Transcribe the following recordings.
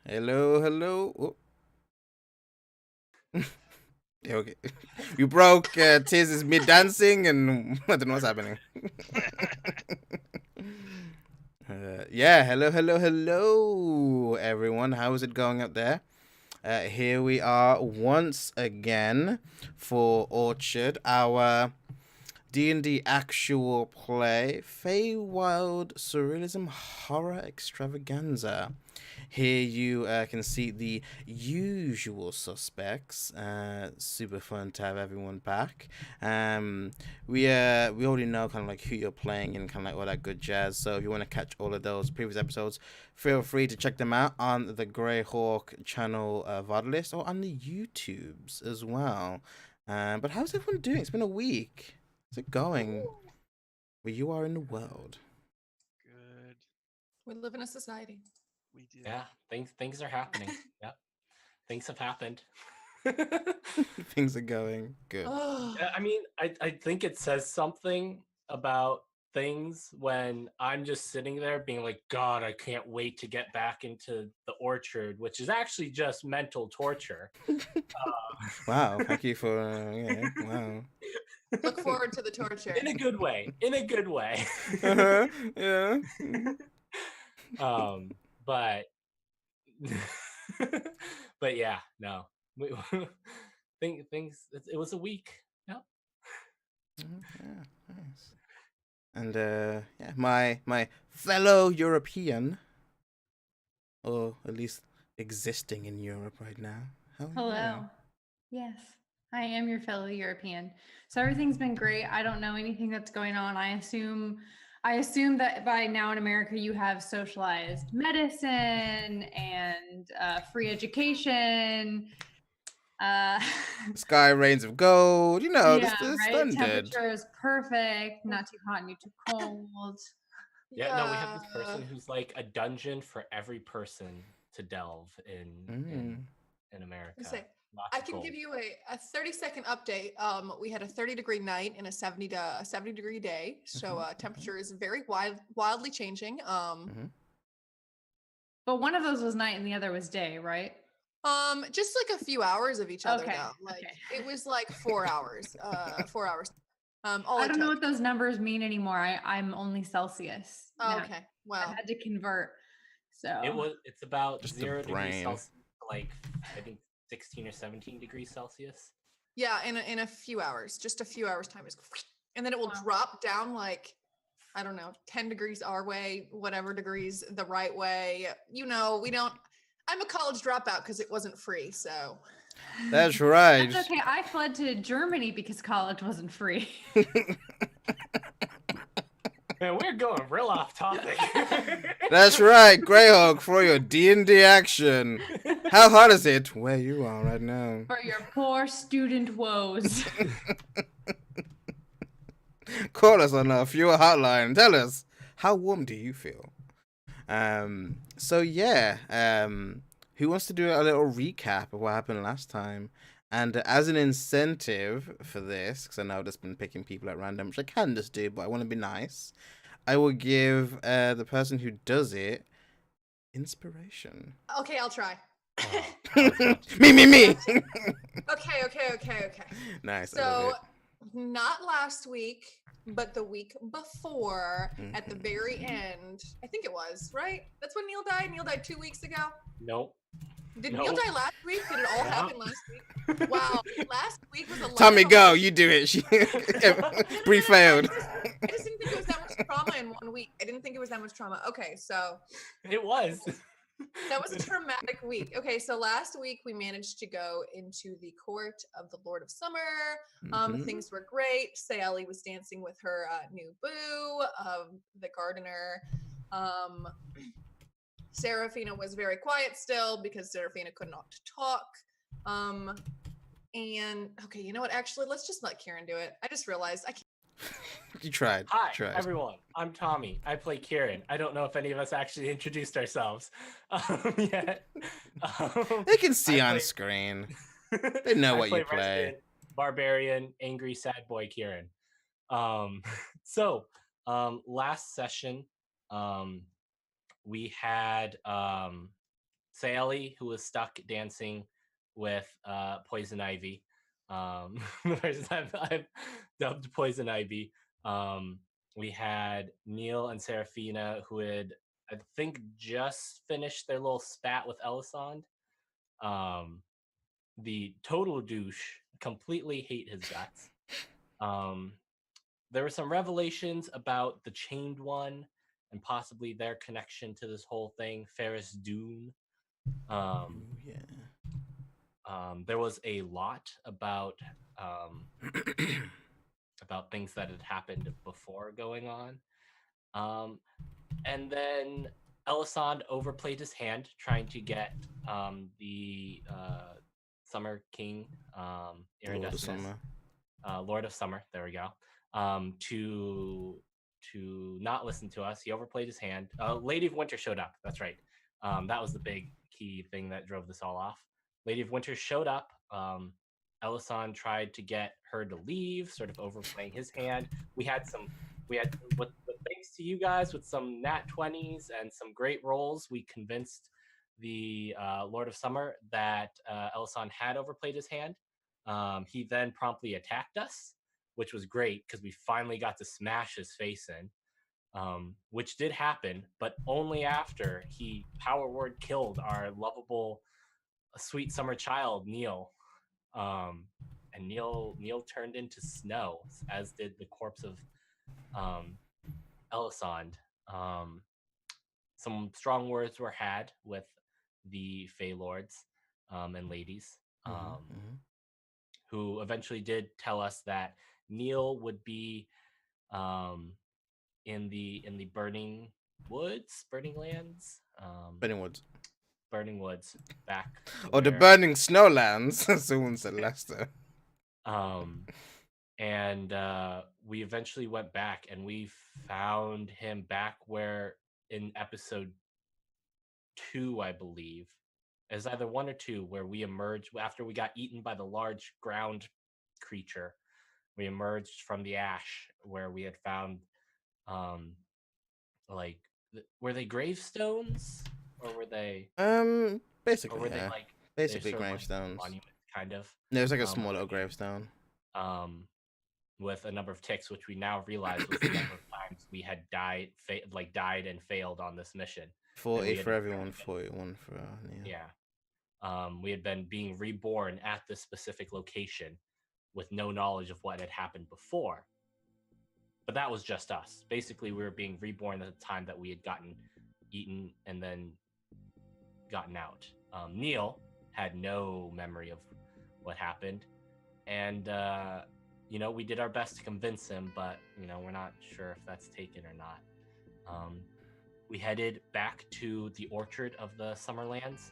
Hello, hello. Oh, okay. You broke Tiz's mid dancing, and I don't know what's happening. Yeah, hello, hello, hello, everyone. How is it going up there? Here we are once again for Orchard, our D&D actual play, Feywild Surrealism Horror Extravaganza. Here you can see the usual suspects. Super fun to have everyone back. We already know kind of like who you're playing and kind of like all that good jazz. So if you want to catch all of those previous episodes, feel free to check them out on the Greyhawk channel VOD list or on the YouTubes as well. But how's everyone doing? It's been a week. How's it going? Where you are in the world? Good. We live in a society. We do. Yeah, things are happening. Yep, things have happened. Things are going good. Yeah, I mean, I think it says something about things when I'm just sitting there being like, God, I can't wait to get back into the orchard, which is actually just mental torture. Wow, thank you for yeah, wow. Look forward to the torture. In a good way. In a good way. Uh-huh, yeah. But but yeah, no. Things it was a week. Yeah. Yeah, nice. And yeah, my fellow European, or at least existing in Europe right now. How are you? Hello. Yes, I am your fellow European. So everything's been great. I don't know anything that's going on. I assume that by now in America you have socialized medicine and free education. Sky rains of gold, you know, yeah, the right. standard. Temperature is perfect. Not too hot, not too cold. Yeah, no, we have this person who's like a dungeon for every person to delve in America. I can give you a 30-second update. We had a 30-degree night and a 70-degree day. So temperature is very wildly changing. But one of those was night and the other was day, right? Just like a few hours of each other Okay, though. Like okay. it was like 4 hours. 4 hours. I don't know what those numbers mean anymore. I'm only Celsius. Oh, now. okay. Wow. I had to convert. So It's about Just 0 the degrees brain. Celsius, like I think 16 or 17 degrees Celsius. Yeah, in a few hours, just a few hours time is, and then it will drop down like, I don't know, 10 degrees our way, whatever degrees the right way. You know, we don't. I'm a college dropout because it wasn't free, so. That's right. That's okay. I fled to Germany because college wasn't free. Man, we're going real off topic. That's right, Greyhawk, for your D&D action. How hot is it where you are right now? For your poor student woes. Call us on our viewer hotline. Tell us, how warm do you feel? So yeah, who wants to do a little recap of what happened last time? And as an incentive for this, because I know I've just been picking people at random, which I can just do, but I want to be nice, I will give the person who does it inspiration. Okay, I'll try. Me. Okay. Nice. So, not last week, but the week before, at the very end, I think it was, right? That's when Neil died. Neil died 2 weeks ago. Nope. Did Neil die last week? Did it all happen last week? Wow, last week was a lot. Tommy, go. You do it. Bree failed. I just didn't think it was that much trauma in 1 week. I didn't think it was that much trauma. Okay, so. It was. That was a traumatic week. Okay, so last week we managed to go into the court of the Lord of Summer. Things were great. Sayali was dancing with her new boo, the gardener. Serafina was very quiet still because Serafina could not talk. And okay, you know what? Actually, let's just let Kieran do it. I just realized I can't. You tried. Hi, everyone. I'm Tommy. I play Kieran. I don't know if any of us actually introduced ourselves yet. They can see on screen. They know what you play. Barbarian, angry, sad boy Kieran. Last session, we had Sally, who was stuck dancing with Poison Ivy. I've dubbed Poison Ivy. We had Neil and Serafina, who had, I think, just finished their little spat with Elisand. The total douche, completely hate his guts. There were some revelations about the Chained One and possibly their connection to this whole thing, Ferris Dune. There was a lot about things that had happened before going on. And then Elisand overplayed his hand trying to get the Summer King, Iridescence, Lord of Summer, there we go, to not listen to us. He overplayed his hand. Lady of Winter showed up. That's right. That was the big key thing that drove this all off. Lady of Winter showed up. Elisand tried to get her to leave, sort of overplaying his hand. We had with thanks to you guys with some nat 20s and some great rolls, we convinced the Lord of Summer that Elisand had overplayed his hand. He then promptly attacked us, which was great because we finally got to smash his face in, which did happen, but only after he power word killed our lovable, sweet summer child, Neil. And Neil turned into snow, as did the corpse of Elisand. Some strong words were had with the Fey Lords and ladies, who eventually did tell us that Neil would be in the Burning Woods, Burning Lands, Burning Woods, back. Or the Burning Snowlands, someone said Leicester. And we eventually went back and we found him back where in episode 2, I believe, as either 1 or 2, where we emerged after we got eaten by the large ground creature. We emerged from the ash where we had found, were they gravestones or were they? Basically, or were yeah. they like Basically sort of gravestones. Like monument, kind of. There's like a small little gravestone. With a number of ticks, which we now realize was the number of times we had died and failed on this mission. 40 for everyone, 41 for Neil. Yeah. We had been being reborn at this specific location with no knowledge of what had happened before. But that was just us. Basically, we were being reborn at the time that we had gotten eaten and then gotten out. Neil had no memory of what happened. And, we did our best to convince him, but, we're not sure if that's taken or not. We headed back to the orchard of the Summerlands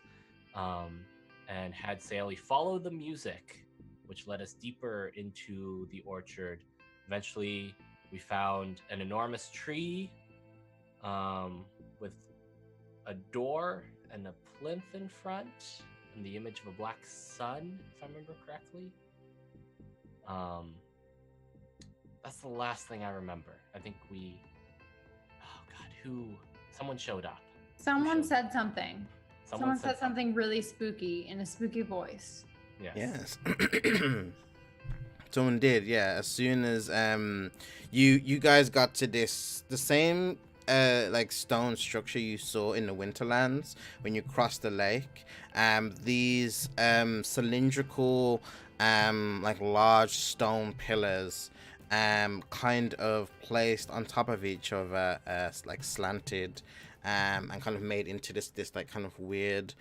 and had Sally follow the music, which led us deeper into the orchard. Eventually, we found an enormous tree with a door and a plinth in front and the image of a black sun, if I remember correctly. That's the last thing I remember. I think someone showed up. Someone said something. Someone said something really spooky in a spooky voice. Yes. Someone did, yeah. As soon as you guys got to the same stone structure you saw in the Winterlands when you crossed the lake, these cylindrical large stone pillars kind of placed on top of each other, slanted, and kind of made into this kind of weird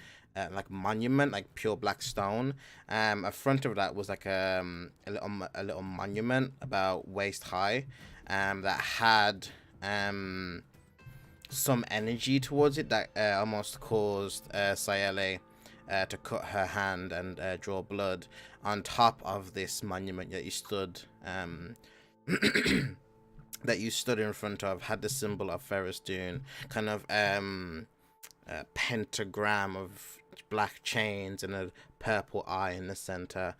monument, like pure black stone. In front of that was a little monument about waist high, that had some energy towards it that almost caused Sayele to cut her hand and draw blood. On top of this monument that you stood in front of had the symbol of Ferris Dune, kind of a pentagram of black chains and a purple eye in the center.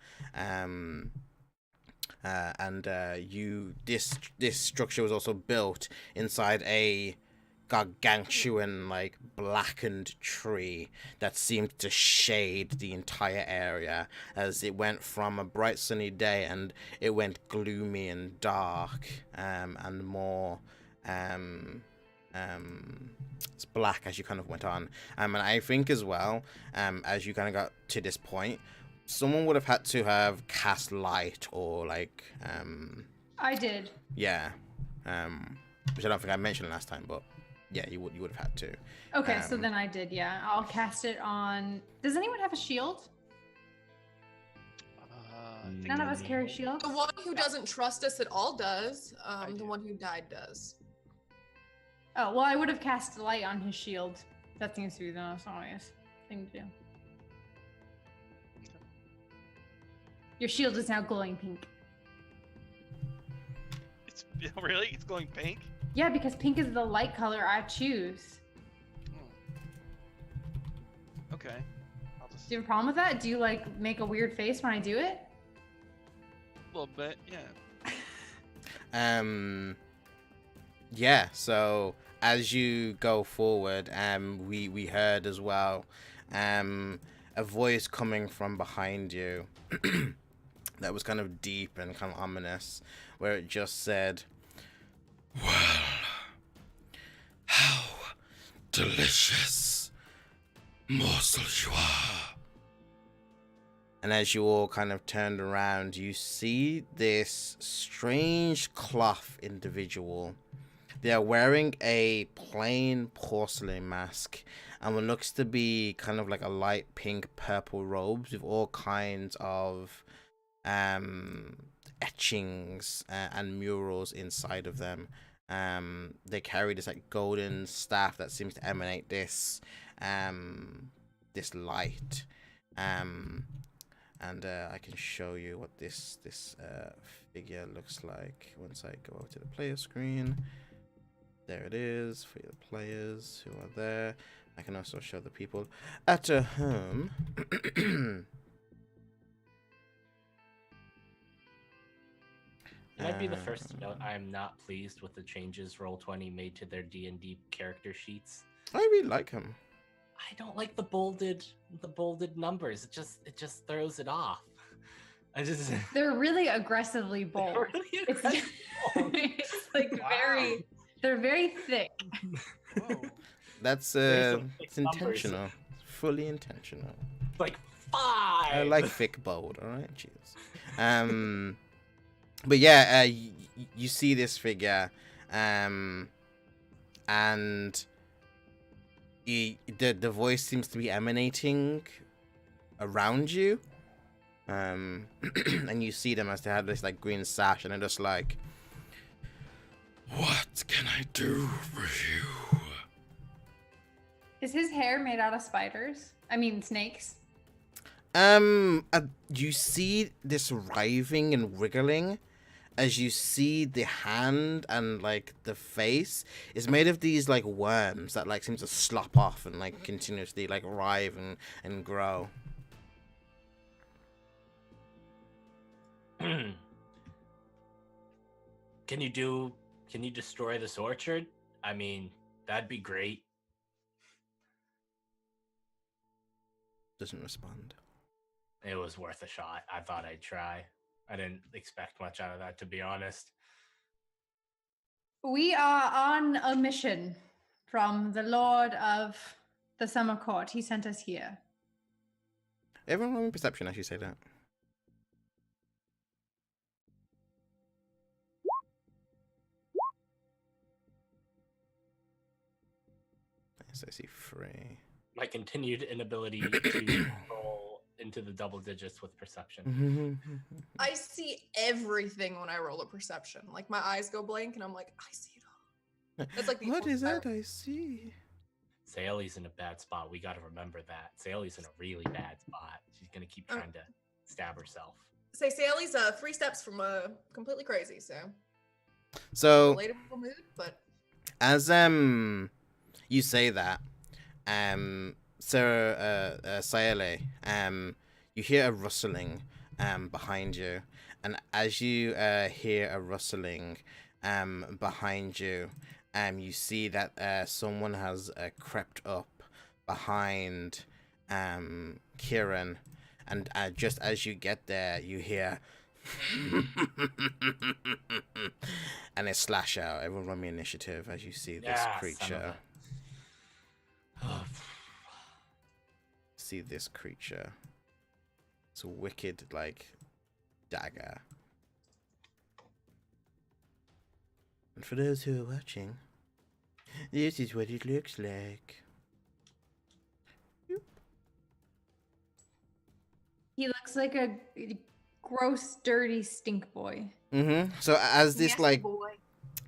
This structure was also built inside a gargantuan, like blackened tree that seemed to shade the entire area as it went from a bright sunny day and it went gloomy and dark, and more it's black as you kind of went on. And I think as well, as you kind of got to this point, someone would have had to have cast light or like I did. yeah, which I don't think I mentioned last time, but yeah, you would have had to. Okay, so then I did. Yeah, I'll cast it on. Does anyone have a shield? I think None of I us do. carry shields. The one who doesn't trust us at all does. I The do. one who died does. Oh well, I would have cast light on his shield. That seems to be the most obvious thing to do. Your shield is now glowing pink. It's really? It's glowing pink? Yeah, because pink is the light color I choose. Okay. I'll just Do you have a problem with that? Do you like make a weird face when I do it? a little bit, yeah. Yeah, so as you go forward, we heard as well a voice coming from behind you that was kind of deep and kind of ominous, where it just said, "Well, how delicious morsels you are." And as you all kind of turned around, you see this strange cloth individual. They are wearing a plain porcelain mask and what looks to be kind of like a light pink purple robes with all kinds of etchings and murals inside of them. They carry this like golden staff that seems to emanate this this light. And I can show you what this figure looks like once I go over to the player screen. There it is for the players who are there. I can also show the people at home. Can I be the first to note I am not pleased with the changes Roll20 made to their D&D character sheets. I really like him. I don't like the bolded numbers. It just throws it off. I just They're really aggressively bold. really It's, aggressive. it's like Wow. they're very thick. Whoa. That's There's some it's thick numbers. intentional. Fully intentional. Like 5. I like thick bold, alright? Cheers. But yeah, you see this figure, and the voice seems to be emanating around you, and you see them as they have this like green sash, and they're just like, "What can I do for you?" Is his hair made out of spiders? I mean snakes. You see this writhing and wriggling as you see the hand and like the face is made of these like worms that like seem to slop off and like continuously like writhe and grow. Can you destroy this orchard? I mean, that'd be great. Doesn't respond. It was worth a shot. I thought I'd try. I didn't expect much out of that, to be honest. We are on a mission from the Lord of the Summer Court. He sent us here. Everyone roll me perception as you say that. Yes, I see 3. My continued inability to roll into the double digits with perception. I see everything when I roll a perception. Like my eyes go blank and I'm like, I see it all. That's like the What is only- that I see? Sally's in a bad spot. We got to remember that. Sally's in a really bad spot. She's going to keep trying to stab herself. Say Sally's 3 steps from completely crazy, so So relatable mood, but as you say that, Sarah Sayele, you hear a rustling behind you, and as you hear a rustling behind you, you see that someone has crept up behind Kieran, and just as you get there, you hear and they slash out. Everyone roll me initiative as you see this creature. See this creature. It's a wicked, like, dagger. And for those who are watching, this is what it looks like. He looks like a gross, dirty stink boy. So as this Nasty like boy.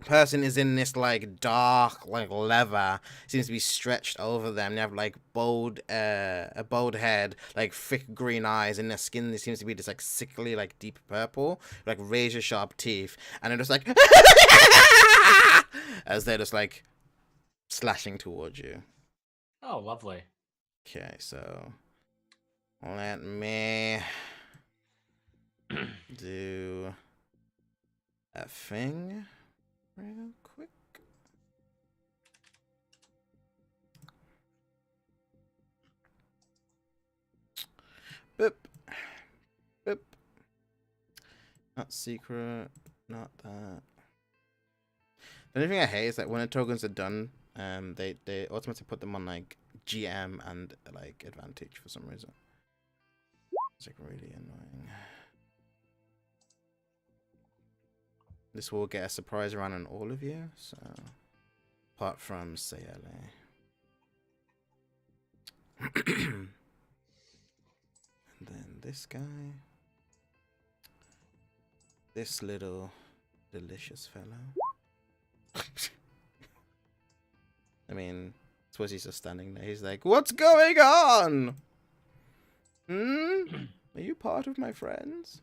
person is in this like dark like leather, seems to be stretched over them. They have like a bald head, like thick green eyes, and their skin seems to be this like sickly like deep purple, like razor sharp teeth, and they're just like as they're just like slashing towards you. Oh, lovely. Okay, so let me do a thing real quick. Boop. Boop. Not secret. Not that. The only thing I hate is that when the tokens are done, they automatically put them on like GM and like advantage for some reason. It's like really annoying. This will get a surprise round on all of you, so apart from Sayele. And then this guy. This little delicious fellow. I mean, I suppose he's just standing there. He's like, "What's going on? Are you part of my friends?"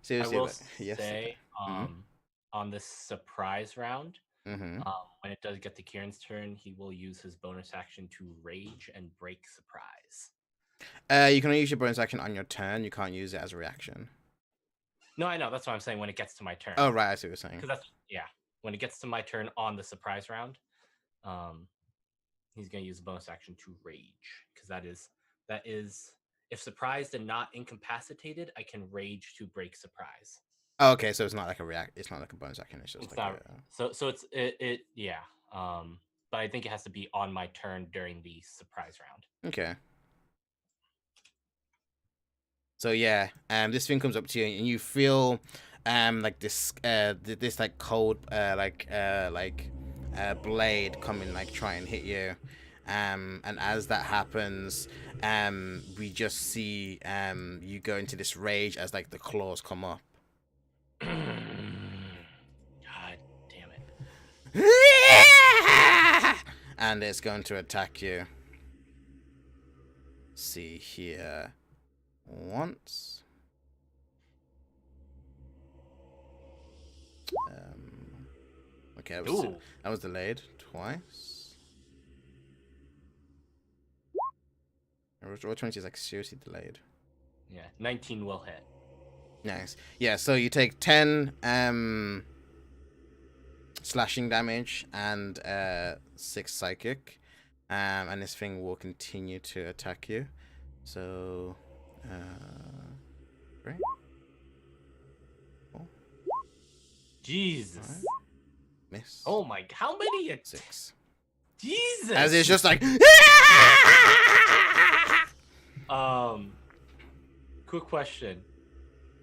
Seriously, I will yes. say, on this surprise round, Mm-hmm. when it does get to Kieran's turn, he will use his bonus action to rage and break surprise. You can only use your bonus action on your turn. You can't use it as a reaction. No, I know. That's what I'm saying when it gets to my turn. Oh, right. I see what you're saying. Because that's, yeah. When it gets to my turn on the surprise round, he's going to use the bonus action to rage. Because that is, if surprised and not incapacitated, I can rage to break surprise. Oh, okay, so it's not like a react. It's not like a bonus action. It's just It's like not, so it's yeah. But I think it has to be on my turn during the surprise round. Okay. So yeah, this thing comes up to you and you feel like this this like cold blade coming, like try and hit you. And as that happens, we just see you go into this rage as like the claws come up. God damn it. And it's going to attack you. See here. Once. Okay, that was delayed. Twice. Which one is like seriously delayed? Yeah, 19 will hit. Nice. Yeah, so you take 10 slashing damage and 6 psychic. And this thing will continue to attack you. So right. Oh. Jesus. 5. Miss. Oh my, how many? 6. Jesus. As it's just like quick question.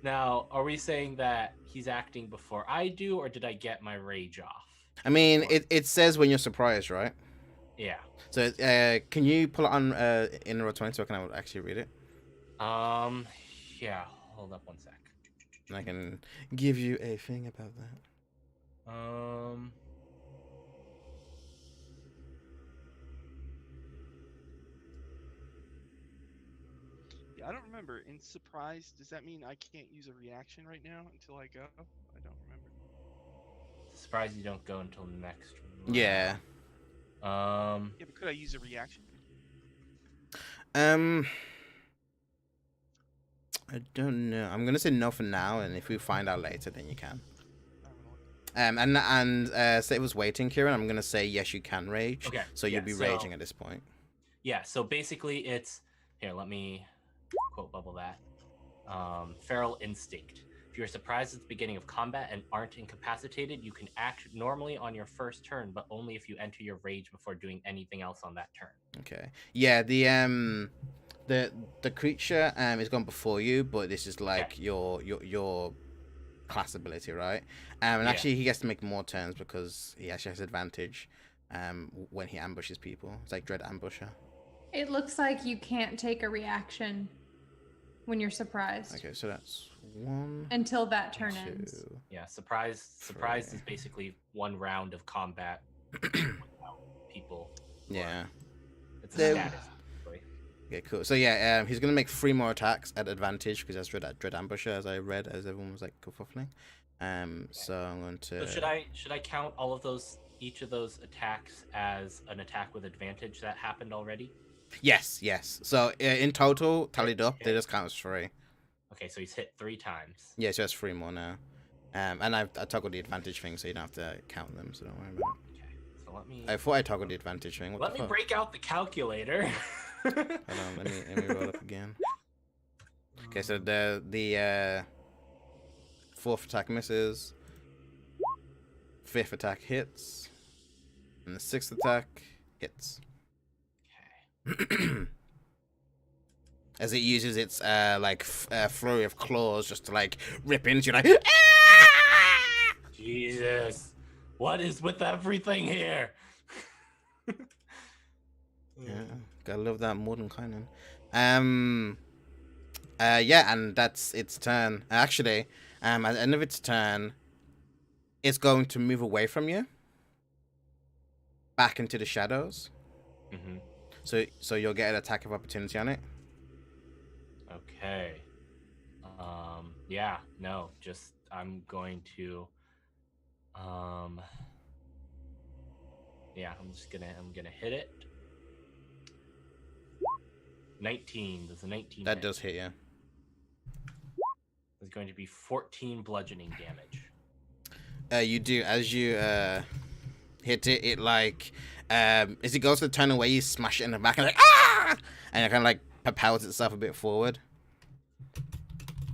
Now, are we saying that he's acting before I do, or did I get my rage off? I mean, it says when you're surprised, right? Yeah. So, can you pull it on in Roll20 so I can actually read it? Yeah. Hold up one sec. And I can give you a thing about that. Yeah, I don't remember. In surprise, does that mean I can't use a reaction right now until I go? I don't remember. Surprised you don't go until next round. Yeah. Yeah, but could I use a reaction? I don't know. I'm gonna say no for now, and if we find out later, then you can. Say it was waiting, Kieran. I'm gonna say yes, you can rage. Okay, So you'll yeah, be so- raging at this point. Yeah, so basically it's here, let me quote bubble that. Feral instinct. If you're surprised at the beginning of combat and aren't incapacitated, you can act normally on your first turn, but only if you enter your rage before doing anything else on that turn. Okay. Yeah. The creature is gone before you, but this is like Okay. your class ability, right? And Yeah. actually, he gets to make more turns because he actually has advantage when he ambushes people. It's like Dread Ambusher. It looks like you can't take a reaction when you're surprised Okay, so that's 1, until that turn ends. 2. Yeah, surprise is basically one round of combat without people. who are- Yeah. It's a There- status. Basically. Okay, cool. So yeah, he's gonna make 3 more attacks at advantage because that's Dread Ambusher, as I read, as everyone was like kerfuffling. So I'm going to. So should I count all of those, each of those attacks as an attack with advantage that happened already? Yes. So in total, tallied up, they Okay. just count as 3. Okay, so he's hit 3 times. Yeah, so that's 3 more now. And I toggled the advantage thing, so you don't have to count them. So don't worry about it. Okay, so let me I thought I toggled the advantage thing. What let the me fuck? break out the calculator. Hold on, let me roll up again. Okay, so the 4th attack misses, 5th attack hits, and the 6th attack hits. Okay. As it uses its flurry of claws just to like rip into you, like "Ah!" Jesus, what is with everything here? Yeah, gotta love that modern Conan. Yeah, and that's its turn. Actually, at the end of its turn, it's going to move away from you, back into the shadows. Mm-hmm. So you'll get an attack of opportunity on it. Okay. Yeah, no, just I'm going to yeah, I'm gonna hit it. 19. Does a 19 That hit? does hit you. There's going to be 14 bludgeoning damage. You do as you hit it. It like as it goes to turn away, you smash it in the back and like ah, and it kind of like propels itself a bit forward.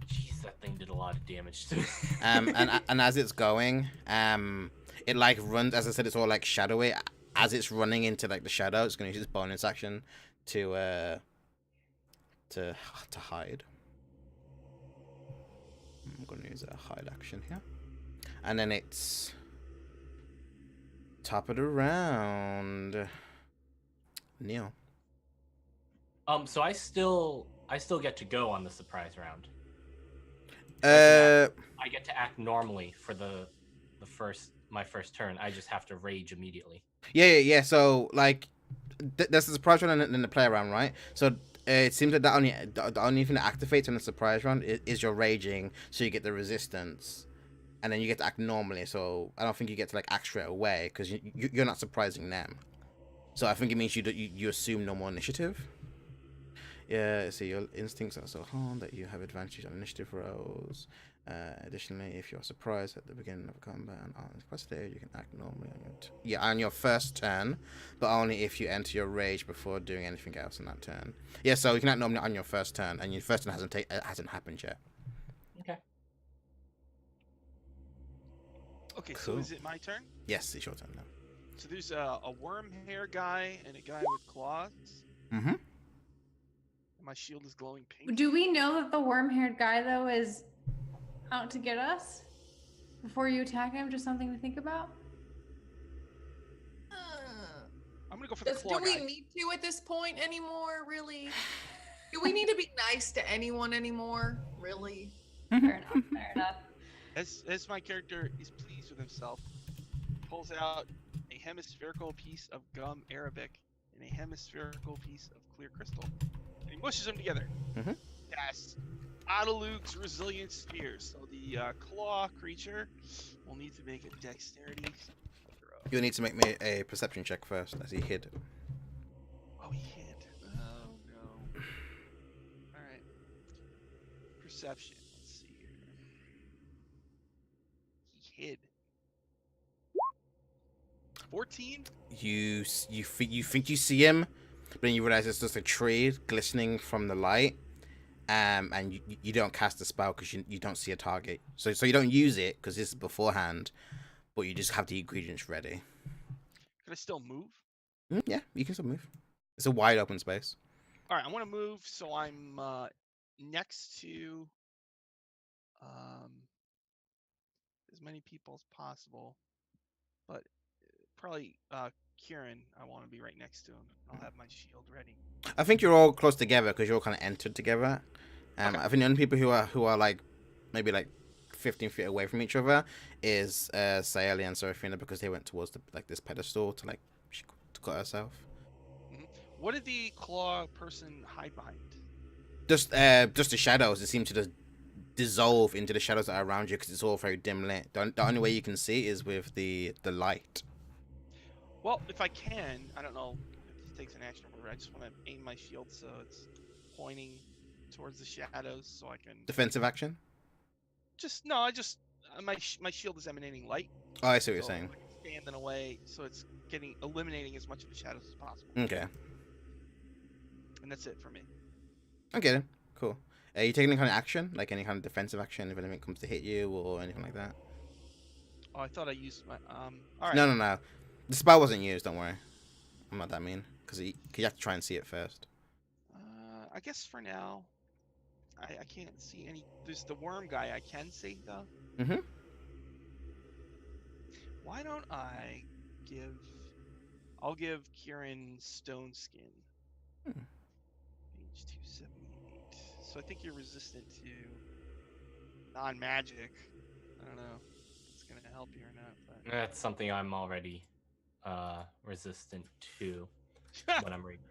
Jeez, that thing did a lot of damage to me. And as it's going, it like runs. As I said, it's all like shadowy. As it's running into like the shadow, it's gonna use its bonus action to hide. I'm gonna use a hide action here, and then it's top of the round. Neil. So I still get to go on the surprise round. I get to act normally for my first turn. I just have to rage immediately. Yeah. So like, there's the surprise round and then the play round, right? So it seems that the only thing that activates in the surprise round is your raging, so you get the resistance, and then you get to act normally. So I don't think you get to like act straight away because you're not surprising them. So I think it means you assume no more initiative. Yeah, so your instincts are so hard that you have advantage on initiative rolls. Additionally, if you're surprised at the beginning of a combat and aren't incapacitated, you can act normally on your first turn, but only if you enter your rage before doing anything else on that turn. Yeah, so you can act normally on your first turn, and your first turn hasn't happened yet. Okay. Okay, Cool. so is it my turn? Yes, it's your turn now. So there's a worm hair guy and a guy with claws. Mm-hmm. And my shield is glowing pink. Do we know that the worm-haired guy though is out to get us before you attack him? Just something to think about. I'm gonna go for the Do claw we guy. need to at this point anymore? Really? Do we need to be nice to anyone anymore? Really? Fair enough. Fair enough. As my character is pleased with himself, he pulls out a hemispherical piece of gum Arabic and a hemispherical piece of clear crystal, and he mushes them together. Mhm. Yes. Adaluk's resilient spears. So the claw creature will need to make a dexterity throw. You'll need to make me a perception check first, as he hid. Oh, he hid. Oh no. All right. Perception. Let's see here. He hid. 14? You think you see him, but then you realize it's just a tree glistening from the light. And you don't cast the spell because you don't see a target. So you don't use it because this is beforehand, but you just have the ingredients ready. Can I still move? Yeah, you can still move. It's a wide open space. All right, I want to move so I'm next to as many people as possible, but probably Kieran. I want to be right next to him. I'll have my shield ready. I think you're all close together because you're all kind of entered together. Okay. I think the only people who are like maybe like 15 feet away from each other is Sayeli and Seraphina because they went towards this pedestal to cut herself. What did the claw person hide behind? Just the shadows. It seems to just dissolve into the shadows that are around you because it's all very dim lit. The only way you can see is with the light. Well, if I can, I don't know if this takes an action or whatever. I just want to aim my shield so it's pointing towards the shadows, so I can. Defensive action. My shield is emanating light. Oh, I see what you're so saying. I can stand in a way so it's eliminating as much of the shadows as possible. Okay. And that's it for me. Okay, then. Cool. Are you taking any kind of action, like any kind of defensive action, if anything comes to hit you or anything like that? Oh, I thought I used my All right. No. The spell wasn't used. Don't worry. I'm not that mean because you have to try and see it first. I guess for now, I can't see any. There's the worm guy I can see though. Mhm. Why don't I'll give Kieran Stone Skin. Page 278. So I think you're resistant to non-magic. I don't know if it's gonna help you or not. But... That's something I'm already resistant to when I'm reading.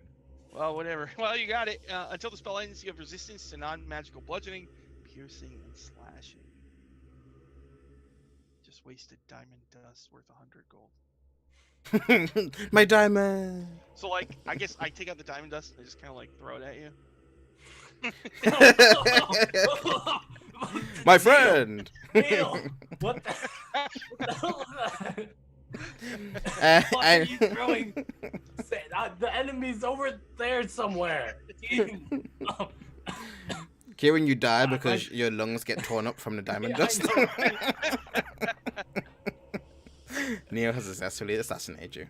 Well, whatever. Well, you got it. Until the spell ends, you have resistance to non-magical bludgeoning, piercing, and slashing. Just wasted diamond dust worth 100 gold. My diamond. So, I guess I take out the diamond dust and I just kind of throw it at you. My friend. Neil, what the hell is that? What are you throwing? The enemy's over there somewhere. Kieran, you die because your lungs get torn up from the diamond dust. Neil has successfully assassinated you.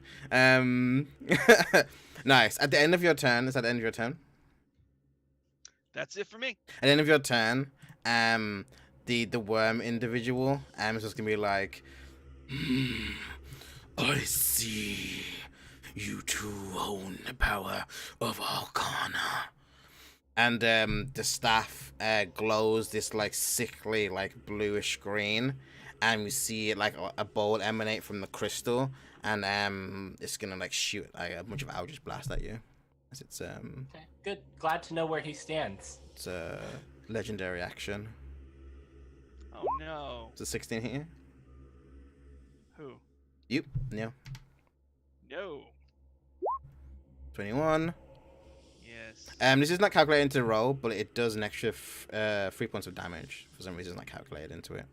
Nice. At the end of your turn, is that the end of your turn? That's it for me. At the end of your turn, the worm individual is just gonna be like, I see you two own the power of Arcana. And the staff glows this sickly bluish green, and we see a bolt emanate from the crystal, and it's gonna shoot a bunch of Eldritch blast at you. As it's Okay, good. Glad to know where he stands. It's a legendary action. Oh no. It's a 16 here. Who? Yep. Yeah. No. 21. Yes. This is not calculated into the roll, but it does an extra 3 points of damage. For some reason, it's not calculated into it.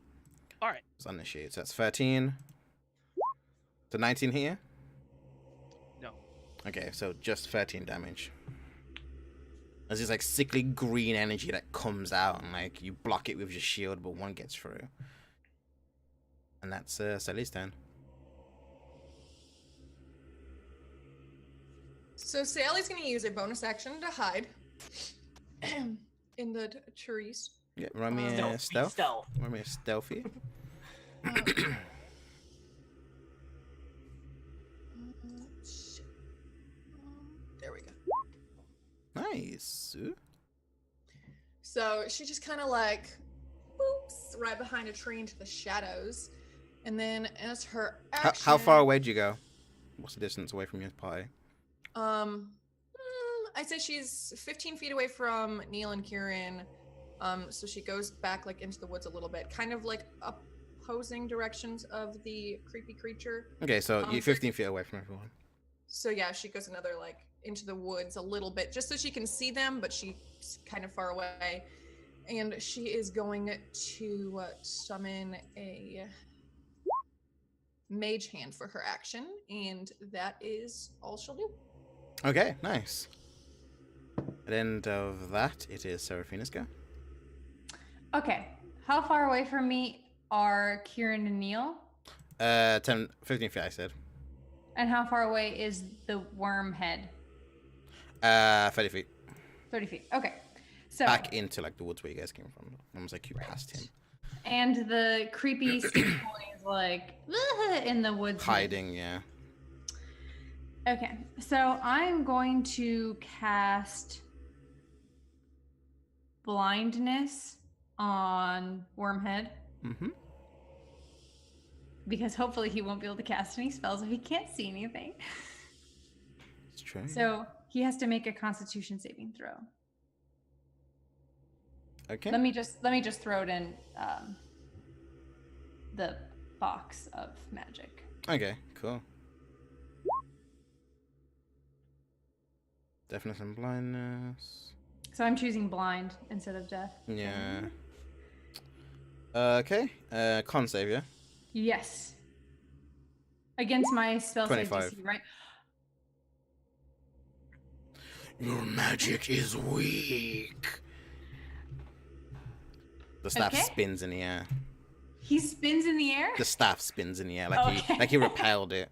All right. It's on the sheet. So that's 13. So 19 here? No. Okay, so just 13 damage. There's this sickly green energy that comes out, and you block it with your shield, but one gets through. And that's Sally's turn. So Sally's going to use a bonus action to hide in the trees. Yeah, run me a stealth. Run me a stealthy. There we go. Nice. Ooh. So she just kind of boops right behind a tree into the shadows. And then as her action... How far away do you go? What's the distance away from your party? I'd say she's 15 feet away from Neil and Kieran. So she goes back into the woods a little bit, kind of opposing directions of the creepy creature. Okay, so you're 15 feet away from everyone. So yeah, she goes another into the woods a little bit, just so she can see them, but she's kind of far away. And she is going to summon a Mage Hand for her action, and that is all she'll do. Okay, nice. At the end of that, it is Seraphina's go. Okay. How far away from me are Kieran and Neil? 10, 15 feet, I said. And how far away is the worm head? 30 feet. 30 feet. Okay. So Back into like the woods where you guys came from. Almost like you passed him. And the creepy stick boy is like in the woods. Hiding, yeah. Okay. So I'm going to cast blindness on Wormhead. Mm-hmm. Because hopefully he won't be able to cast any spells if he can't see anything. It's true. So he has to make a Constitution saving throw. Okay. Let me just throw it in the box of magic. Okay, cool. Deafness and blindness. So I'm choosing blind instead of deaf. Yeah. Okay. Con save, yeah? Yes. Against my spell save 25. DC, right? Your magic is weak. The staff Okay. spins in the air. He spins in the air? The staff spins in the air like he repelled it.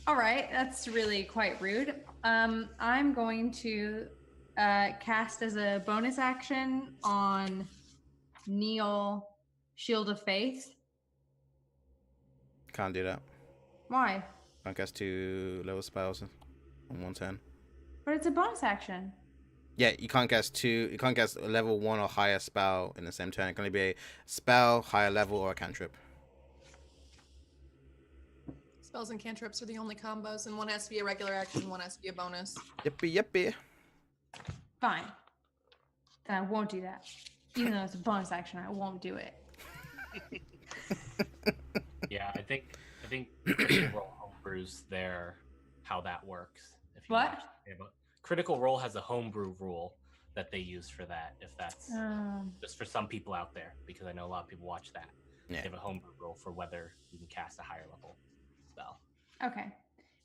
All right, that's really quite rude. I'm going to cast as a bonus action on Neil Shield of Faith. Can't do that. Why? Can't cast 2 level spells on one turn. But it's a bonus action. Yeah, you can't cast a level 1 or higher spell in the same turn. It can only be a spell, higher level, or a cantrip. Spells and cantrips are the only combos, and one has to be a regular action, one has to be a bonus. Yippee. Fine. Then I won't do that. Even though it's a bonus action, I won't do it. Yeah, I think Critical Role homebrews there how that works. If you What? watch- yeah, but Critical Role has a homebrew rule that they use for that. If that's just for some people out there, because I know a lot of people watch that. Yeah. They have a homebrew rule for whether you can cast a higher level spell. Okay.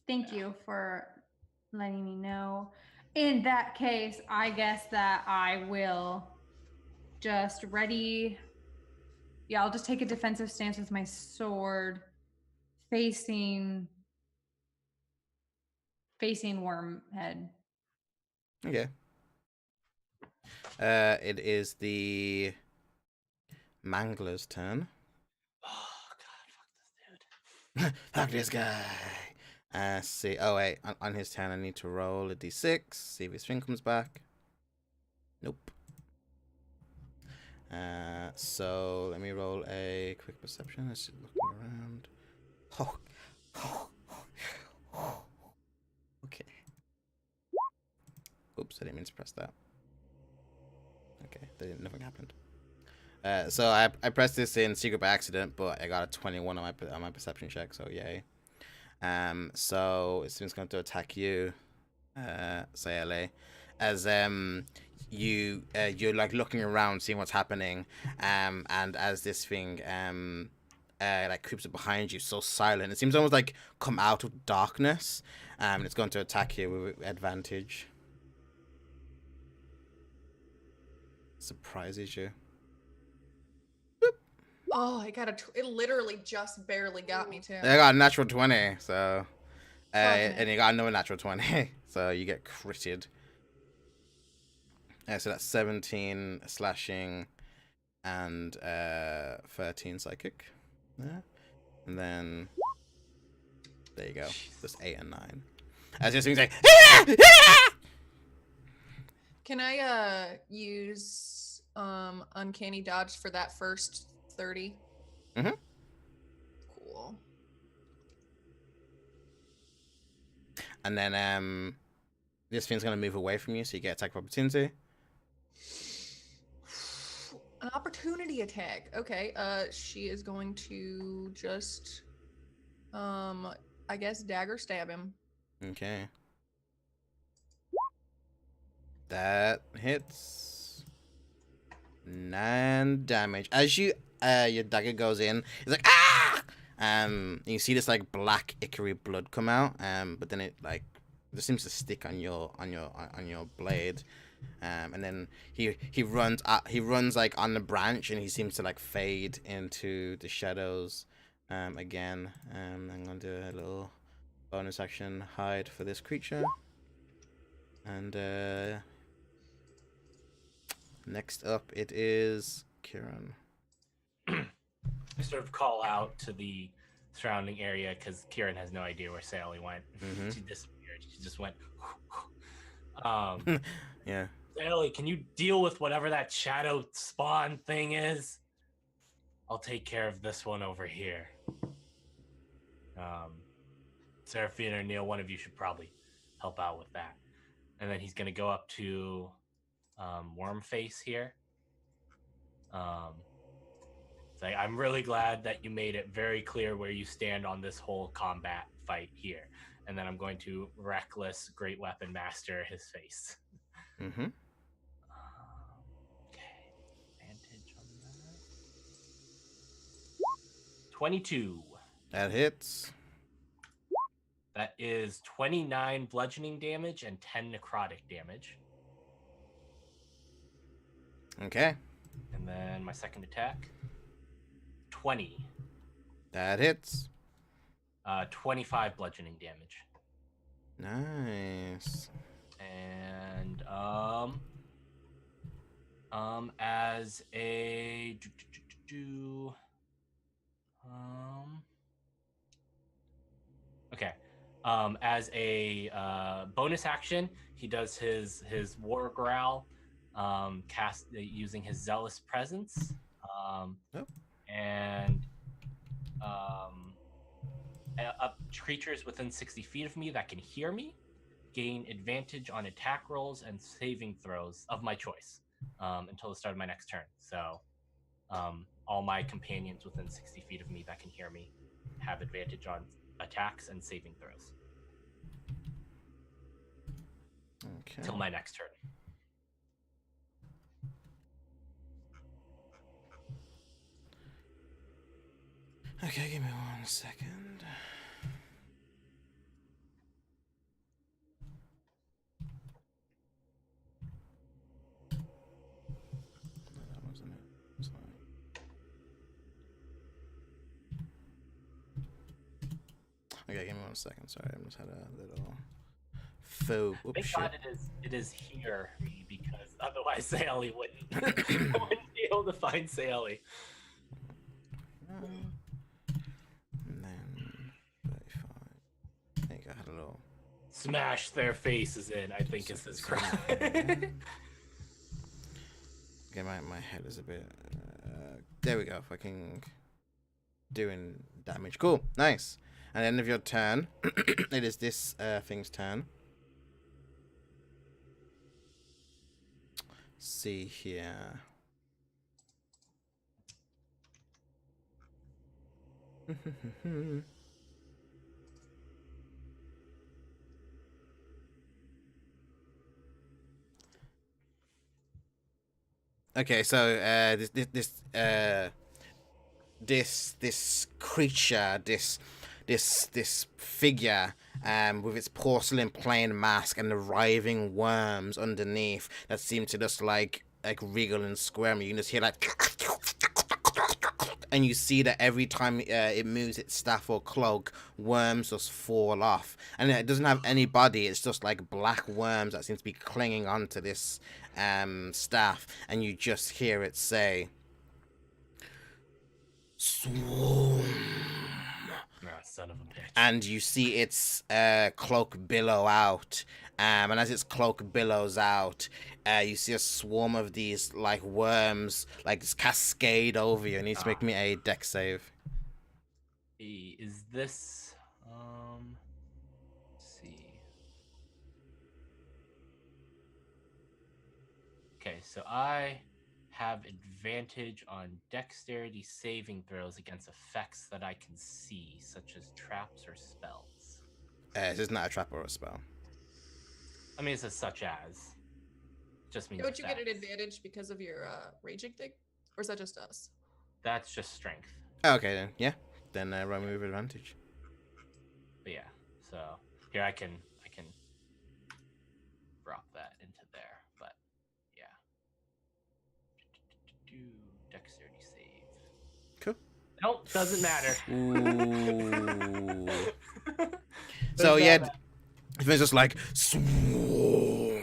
Thank you for letting me know. In that case, I guess that I will just ready. Yeah, I'll just take a defensive stance with my sword facing Wormhead. Okay. It is the Mangler's turn. Oh god, fuck this dude. Fuck this guy. See. Oh wait, on his turn I need to roll a d6. See if his thing comes back. Nope. So let me roll a quick perception. Let's just looking around. Okay. Oops, I didn't mean to press that. Okay, nothing happened. So I pressed this in secret by accident, but I got a 21 on my perception check, so yay. So it's going to attack you, Sayale, as you're like looking around, seeing what's happening, and as this thing like creeps up behind you, so silent. It seems almost like come out of darkness, and it's going to attack you with advantage. Surprises you. Oh, it literally just barely got me too. I got a natural 20, so Okay. and you got another natural 20, so you get critted. So that's 17 slashing and 13 psychic. Yeah. And then there you go. Just 8 and 9. As this thing's like, "Ah! Ah!" Can I use uncanny dodge for that first 30? Mhm. Cool. And then this thing's gonna move away from you, so you get attack of opportunity. An opportunity attack. Okay. She is going to just I guess dagger stab him. Okay. That hits 9 damage. As your dagger goes in, it's like ah, You see this like black ichory blood come out, but then it like just seems to stick on your blade. And then he runs like on the branch, and he seems to like fade into the shadows again. I'm gonna do a little bonus action hide for this creature. And next up it is Kieran. I sort of call out to the surrounding area because Kieran has no idea where Sally went. Mm-hmm. She disappeared. She just went. Yeah. Sally, can you deal with whatever that shadow spawn thing is? I'll take care of this one over here. Seraphina or Neil, one of you should probably help out with that. And then he's going to go up to Wormface here. Say, I'm really glad that you made it very clear where you stand on this whole combat fight here. And then I'm going to Reckless Great Weapon Master his face. Mm-hmm. Okay. Advantage on that. 22. That hits. That is 29 bludgeoning damage and 10 necrotic damage. Okay. And then my second attack. 20. That hits. 25 bludgeoning damage. Nice. And as a okay. As a bonus action, he does his war growl, cast using his zealous presence, and up creatures within 60 feet of me that can hear me gain advantage on attack rolls and saving throws of my choice until the start of my next turn. So all my companions within 60 feet of me that can hear me have advantage on attacks and saving throws. Okay. Till my next turn. Okay, give me 1 second. No, that wasn't it. Sorry. Okay, give me 1 second. Sorry, I just had a little faux. Oops, Thank shit. God it is here because otherwise Sally wouldn't be able to find Sally. And then 35. I think I had a little. Smash their faces in, I think is his cry. Okay, my head is a bit. There we go. Fucking doing damage. Cool. Nice. At the end of your turn, it is this thing's turn. See here. Okay, so this creature, this figure, with its porcelain plain mask and the writhing worms underneath that seem to just like wriggle and squirm. You can just hear like, and you see that every time it moves its staff or cloak, worms just fall off, and it doesn't have any body. It's just like black worms that seem to be clinging onto this staff, and you just hear it say, "Swarm." Son of a bitch. And you see its cloak billow out, and as its cloak billows out, you see a swarm of these like worms like this cascade over you. You need to make me a dex save. Is this let's see. Okay, so I have advantage on dexterity saving throws against effects that I can see, such as traps or spells. This is not a trap or a spell. I mean, it says such as. Just means. Don't you get an effects. advantage because of your raging thing, or is that just us? That's just strength. Okay then, yeah. then roll me with advantage. But yeah, so here I can drop that into there. But yeah, do dexterity save. Cool. Nope, doesn't matter. Ooh. Does So not yeah, matter. it's just like swarm.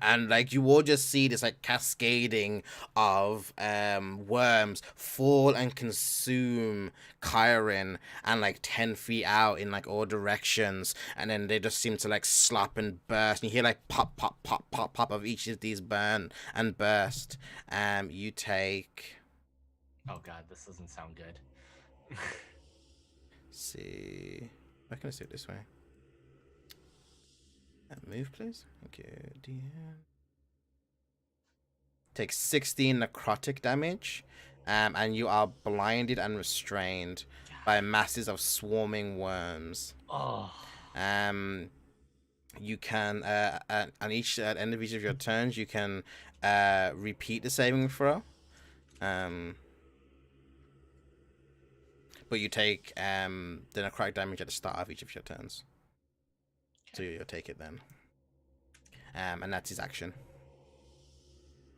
And like you all just see this like cascading of worms fall and consume Kyron and like 10 feet out in like all directions, and then they just seem to like slap and burst, and you hear like pop pop pop pop pop of each of these burn and burst. You take, Oh god, this doesn't sound good. see, why can I see it this way? Move, please. Okay, DM. Take 16 necrotic damage, and you are blinded and restrained by masses of swarming worms. Oh, You can, on each at end of each of your turns, you can repeat the saving throw. But you take the necrotic damage at the start of each of your turns. So you'll take it then. And that's his action.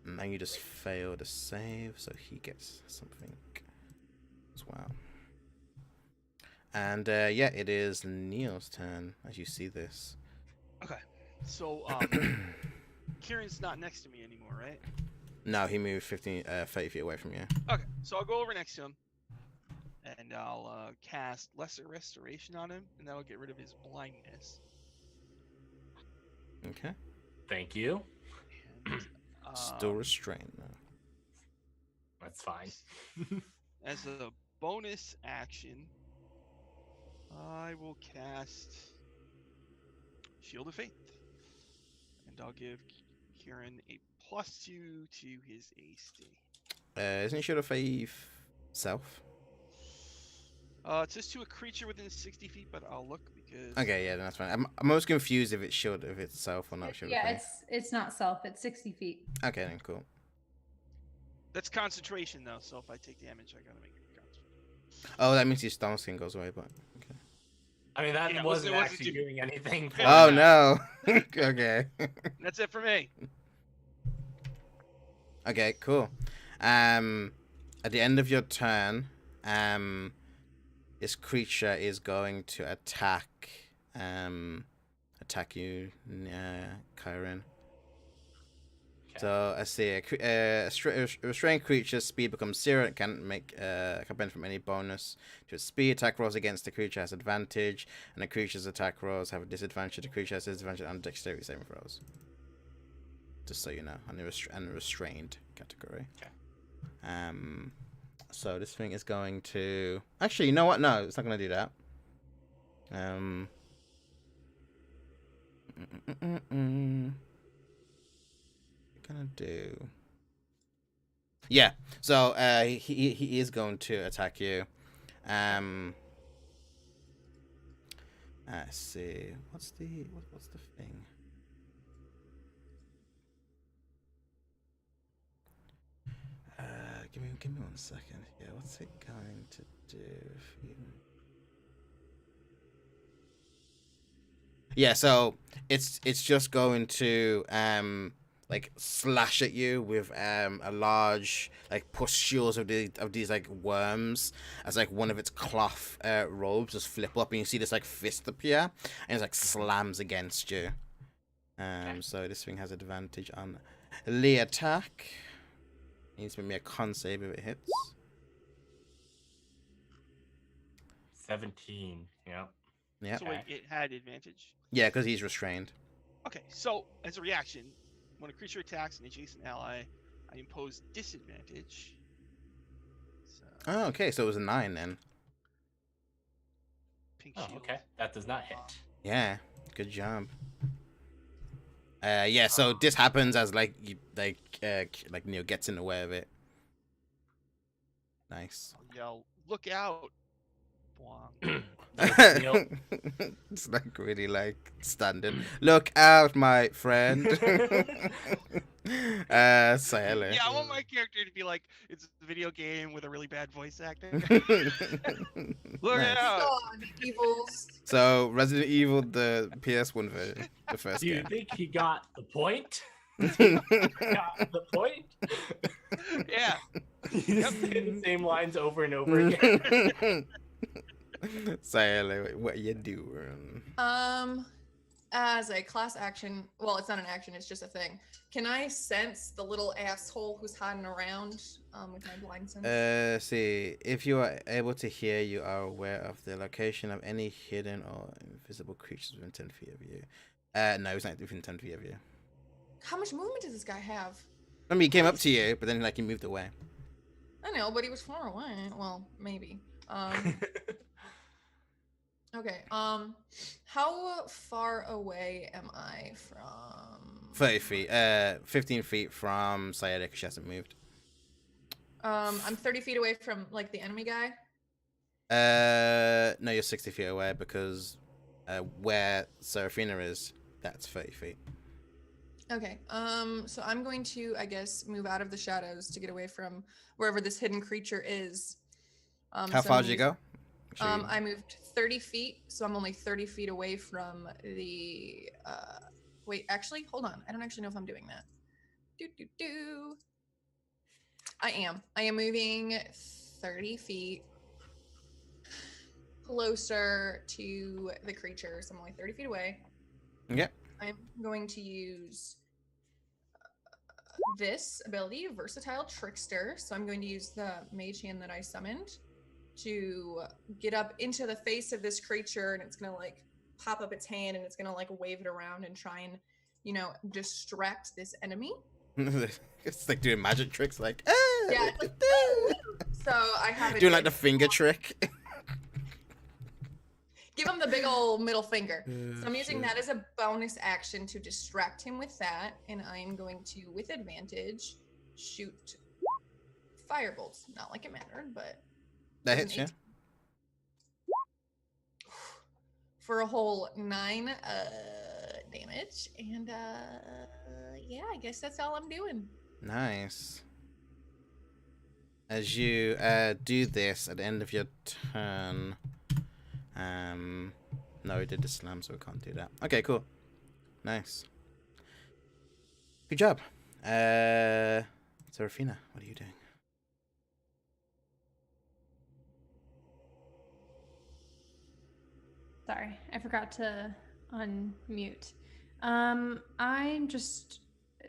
And you just fail to save, so he gets something as well. And yeah, it is Neil's turn as you see this. Okay. So Kieran's not next to me anymore, right? No, he moved 30 feet away from you. Okay. So I'll go over next to him, and I'll cast Lesser Restoration on him, and that'll get rid of his blindness. Okay. thank you. And, Still restrained though. That's fine. as a bonus action, I will cast Shield of Faith, and I'll give Kieran a +2 to his AC. Isn't Shield of Faith self? It says to a creature within 60 feet, but I'll look because. Okay, yeah, then that's fine. I'm most confused if it's Shield, if it's self or not Shield of Yeah, Faith. it's not self. It's 60 feet. Okay, then cool. That's concentration though, so if I take damage, I gotta make it concentration. Oh, that means your stone skin goes away, but okay. I mean, that Yeah, it wasn't wasn't actually doing anything. For Oh me. no. Okay. That's it for me. Okay, cool. At the end of your turn, this creature is going to attack you, Kyron. Okay. So I see a restrained creature's speed becomes 0. It can't benefit from any bonus to its speed. Attack rolls against the creature has advantage, and the creature's attack rolls have a disadvantage. The creature has disadvantage on dexterity saving throws. Just so you know, on the restrained category. Okay. So this thing is going to actually, you know what? No, it's not going to do that. Gonna do. Yeah. So he is going to attack you. Let's see. What's the thing? Give me 1 second here. What's it going to do? Yeah, so it's just going to like slash at you with a large like pustules of these like worms as like one of its cloth robes just flip up, and you see this like fist appear, and it's like slams against you. So this thing has advantage on the attack. It needs to make me a con save if it hits. 17. Yep. Yeah. So wait, it had advantage. Yeah, because he's restrained. Okay, so as a reaction, when a creature attacks an adjacent ally, I impose disadvantage. So, Oh, okay. So it was a 9 then. pink Oh, shield. okay. That does not hit. Yeah. Good job. Yeah. So this happens as like Neil gets in the way of it. Nice. I'll yell, "Look out!" Bwong. Neil. It's like really like standing. Look out, my friend. Say hello. Yeah, I want my character to be like it's a video game with a really bad voice acting. Look Nice. out! Gone, evils. So Resident Evil, the PS1 version, the first Do you game. think he got the point? Got the point? Yeah. You just say the same lines over and over again. Say hello. What you doing? As a class action, well, it's not an action, it's just a thing. Can I sense the little asshole who's hiding around with my blind sense? See, if you are able to hear, you are aware of the location of any hidden or invisible creatures within 10 feet of you. No, he's not within 10 feet of you. How much movement does this guy have? I mean, he came up to you, but then like he moved away. I know, but he was far away. Well, maybe. Okay. How far away am I from? 30 feet. 15 feet from Sayada because she hasn't moved. I'm 30 feet away from like the enemy guy. No, you're 60 feet away because where Seraphina is, that's 30 feet. Okay. So I'm going to, I guess, move out of the shadows to get away from wherever this hidden creature is. How far did you go? I moved 30 feet, so I'm only 30 feet away from the. Wait, actually, hold on. I don't actually know if I'm doing that. I am moving 30 feet closer to the creature, so I'm only 30 feet away. Yeah. I'm going to use this ability, Versatile Trickster. So I'm going to use the mage hand that I summoned to get up into the face of this creature, and it's going to like pop up its hand and it's going to like wave it around and try and, you know, distract this enemy. It's like doing magic tricks, like Yeah, it's like, so I have it doing like the finger trick. give him the big old middle finger. So I'm using Shit. that as a bonus action to distract him with that, and I'm going to, with advantage, shoot firebolts. Not like it mattered, but That hits you. for a whole 9 damage. And yeah, I guess that's all I'm doing. Nice. As you do this at the end of your turn, no, we did the slam, so we can't do that. Okay, cool. Nice. Good job. Seraphina, what are you doing? Sorry, I forgot to unmute. I'm just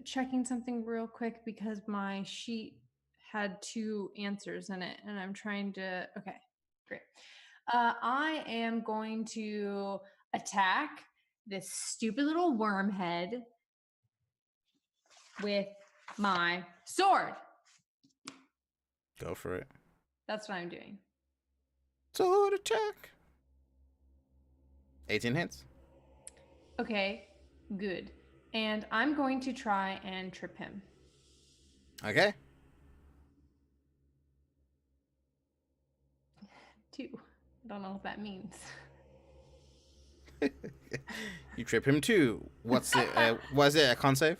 checking something real quick because my sheet had 2 answers in it, and I'm trying to. Okay, great. I am going to attack this stupid little worm head with my sword. Go for it. That's what I'm doing. Sword attack. 18 hits. Okay, good. And I'm going to try and trip him. Okay. 2. I don't know what that means. You trip him too. What's it? Was it a con save?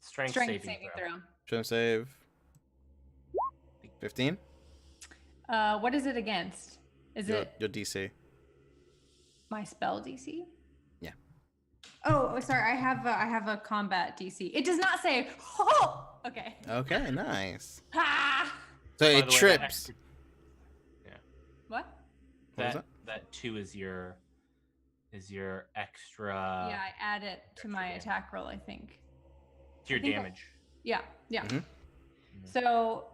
Strength Strength saving throw. throw. Strength save. 15. What is it against? Is it Your DC? my spell DC? Yeah. Oh, sorry. I have a combat DC. It does not say. Oh, okay. Okay, nice. Ha! So By it the way, that trips. extra- What? What was that 2 is your extra. Yeah, I add it to my damage. attack roll. I think. It's your I think I- damage. Yeah. Mhm. So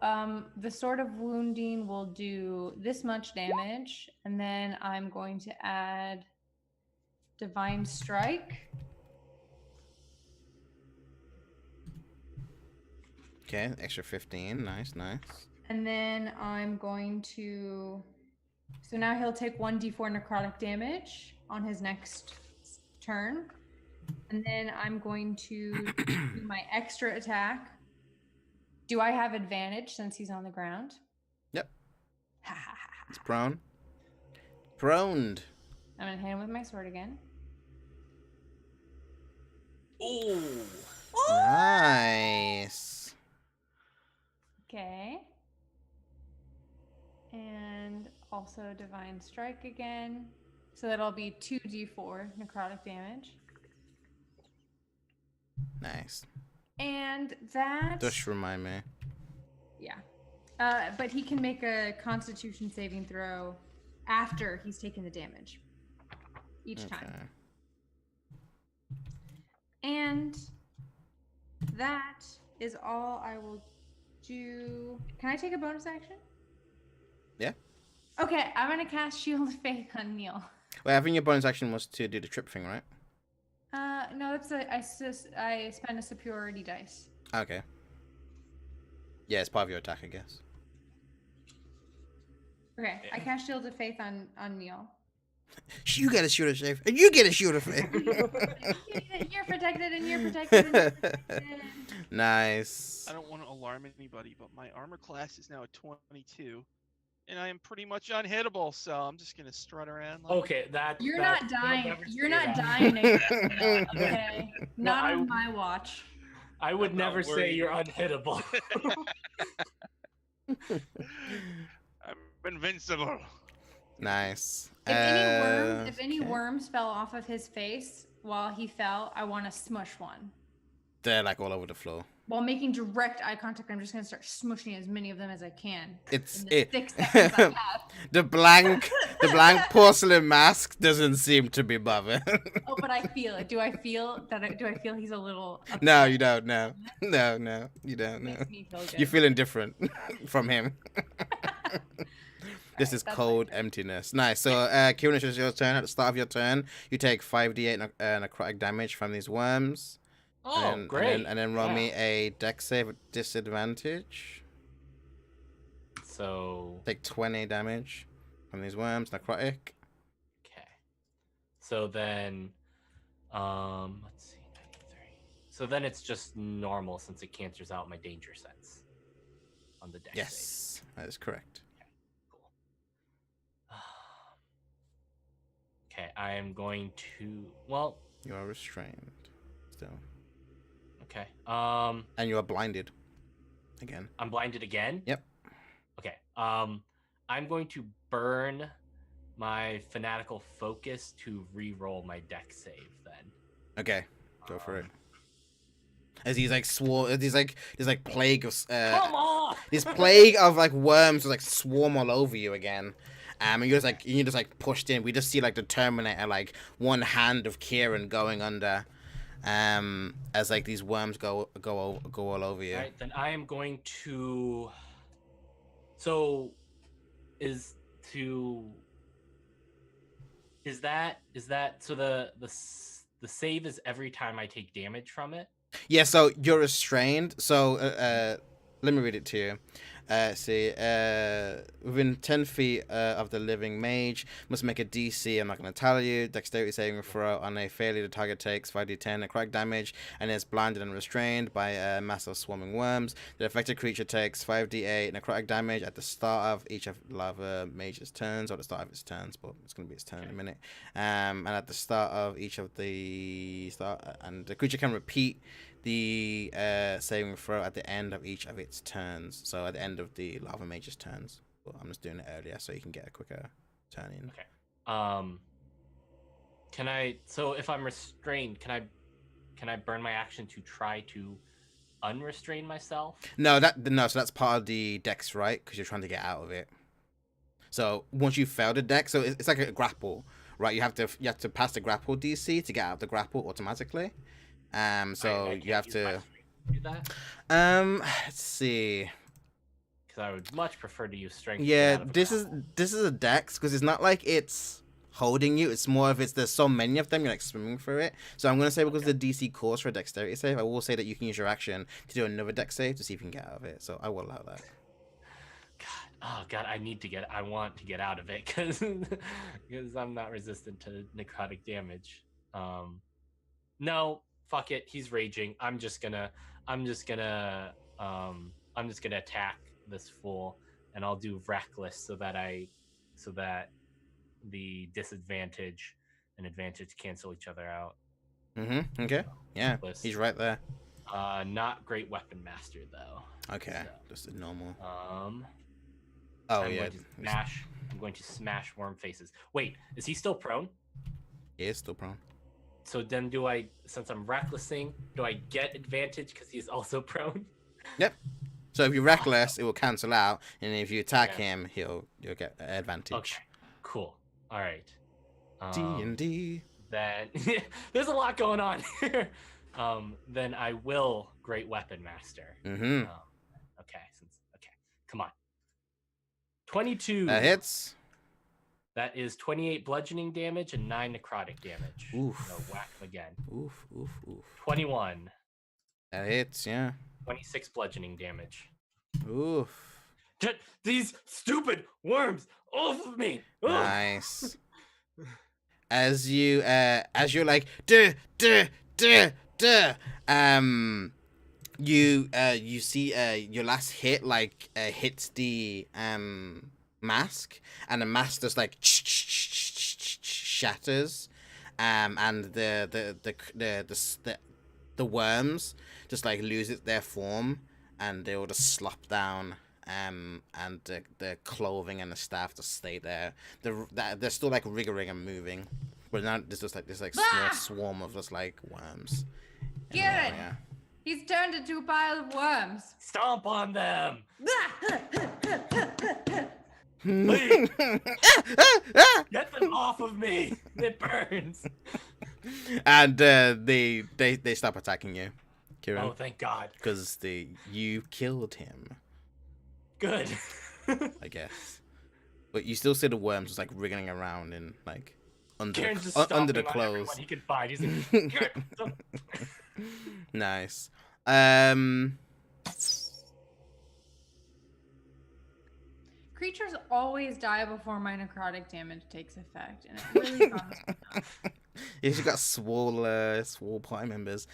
the Sword of Wounding will do this much damage, and then I'm going to add Divine Strike. Okay, extra 15. Nice, nice. And then I'm going to. So now he'll take 1d4 necrotic damage on his next turn. And then I'm going to do my extra attack. Do I have advantage since he's on the ground? Yep. Ha ha ha. It's prone. Proned. I'm going to hit him with my sword again. Ooh. Nice. Okay. And also Divine Strike again. So that'll be 2d4 necrotic damage. Nice. And that. Just remind me. Yeah. But he can make a Constitution saving throw after he's taken the damage each time. And that is all I will do. Can I take a bonus action? Yeah. Okay, I'm gonna cast Shield of Faith on Neil. Wait, I think your bonus action was to do the trip thing, right? No, that's I spend a superiority dice. Okay. Yeah, it's part of your attack, I guess. Okay, I cast Shield of Faith on Neil. You get a shield of faith, and you get a shield of faith. You're protected, and you're protected, and you're protected. Nice. I don't want to alarm anybody, but my armor class is now a 22, and I am pretty much unhittable. So I'm just gonna strut around. Like, Okay, You're that- not you'll dying. never You're say not that. dying. Again, okay, not I- on my watch. I would I'm not never say worried. you're unhittable. I'm invincible. Nice. If any Okay. worms fell off of his face while he fell, I want to smush one. They're like all over the floor. While making direct eye contact, I'm just gonna start smushing as many of them as I can. It's in the it. 6 seconds I have. the blank porcelain mask doesn't seem to be bothered. Oh, but I feel it. Do I feel he's a little? No, upset? you don't. No, no, you don't. No, Makes me feel good. you're feeling different from him. This is that's cold emptiness. Nice. So, Kieran, it's your turn. At the start of your turn, you take 5d8 necrotic damage from these worms. Oh, and then, great. And then roll Yeah. me a dex save at disadvantage. So, Take 20 damage from these worms, necrotic. okay. So then, let's see, 93. So then it's just normal since it cancels out my danger sense on the dex save. Yes, that is correct. Cool. Okay, I am going to. Well, You are restrained still. okay. And you are blinded. Again. I'm blinded again. Yep. Okay. I'm going to burn my fanatical focus to re-roll my dex save. Then. Okay, go for it. As he's like there's like plague of Come on! this plague of like worms just like swarm all over you again. And you're just like pushed in. We just see like the Terminator, like one hand of Kieran going under, as like these worms go all over you. All right, then I am going to. So, is that so the save is every time I take damage from it? Yeah, so you're restrained. So let me read it to you. Within 10 feet of the living mage, must make a DC. I'm not going to tell you. Dexterity saving throw. On a failure, the target takes 5d10 necrotic damage and is blinded and restrained by a mass of swarming worms. The affected creature takes 5d8 necrotic damage at the start of each of lava mage's turns, or the start of its turns, but it's going to be its turn in a minute. And at the start of each of and the creature can repeat the saving throw at the end of each of its turns. So at the end of the lava mage's turns. Well, I'm just doing it earlier so you can get a quicker turn in. Okay. Can I? So if I'm restrained, can I burn my action to try to unrestrain myself? No, so that's part of the dex, right? Because you're trying to get out of it. So once you fail the dex, so it's like a grapple, right? You have to pass the grapple DC to get out of the grapple automatically. So I you have use my to. strength to do that Let's see. because I would much prefer to use strength. to get Yeah, out of a this grapple. is a dex because it's not like it's holding you. It's more of there's so many of them you're like swimming through it. So I'm gonna say because the DC calls for a dexterity save, I will say that you can use your action to do another dex save to see if you can get out of it. So I will allow that. God, I want to get out of it because I'm not resistant to necrotic damage. No, fuck it. He's raging. I'm just gonna attack this fool, and I'll do reckless so that the disadvantage and advantage cancel each other out. Mm-hmm. Okay. Yeah, List. he's right there. Not great weapon master though. Okay, So, just a normal. I'm Oh yeah, going to smash. I'm going to smash worm faces. Wait, is he still prone? he is still prone. So then, since I'm recklessing, do I get advantage because he's also prone? Yep. So if you're reckless, it will cancel out, and if you attack Yeah. him, you'll get advantage. Okay, cool. All right. D&D. Then there's a lot going on here. Then I will great weapon master. Mm-hmm. Okay, come on. 22. That hits. That is 28 bludgeoning damage and 9 necrotic damage. Oof. So whack him again. Oof. 21. That hits. Yeah. 26 bludgeoning damage. Oof. Get these stupid worms off of me! Ugh! Nice. As you're like you see your last hit like hits the mask, and the mask just like shatters, and the worms just like lose their form, and they will just slop down. And the clothing and the staff just stay there. They're still like wriggling and moving, but now there's just like this like small swarm of just like worms. Get it! Yeah. He's turned into a pile of worms. Stomp on them! Please. Get them off of me! It burns! And they stop attacking you, Kieran. Oh, thank God. Because you killed him, Good. I guess. But you still see the worms just like wriggling around in like under Kieran's just under the stomping on everyone clothes. he can find. He's like, Nice. Creatures always die before my necrotic damage takes effect, and it really bums me out. He's got swole party members.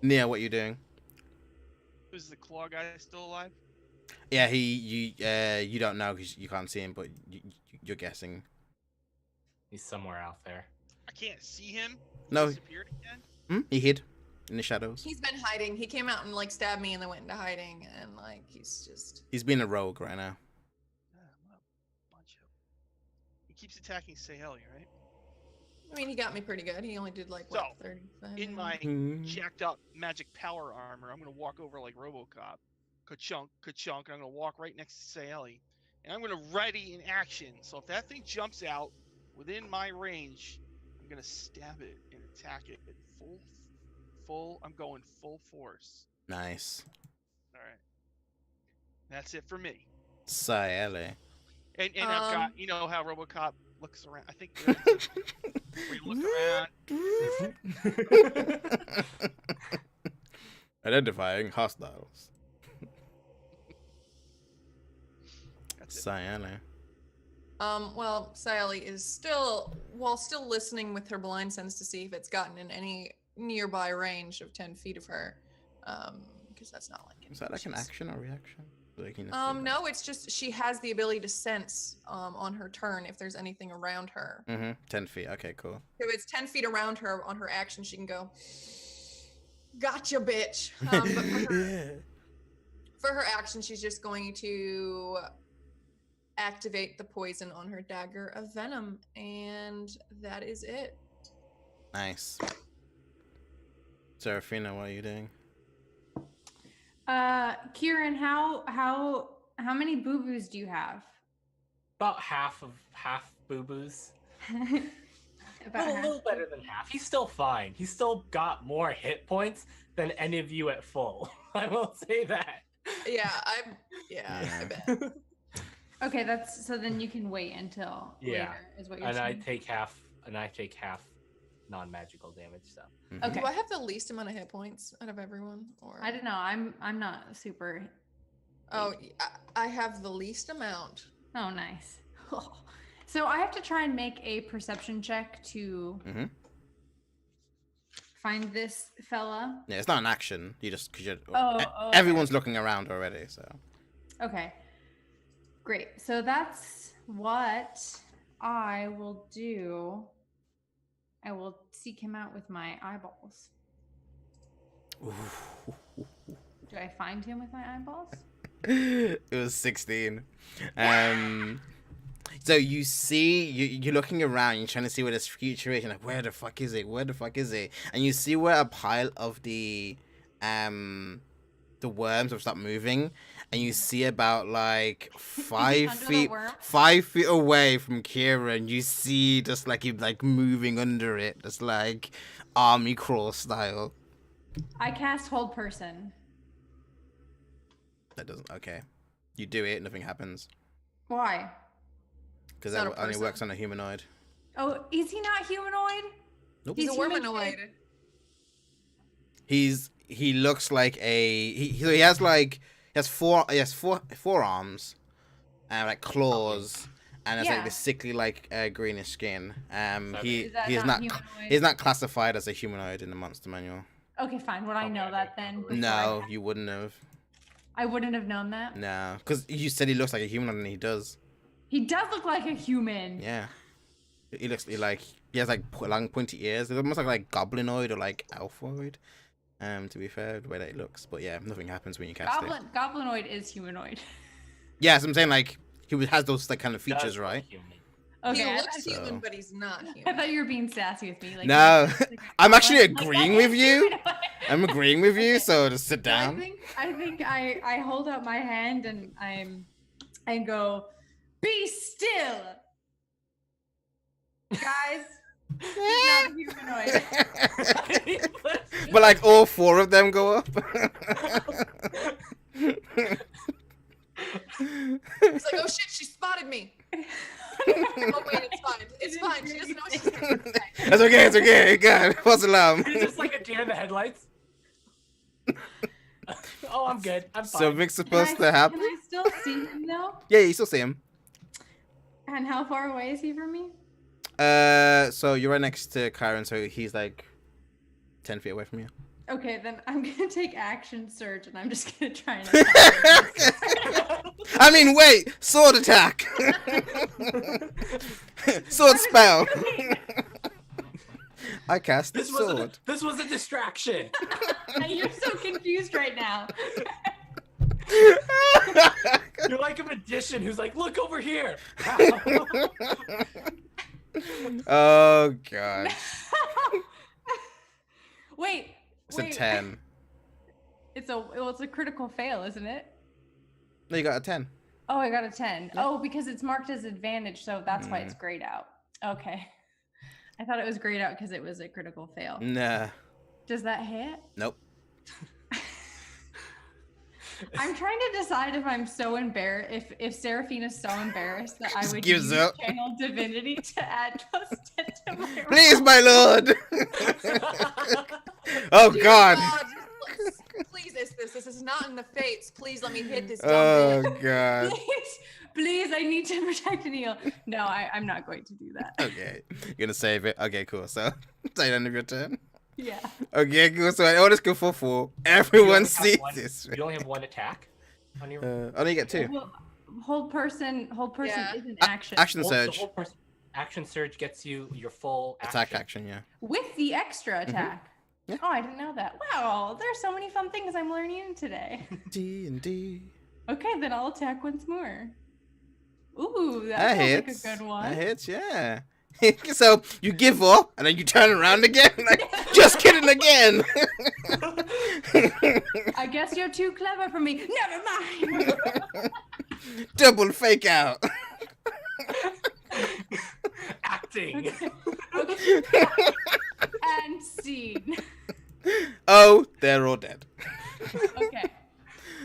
Nia, what you doing? Is the claw guy still alive? Yeah, you don't know because you can't see him, but you're guessing. He's somewhere out there. I can't see him. No. He disappeared again. He hid in the shadows. He's been hiding. He came out and like stabbed me and then went into hiding, and like He's being a rogue right now. Yeah, what a bunch of. He keeps attacking Sayeli, right? I mean, he got me pretty good. He only did like what, 35. In my Hmm. jacked up magic power armor, I'm gonna walk over like RoboCop, ka-chunk, ka-chunk, and I'm gonna walk right next to Sayeli, and I'm gonna ready in action. So if that thing jumps out within my range, I'm gonna stab it and attack it at full. I'm going full force. Nice. All right, that's it for me. Sayeli. And I've got, you know how RoboCop looks around. I think where you look around. Identifying hostiles. That's it. Sayeli. Well, Sayeli is still listening with her blind sense to see if it's gotten in any nearby range of 10 feet of her. Because that's not like Is that like an action or reaction? Like, you no, it's just she has the ability to sense on her turn if there's anything around her. 10 feet. Okay, cool. So it's 10 feet around her on her action. She can go, gotcha, bitch. But for her action, she's just going to activate the poison on her dagger of venom, and that is it. Nice. Seraphina, what are you doing? Kieran, how many boo-boos do you have? About half boo-boos. About A half. little better than half. He's still fine. He's still got more hit points than any of you at full. I will say that. Yeah, I bet. Okay, so then you can wait until later, is what you're And saying. I take half non-magical damage. So Okay. Do I have the least amount of hit points out of everyone? Or I don't know. I'm not super. Oh, I have the least amount. Oh, nice. So I have to try and make a perception check to find this fella. Yeah, it's not an action. You just because Okay. everyone's looking around already. So Okay. Great. So that's what I will do. I will seek him out with my eyeballs. Do I find him with my eyeballs? It was 16. So you see, you're looking around, you're trying to see where this future is. You're like, where the fuck is it? Where the fuck is it? And you see where a pile of the worms have stopped moving, and you see about like 5 Under the feet, worm? 5 feet away from Kira, and you see just like him like moving under it, just like army crawl style. I cast hold person. That doesn't. Okay, you do it, nothing happens Why? because It's not that a only person. works on a humanoid. Oh, is he not humanoid? Nope. He's a human wormanoid. He looks like he has forearms and like claws and has like Yeah. this sickly like greenish skin. Is that he's not not humanoid? he's not classified as a humanoid in the monster manual. Okay, fine. Would I know Okay, that then? before No, you wouldn't have. I wouldn't have known that. No, because you said he looks like a human and he does. He does look like a human. Yeah, he looks like he has like long pointy ears. It's almost like goblinoid or like elfoid. To be fair, the way that it looks, but yeah, nothing happens when you cast it. Goblinoid is humanoid. Yeah, so I'm saying like he has those like kind of Does features, look right? human. Okay, He I looks thought- human, So- but he's not I human. thought you were being sassy with me. Like, No, like, I'm actually like, agreeing that with is you. humanoid. I'm agreeing with you, so just sit So I down. think I hold up my hand and I go, be still, guys. He's not a humanoid. But like all 4 of them go up. He's like, oh shit, she spotted me. Oh wait, it's fine. It's fine. She doesn't know what she's doing. It's okay, it's okay. God, false alarm. It's just like a deer in the headlights. Oh, I'm good. I'm fine. Something's supposed to happen. Can I still see him though? Yeah, you still see him. And how far away is he from me? So you're right next to Kyron, so he's like 10 feet away from you. Okay, then I'm gonna take action surge and I'm just gonna try and attack him. I mean, wait, sword attack. Sword spell. I cast the This was sword. this was a distraction. You're so confused right now. You're like a magician who's like, look over here. Oh god, Wait. it's a wait. 10. It's a critical fail, isn't it? No, you got a 10. Oh, I got a 10. Oh, because it's marked as advantage, so that's why Mm. it's grayed out. Okay. I thought it was grayed out because it was a critical fail. Nah, Does that hit? nope. I'm trying to decide if I'm so embarrassed, if Seraphina's so embarrassed that I Just would gives use up. channel divinity to add +10 to my roll. Please, my lord. Oh god. Please, this is not in the fates. Please let me hit this. Oh Dumb god. Please, I need to protect and heal. No, I'm not going to do that. Okay, you're gonna save it. Okay, cool. So, it's the end of your turn. Yeah. Okay, cool. So I always go for 4. Everyone sees this. You only have 1 attack on your Only you get 2. Well, hold person Yeah. is an action. Action the surge, whole action surge gets you your full attack action. Yeah. With the extra attack. Yeah. Oh, I didn't know that. Wow, there's so many fun things I'm learning today. D&D. Okay, then I'll attack once more. Ooh, that, That sounds hits. like a good one. That hits. Yeah. So you give up and then you turn around again. Like, just kidding again. I guess you're too clever for me. Never mind. Double fake out. acting. Okay. And scene. Oh, they're all dead. Okay.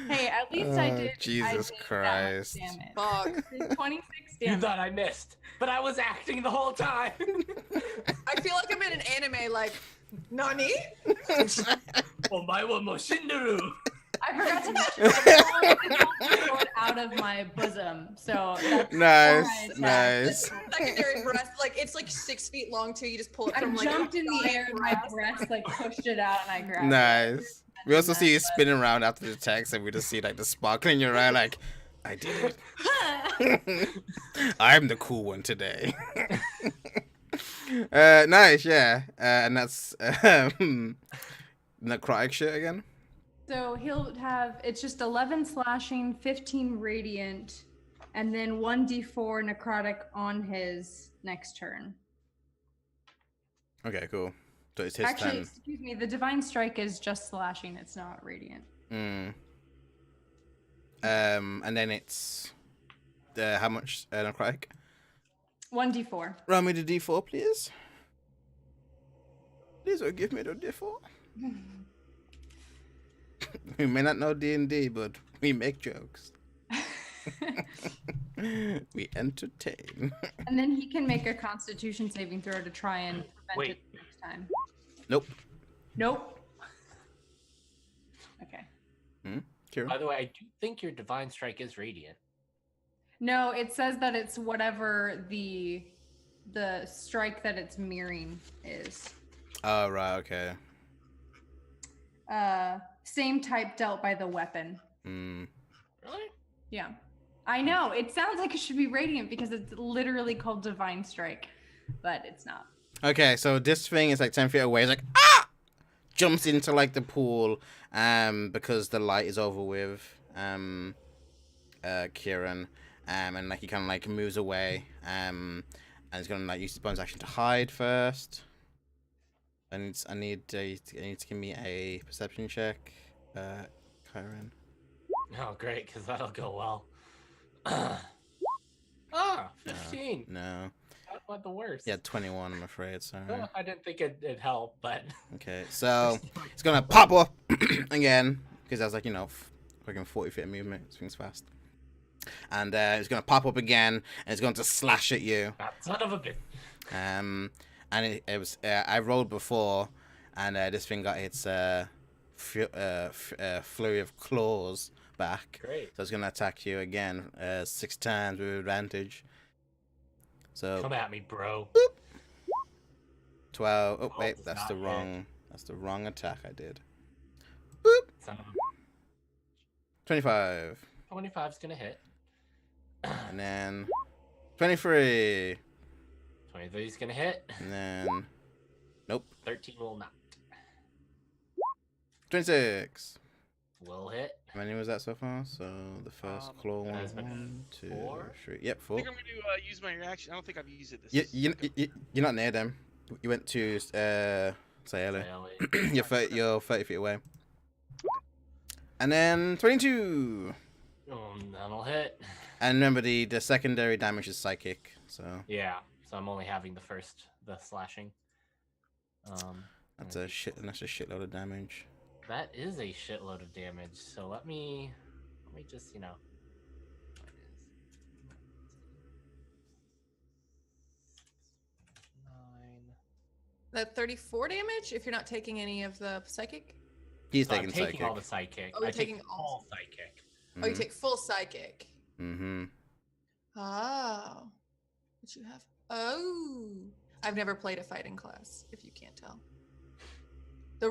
Hey, at least I Oh, did. Jesus I did that much Christ. damage. Fuck. Did 26 You damage. thought I missed, but I was acting the whole time. I feel like I'm in an anime. Like, Nani? Omae wa mo shinderu. I forgot to mention I pulled the sword out of my bosom. So that's Nice, before I attacked. nice. Secondary breast. Like, it's like 6 feet long too. You just pull it I from like. jumped in the giant air and my breast. breast like pushed it out and I grabbed it. Nice. We also see you But- spinning around after the text, and we just see like the sparkle in your eye, like, I did it. I'm the cool one today. Nice, yeah. And that's necrotic shit again. So he'll have, it's just 11 slashing, 15 radiant, and then 1d4 necrotic on his next turn. Okay, cool. So it's his Actually, turn. excuse me, the divine strike is just slashing, it's not radiant. And then it's how much necrotic? 1d4. Roll me the d4, please. Please don't give me the d4. We may not know D&D, but we make jokes. We entertain. And then he can make a constitution saving throw to try and prevent Wait. it next time. Nope. Nope. Okay. Kira? By the way, I do think your divine strike is radiant. No, it says that it's whatever the strike that it's mirroring is. Oh, right, okay. Same type dealt by the weapon. Mm. Really? Yeah. I know. It sounds like it should be radiant because it's literally called divine strike, but it's not. Okay, so this thing is like 10 feet away. It's like, ah! Jumps into like the pool because the light is over with Kieran. And like he kind of like moves away. And he's gonna like use his bonus action to hide first. I need to give me a perception check, Kieran. Oh, great, because that'll go well. 15. No. That's not the worst. Yeah, 21. I'm afraid. Sorry. Well, I didn't think it'd help, but Okay, so it's gonna pop up again because that's like fucking 40 feet of movement. This thing's fast. And it's gonna pop up again, and it's going to slash at you. that son of a bitch. And it was I rolled before, and this thing got its flurry of claws back. Great. So it's gonna attack you again 6 times with advantage. So Come at me, bro. 12. Oh Oh, wait, does that's not the hit. wrong. That's the wrong attack I did. Son of a 25, 25's gonna hit. and then 23, 23's gonna hit. and then nope, 13 will not. 26. Will hit. How many was that so far? So the first claw one, has been 1, 2, 4? 3. Yep, I 4. think I'm going to use my reaction. I don't think I've used it this You're not near them. You went to Sayala. Really. You're 30 feet away. And then 22. That'll hit. And remember, the secondary damage is psychic. So Yeah, so I'm only having the slashing. that's a shitload of damage. That is a shitload of damage. So let me just what is That 34 damage if you're not taking any of the psychic? He's So I'm taking taking psychic. all the psychic. Oh, you're I take taking all- all psychic. Oh, you take full psychic. Mm-hmm. Oh. What you have? Oh. I've never played a fighting class, if you can't tell.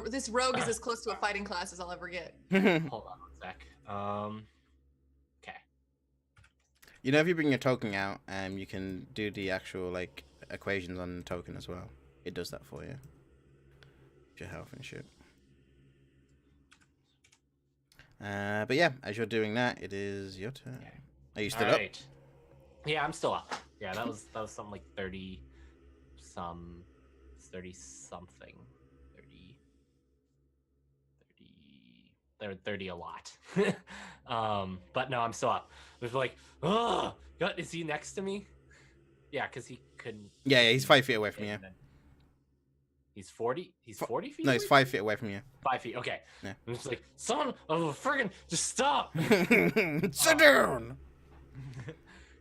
This rogue is as close to a fighting class as I'll ever get. Hold on one sec. Okay. If you bring your token out, you can do the actual like equations on the token as well. It does that for you. Your health and shit. But yeah, as you're doing that, it is your turn. Okay. Are you still All up? right. Yeah, I'm still up. Yeah, that was something like 30 something. 30 a lot. But no, I'm still up. It was like, oh, God, is he next to me? Yeah, because he couldn't. Yeah, he's 5 feet away from you. and then- He's 40. He's 40 feet. No, away he's from 5 feet away from you. 5 feet. Okay. Yeah. I'm just like, son of a friggin', just stop. Sit down.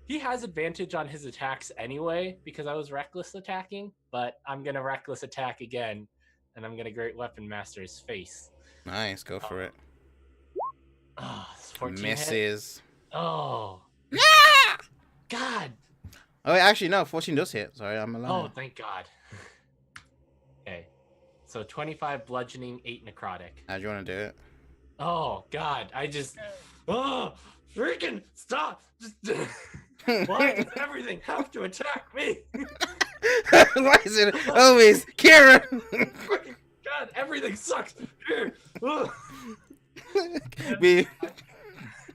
He has advantage on his attacks anyway because I was reckless attacking, but I'm gonna reckless attack again, and I'm gonna great weapon master his face. Nice, go for it. Oh, 14 hit? Misses. Oh. God. Oh, wait, actually, no, 14 does hit. Sorry, I'm a liar. Oh, thank God. Okay. So 25 bludgeoning, 8 necrotic. How do you want to do it? Oh, God. I just. Oh, freaking stop. Just. Why does everything have to attack me? Why is it always Kieran? God, everything sucks. Here. Ugh. we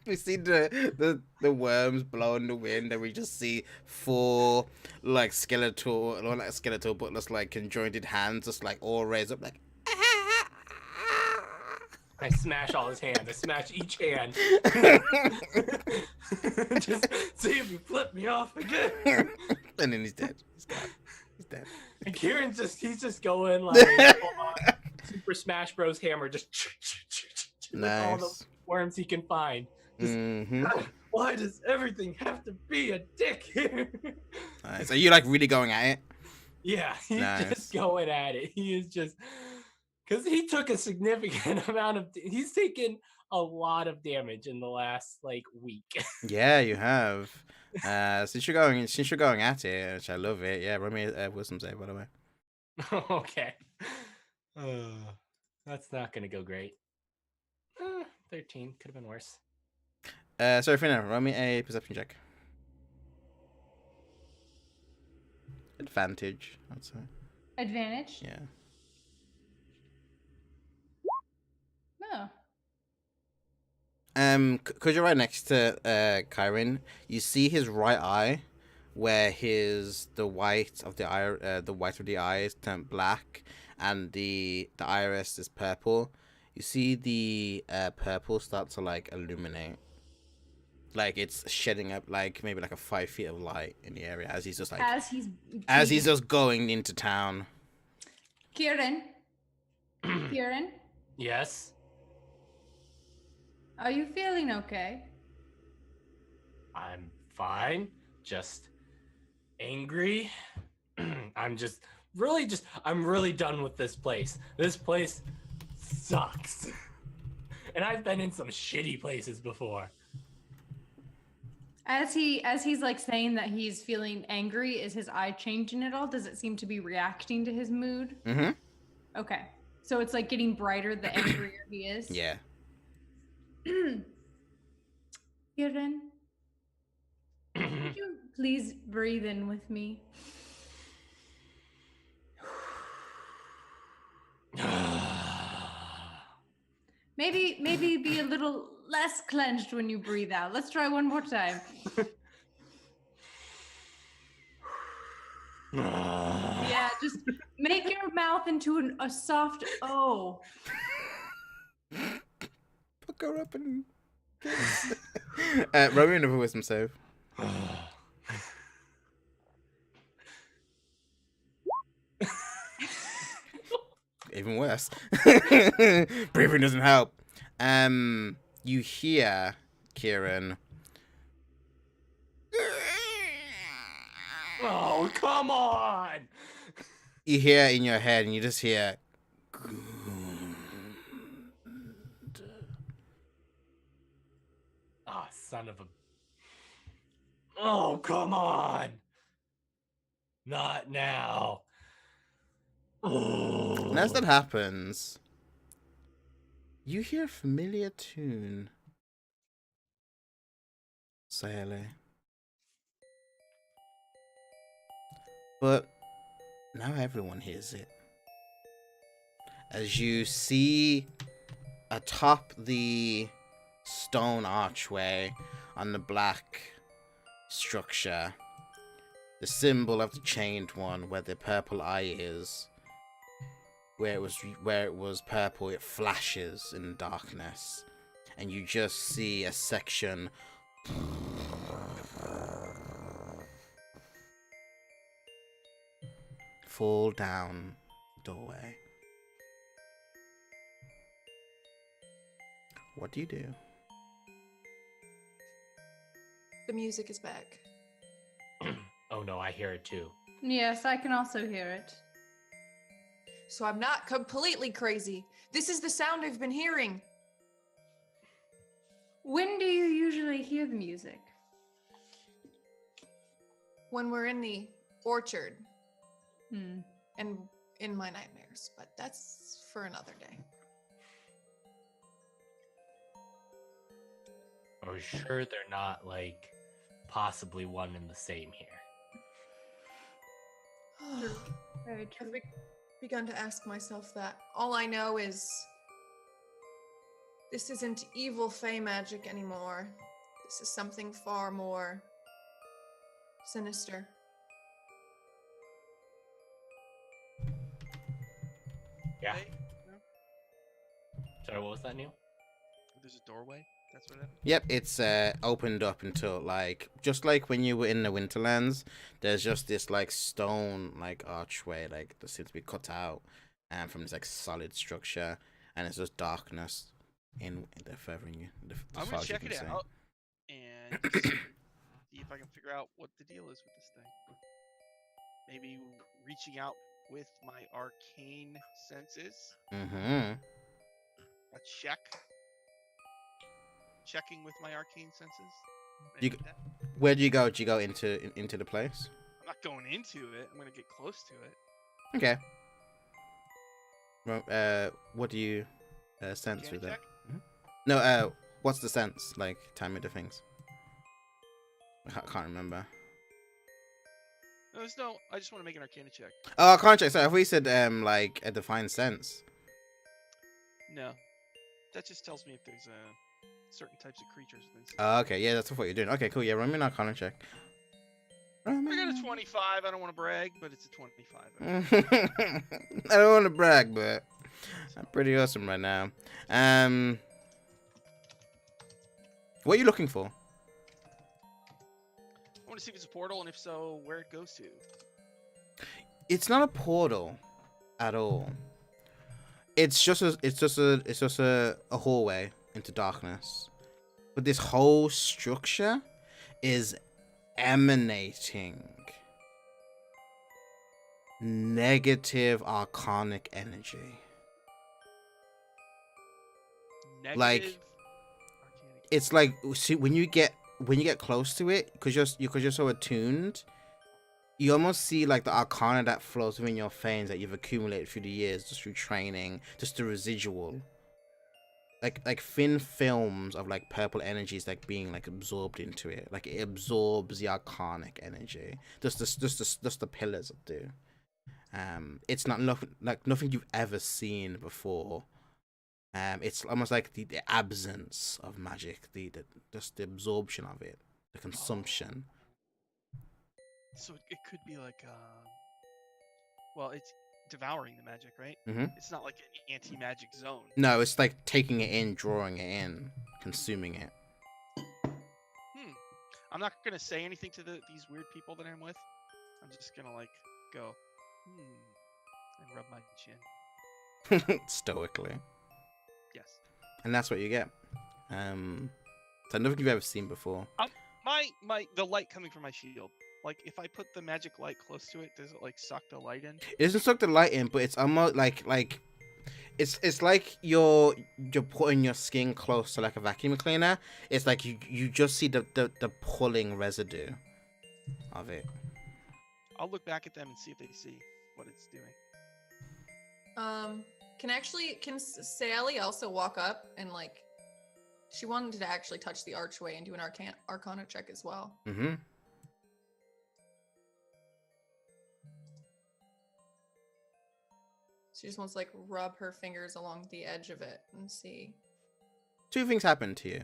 we see the worms blow in the wind, and we just see four like skeletal, not like skeletal, but just like conjointed hands, just like all raised up, like. I smash all his hands. I smash each hand. Just see if you flip me off again. And then he's dead. He's gone. He's dead. And Kieran's he's just going like Super Smash Bros. Hammer, just with all the Nice. worms he can find. Just, Mm-hmm. why does everything have to be a dick here? Nice. Are you like really going at it? Yeah, he's Nice. just going at it. He is just because he took a significant amount of. He's taken a lot of damage in the last like week. Yeah, you have. Since you're going at it, which I love it. Yeah, run me a wisdom save, by the way. Okay. That's not gonna go great. 13 could have been worse. Sorry, Fina, run me a perception check. Advantage, I'd say. Advantage? Yeah. No. Cause you're right next to Kyron, you see his right eye, where the white of the eye is turned black, and the iris is purple. You see the purple start to like illuminate, like it's shedding up like maybe like a 5 feet of light in the area as he's just like As he's just going into town. Kieran. Kieran, Yes, are you feeling okay? I'm fine. Just angry. I'm really done with this place. This place sucks. And I've been in some shitty places before. As he's like saying that he's feeling angry, is his eye changing at all? Does it seem to be reacting to his mood? Mm-hmm. Okay. So it's like getting brighter the angrier he is. Yeah. Kieran, could you please breathe in with me? Maybe be a little less clenched when you breathe out. Let's try one more time. Yeah, just make your mouth into a soft O. Fuck her up and. Roll me another wisdom save. Even worse. Breathing doesn't help. You hear Kieran. Oh, come on! You hear it in your head, and you just hear. Ah, son of a. Oh, come on! Not now. And as that happens, you hear a familiar tune. Sayale. But now everyone hears it. As you see atop the stone archway on the black structure, the symbol of the chained one, where the purple eye is, where it was purple, it flashes in darkness, and you just see a section fall down the doorway. What do you do? The music is back. Oh no, I hear it too. Yes, I can also hear it. So I'm not completely crazy. This is the sound I've been hearing. When do you usually hear the music? When we're in the orchard Hmm. and in my nightmares, but that's for another day. Are we sure they're not like possibly one and the same here? Very I've true. begun to ask myself that. All I know is this isn't evil fey magic anymore. This is something far more sinister. Yeah. Hey, no? Sorry, what was that, Neil? There's a doorway. That's what happened. Yep, it's opened up until like just like when you were in the Winterlands. There's just this like stone like archway like that seems to be cut out, from this like solid structure, and it's just darkness in the further you. I'm As far gonna as you check can it see. out and just see if I can figure out what the deal is with this thing. Maybe reaching out with my arcane senses. Mm-hmm. A check. Checking with my arcane senses. You Maybe g- that- Where do you go? Do you go into the place? I'm not going into it. I'm gonna get close to it. Okay. Well, what do you sense Arcana with that? check? No, what's the sense? Like, tell me the things. I can't remember. No, there's no. I just want to make an arcana check. Oh, I can't check. Sorry, I thought you said like a defined sense. No, that just tells me if there's certain types of creatures within. Oh, okay, yeah, that's what you're doing. Okay, cool. Yeah, run me an Arcana check. I got a 25. I don't want to brag, but it's a 25. I don't want to brag, but I'm pretty awesome right now. What are you looking for? I want to see if it's a portal, and if so, where it goes to. It's not a portal at all. It's just a hallway into darkness. But this whole structure is emanating negative arcanic energy. Negative. Like, arcanic. It's like, see, when you get close to it, because you're so attuned, you almost see like the arcana that flows within your veins that you've accumulated through the years, just through training, just the residual. Like thin films of like purple energies like being like absorbed into it. Like it absorbs the arcanic energy. Just the pillars do. It's not nothing you've ever seen before. It's almost like the absence of magic, just the absorption of it, the consumption. So it could be like, well, it's devouring the magic, right? Mm-hmm. It's not like an anti-magic zone. No, it's like taking it in, drawing it in, consuming it. I'm not gonna say anything to these weird people that I'm with. I'm just gonna like go, and rub my chin. Stoically. Yes. And that's what you get. So nothing you've ever seen before. The light coming from my shield. Like if I put the magic light close to it, does it like suck the light in? It doesn't suck the light in, but it's almost like it's like you're putting your skin close to like a vacuum cleaner. It's like you just see the pulling residue of it. I'll look back at them and see if they see what it's doing. Can Sally also walk up and like she wanted to actually touch the archway and do an arcana check as well. Mm-hmm. She just wants to like rub her fingers along the edge of it and see. Two things happen to you.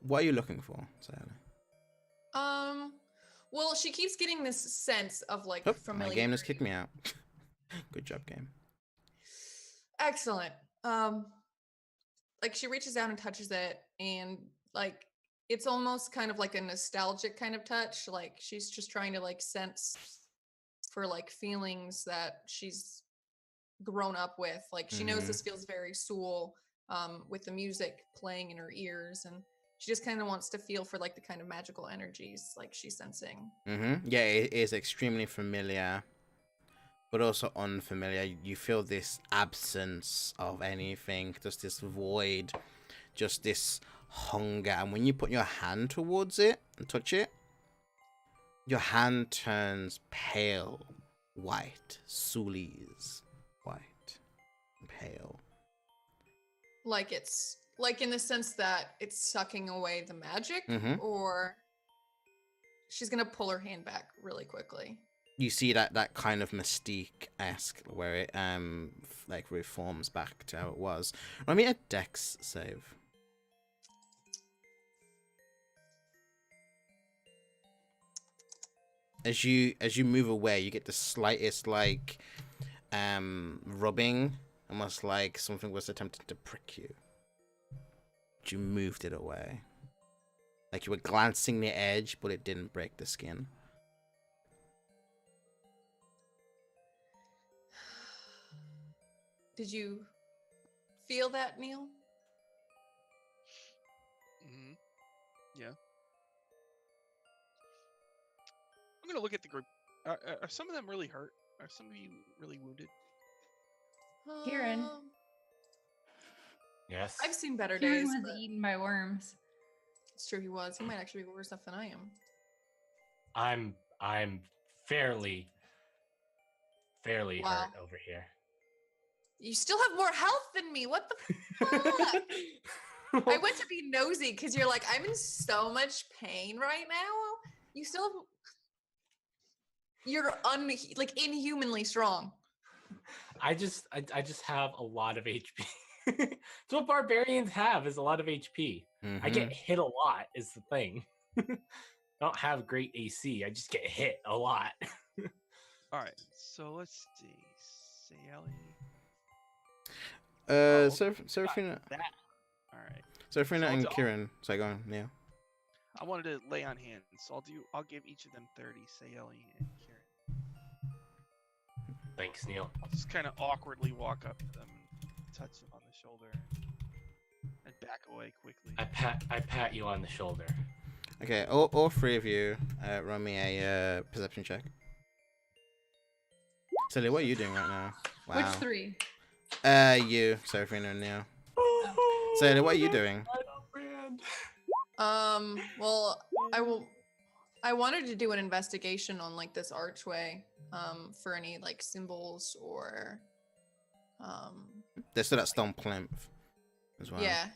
What are you looking for, Sally? Well, she keeps getting this sense of like Oh, my familiarity. game just kicked me out. Good job, game. Excellent. Like she reaches out and touches it, and like it's almost kind of like a nostalgic kind of touch. Like she's just trying to like sense for like feelings that she's grown up with. Like she knows this feels very Soul, with the music playing in her ears, and she just kind of wants to feel for like the kind of magical energies like she's sensing. Mm-hmm. Yeah, it is extremely familiar, but also unfamiliar. You feel this absence of anything, just this void, just this hunger. And when you put your hand towards it and touch it, your hand turns pale white, Suli's white, pale. Like it's like in the sense that it's sucking away the magic, Mhm. or she's gonna pull her hand back really quickly. you see that kind of mystique-esque where it like reforms back to how it was. I mean, a dex save. As you move away, you get the slightest like rubbing, almost like something was attempting to prick you. But you moved it away. Like you were glancing the edge, but it didn't break the skin. Did you feel that, Neil? Mm-hmm. Yeah. I'm gonna look at the group. Are some of them really hurt? Are some of you really wounded? Kieran. Yes. I've seen better Kieran days. was but eaten by worms. It's true, he was. He might actually be worse off than I am. I'm fairly Wow. hurt over here. You still have more health than me. What the fuck? I went to be nosy because you're like, I'm in so much pain right now. You still have. You're inhumanly strong. I just have a lot of HP. It's what barbarians have, is a lot of HP. Mm-hmm. I get hit a lot is the thing. I don't have great AC. I just get hit a lot. All right. So let's see. Sally. Seraphina. That. All right. Seraphina So and I'll- Kieran. So go on, yeah. I wanted to lay on hands, so I'll give each of them 30. Sayeli and Kieran. Thanks, Neil. I'll just kind of awkwardly walk up to them and touch them on the shoulder and back away quickly. I pat you on the shoulder. Okay, all three of you, roll me a perception check. Silly, what are you doing right now? Wow. Which three? You, Seraphina and Neil. Silly, what are you doing? Well, I wanted to do an investigation on like this archway, for any like symbols or, There's still that stone plinth as well. yeah.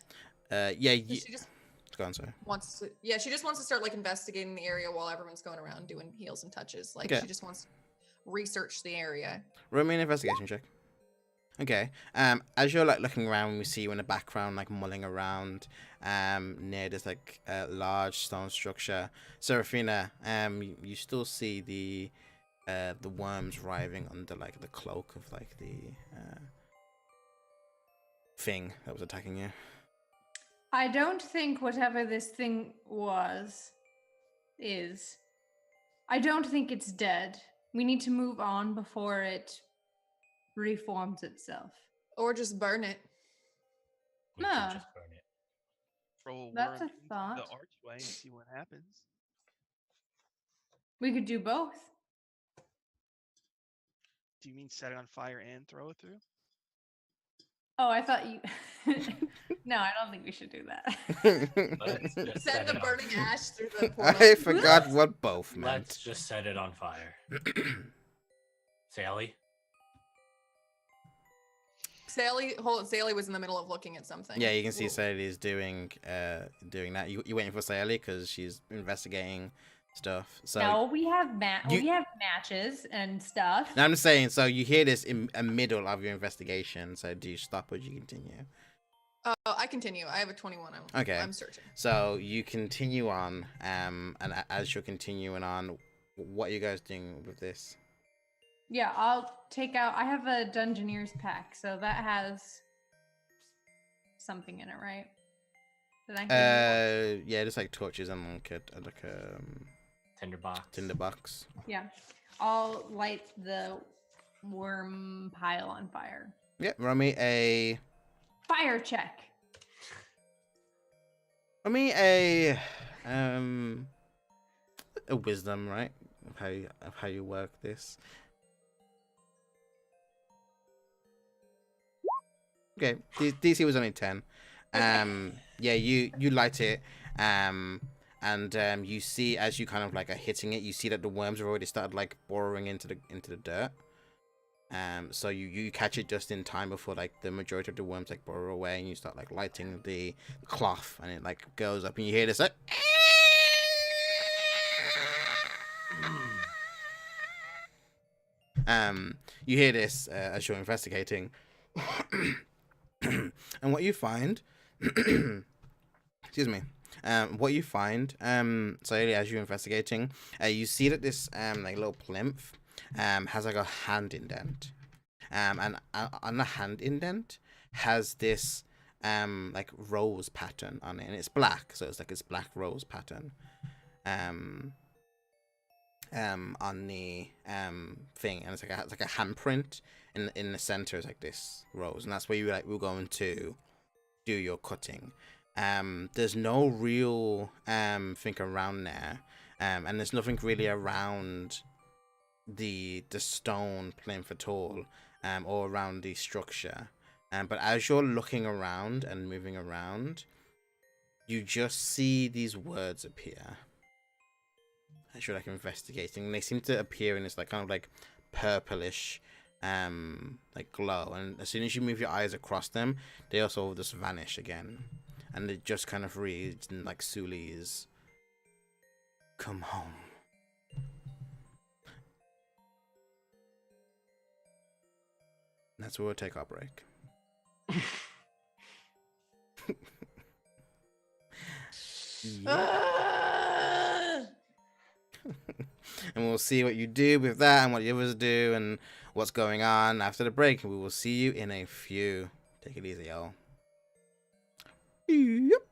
Yeah. She just Go on, sorry. wants to, yeah, she just wants to start like investigating the area while everyone's going around doing heals and touches. Like Okay. she just wants to research the area. Roll me an investigation check. Okay. As you're like looking around, we see you in the background, like mulling around, near this like large stone structure. Seraphina, you still see the worms writhing under like the cloak of like the thing that was attacking you. I don't think whatever this thing is. I don't think it's dead. We need to move on before it reforms itself. Or just burn it. We can No. just burn it. Throw a That's worm a into thought. the archway and see what happens. We could do both. Do you mean set it on fire and throw it through? Oh, I thought you. No, I don't think we should do that. Let's just Send set the it burning on. ash through the portal. I forgot what both Let's meant. just set it on fire. Sally? Sally was in the middle of looking at something. Yeah, you can see Ooh. Sally's doing that. You waiting for Sally because she's investigating stuff. So No, we have You- we have matches and stuff. now I'm just saying. So you hear this in the middle of your investigation. So do you stop or do you continue? I continue. I have a 21. Okay. I'm searching. So you continue on, and as you're continuing on, what are you guys doing with this? Yeah, I'll take out. I have a Dungeoneer's pack, so that has something in it, right? That I can Yeah, just like torches and like a Tinderbox. tinderbox. yeah, I'll light the worm pile on fire. Yeah, roll me a wisdom, right? Of how you work this. Okay, DC was only 10. Yeah, you light it, and you see as you kind of like are hitting it, you see that the worms have already started like burrowing into the dirt. So you catch it just in time before like the majority of the worms like burrow away, and you start like lighting the cloth, and it like goes up, and you hear this like. You hear this as you're investigating, and what you find, excuse me, what you find, Sayeli, as you're investigating, you see that this like little plinth has like a hand indent, and on the hand indent has this like rose pattern on it, and it's black, so it's like this black rose pattern on the thing, and it's like a handprint in the center is like this rose, and that's where you like we're going to do your cutting. There's no real thing around there, and there's nothing really around the stone plinth at all, or around the structure. But as you're looking around and moving around, you just see these words appear as you're like investigating, and they seem to appear in this like kind of like purplish like glow, and as soon as you move your eyes across them, they also just vanish again, and it just kind of reads in like Suli's, "Come home." That's where we'll take our break. And we'll see what you do with that and what the others do and what's going on after the break. And we will see you in a few. Take it easy, y'all. Yep.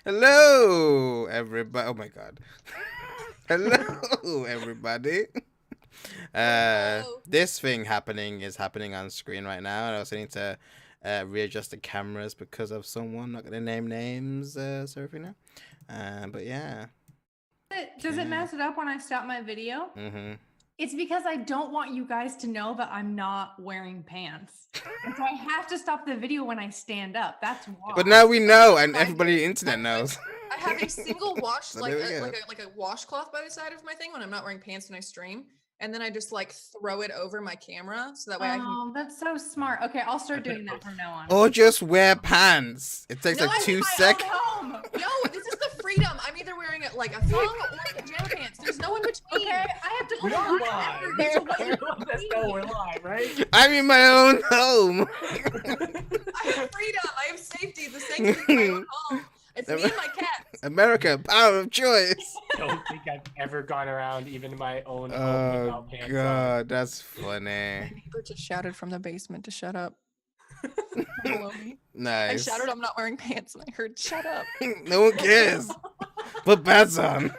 Hello, everybody. Oh my god. Hello, everybody. Hello. This thing is happening on screen right now, and I also need to readjust the cameras because of someone. Not gonna name names, Serafina. But yeah. Does it mess it up when I stop my video? Mm-hmm. It's because I don't want you guys to know that I'm not wearing pants. And so I have to stop the video when I stand up. That's why. But now we know, and everybody on the internet knows. I have a single wash, So like there we go. like a washcloth by the side of my thing when I'm not wearing pants when I stream, and then I just like throw it over my camera so that way I can. Oh, that's so smart. Okay, I'll start doing that from now on. Or just wear pants. It takes No, like I'm 2 in my seconds. own home. No, this is the freedom. I'm either wearing it like a thong or pajama pants. There's no in between. Okay, I have to We hold are on. live. There's a way Everyone just know we're live, right? I'm in my own home. I have freedom. I have safety. The sanctity of my own home. It's me and my cats. America, power of choice. I don't think I've ever gone around even in my own home Oh without pants on. god, that's My funny. neighbor just shouted from the basement to shut up. Below me. I Nice. shouted, "I'm not wearing pants," and I heard, "Shut up." No one cares. Put pants on.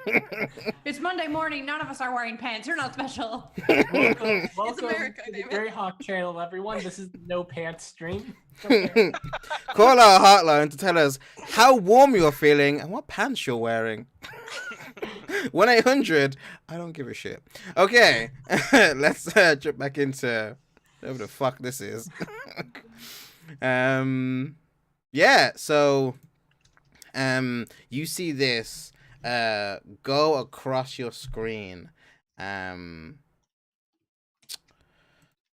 It's Monday morning. None of us are wearing pants. You're not special. Welcome America, to the damn it. Greyhawk channel, everyone. This is the No Pants stream. Call our hotline to tell us how warm you're feeling and what pants you're wearing. 1-800. I don't give a shit. Okay, let's jump back into whatever the fuck this is. Yeah. So, you see this go across your screen.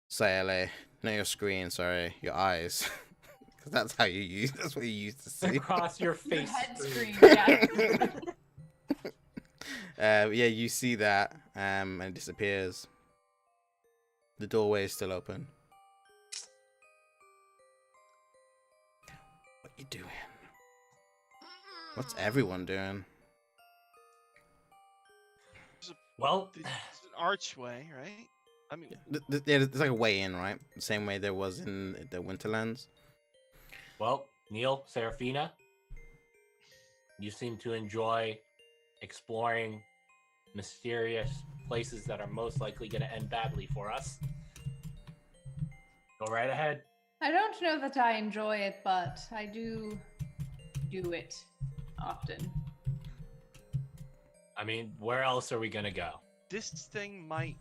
Say LA. Not your screen, sorry, your eyes. Because that's how you use. That's what you used to see. Across your Your face head screen. screen. Yeah. Yeah, you see that, and it disappears. The doorway is still open. What you doing? What's everyone doing? Well, It's an archway, right? I mean, Yeah, there's like a way in, right? The same way there was in the Winterlands. well, Neil, Serafina, you seem to enjoy exploring mysterious places that are most likely going to end badly for us. Go right ahead. I don't know that I enjoy it, but I do it often. I mean, where else are we going to go? this thing might.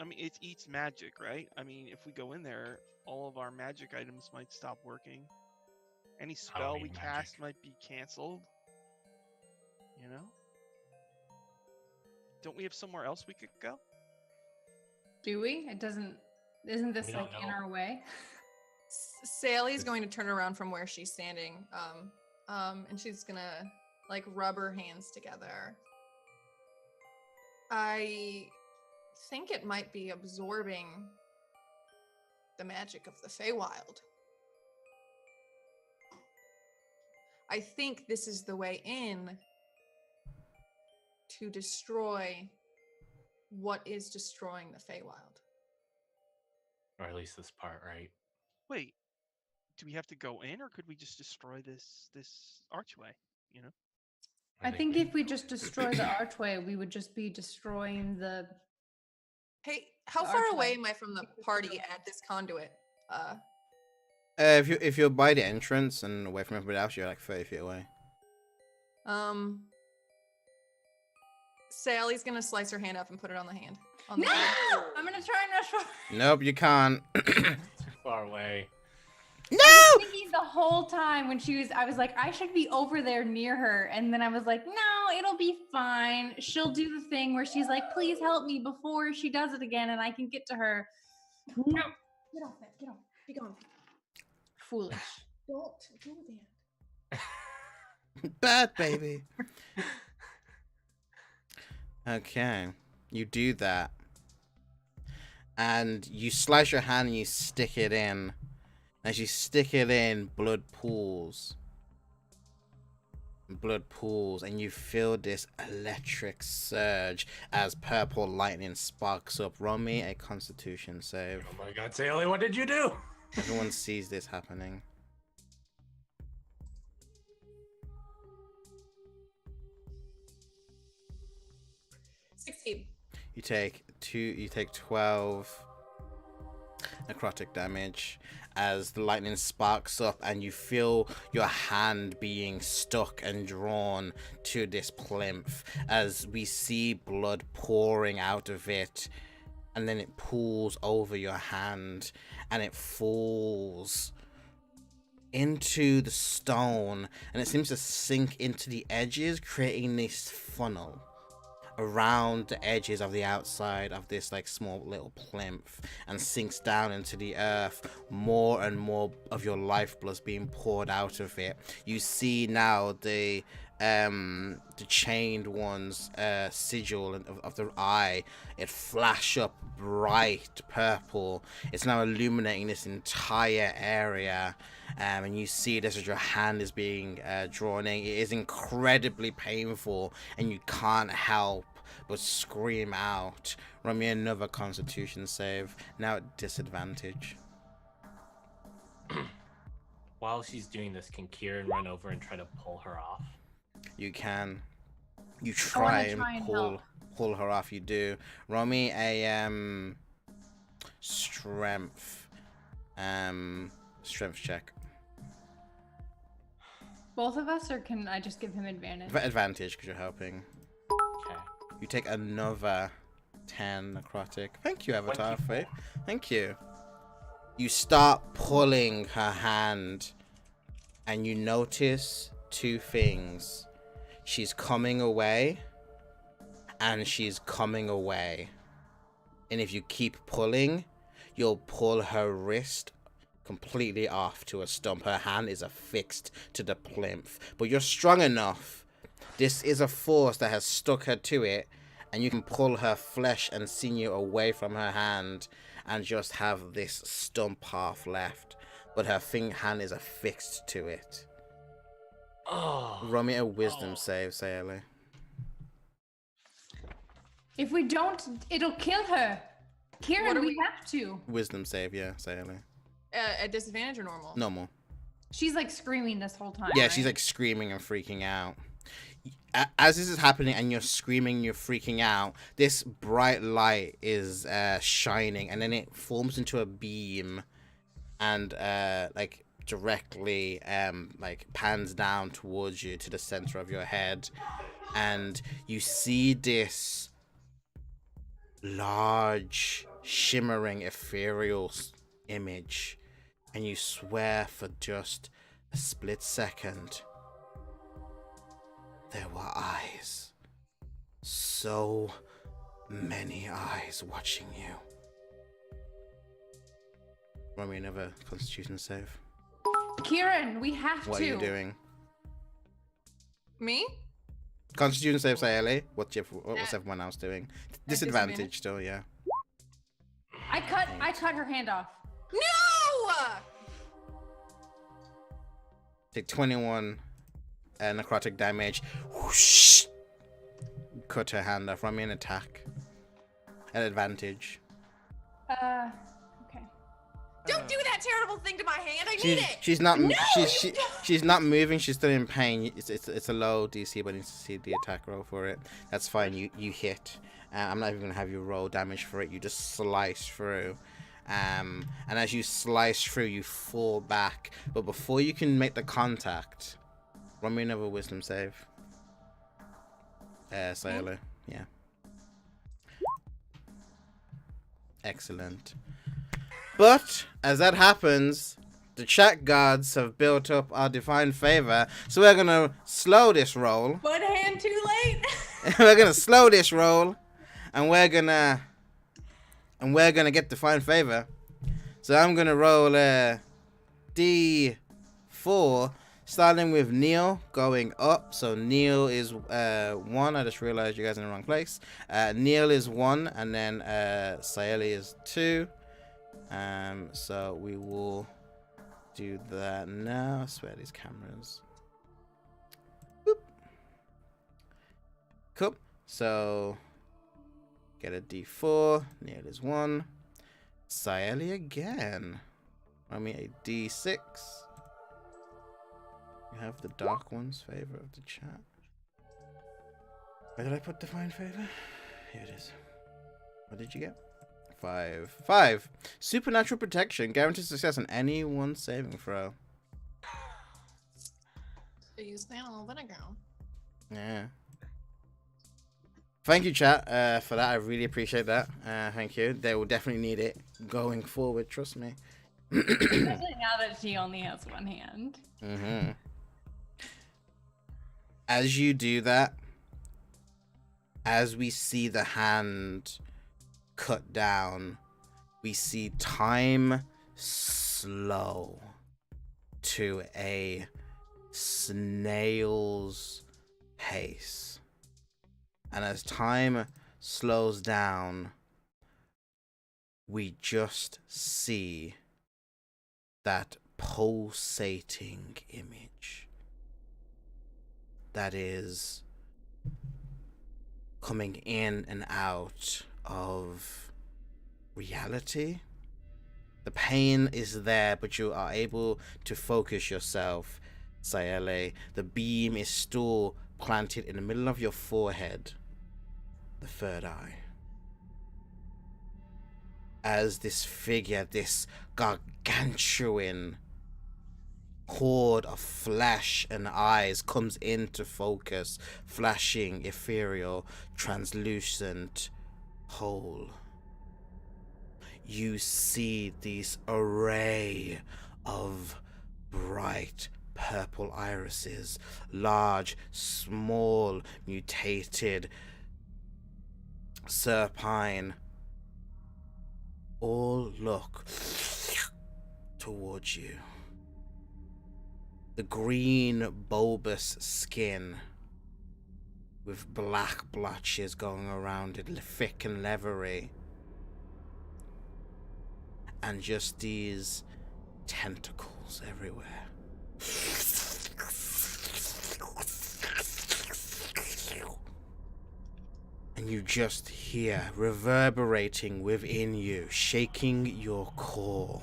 I mean, it eats magic, right? I mean, if we go in there, all of our magic items might stop working. Any spell we eat cast magic. might be canceled. You know? Don't we have somewhere else we could go? Do we? It doesn't. Isn't this We like don't in know. our way? Sally's going to turn around from where she's standing, and she's gonna like rub her hands together. I think it might be absorbing the magic of the Feywild. I think this is the way in to destroy what is destroying the Feywild. Or at least this part, right? Wait, do we have to go in, or could we just destroy this archway? You know? I think if we just destroy the archway, we would just be destroying the. Hey, how The far away archway. am I from the party at this conduit? If you're by the entrance and away from everybody else, you're like 30 feet away. Sally's gonna slice her hand up and put it on the hand. On the No! hand. I'm gonna try and rush forward. Nope, you can't. Too far away. No! Thinking the whole time when I was like, I should be over there near her. And then I was like, no, it'll be fine. She'll do the thing where she's like, please help me before she does it again and I can get to her. No. Get off that. Get off. Be gone. Foolish. Don't do that. Bad baby. Okay, you do that, and you slice your hand and you stick it in. As you stick it in, blood pools. Blood pools, and you feel this electric surge as purple lightning sparks up. Roll me a Constitution save. Oh my god, Sally, what did you do? Everyone sees this happening. 16. You take 12 necrotic damage as the lightning sparks up and you feel your hand being stuck and drawn to this plinth as we see blood pouring out of it, and then it pools over your hand and it falls into the stone and it seems to sink into the edges, creating this funnel around the edges of the outside of this like small little plinth, and sinks down into the earth. More and more of your lifeblood's being poured out of it. You see now the chained one's sigil of the eye, it flash up bright purple. It's now illuminating this entire area, and you see this as your hand is being drawn in. It is incredibly painful and you can't help but scream out. Roll me another constitution save, now at disadvantage. While she's doing this, can Kieran run over and try to pull her off? You can. You try and pull her off. You do. Roll me a strength check. Both of us, or can I just give him advantage? Advantage because you're helping. Okay. You take another 10 necrotic. Thank you, Avatar. Thank you. You start pulling her hand and you notice two things. She's coming away and she's coming away. And if you keep pulling, you'll pull her wrist completely off to a stump. Her hand is affixed to the plinth. But you're strong enough. This is a force that has stuck her to it, and you can pull her flesh and sinew away from her hand and just have this stump half left. But her hand is affixed to it. Oh. Roll me a wisdom save, Sayeli. If we don't, it'll kill her. Kieran, we have to. Wisdom save, yeah, Sayeli. At disadvantage or normal? Normal. She's like screaming this whole time. Yeah, right? she's like screaming and freaking out. As this is happening and you're screaming, you're freaking out, this bright light is shining, and then it forms into a beam and like directly like pans down towards you to the center of your head, and you see this large shimmering ethereal image, and you swear for just a split second there were eyes. So many eyes watching you. Roll me another constitution save. Kieran, we have to. What are you doing? Me? Constitution save, Sayeli. What's everyone else doing? Disadvantage still, yeah. I cut her hand off. No! Take 21 necrotic damage. Whoosh! Cut her hand off. Run me an attack. At advantage. Okay. Don't do that terrible thing to my hand. I need it. She's not. No! She's not moving. She's still in pain. It's a low DC, but I need to see the attack roll for it. That's fine. You hit. I'm not even gonna have you roll damage for it. You just slice through. And as you slice through, you fall back. But before you can make the contact, run me another wisdom save. Sayeli. Yeah. Excellent. But as that happens, the chat guards have built up our divine favor, so we're gonna slow this roll. One hand too late. We're gonna slow this roll, and we're gonna get divine favor. So I'm gonna roll a D4, starting with Neil going up. So Neil is 1. I just realized you guys are in the wrong place. Neil is 1, and then Sayeli is 2. So we will do that now. I swear these cameras. Boop. Cool. So get a D4. Neil is 1. Sayeli again. Roll me a D6. You have the dark one's favor of the chat. Where did I put divine favor? Here it is. What did you get? 5. 5. Supernatural protection. Guarantees success on any one saving throw. Use that a little bit ago. Yeah. Thank you, chat, for that. I really appreciate that. Thank you. They will definitely need it going forward. Trust me. Especially now that she only has one hand. Mm-hmm. As you do that, as we see the hand cut down, we see time slow to a snail's pace. And as time slows down, we just see that pulsating image that is coming in and out of reality. The pain is there, but you are able to focus yourself, Sayele. The beam is still planted in the middle of your forehead, the third eye. As this figure, this gargantuan horde of flesh and eyes comes into focus, flashing, ethereal, translucent, whole. You see this array of bright purple irises, large, small, mutated, serpine, all look towards you. The green bulbous skin with black blotches going around it, thick and leathery. And just these tentacles everywhere. And you just hear reverberating within you, shaking your core.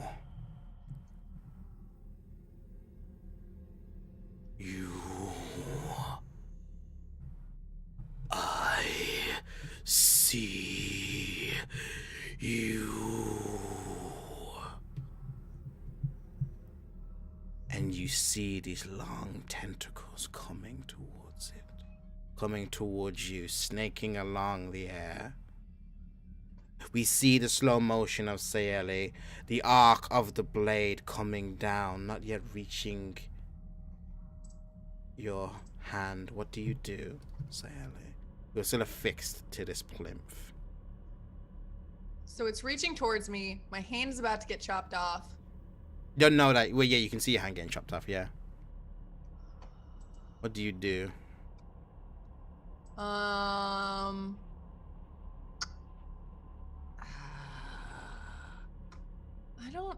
I see you. And you see these long tentacles coming towards it. Coming towards you, snaking along the air. We see the slow motion of Sayele, the arc of the blade coming down, not yet reaching your hand. What do you do, Sayele? You're still affixed to this plinth. So it's reaching towards me. My hand is about to get chopped off. Don't know that. Well, yeah, you can see your hand getting chopped off, yeah. What do you do? I don't.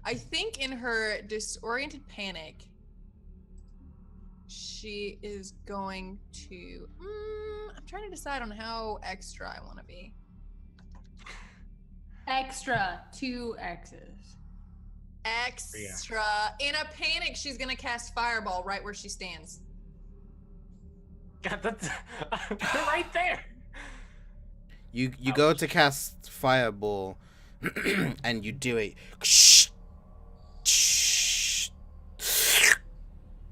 I think in her disoriented panic, she is going to. I'm trying to decide on how extra I want to be. Extra 2 X's. Extra. In a panic, she's gonna cast Fireball right where she stands. God, that's right there. You go to cast Fireball, and you do it.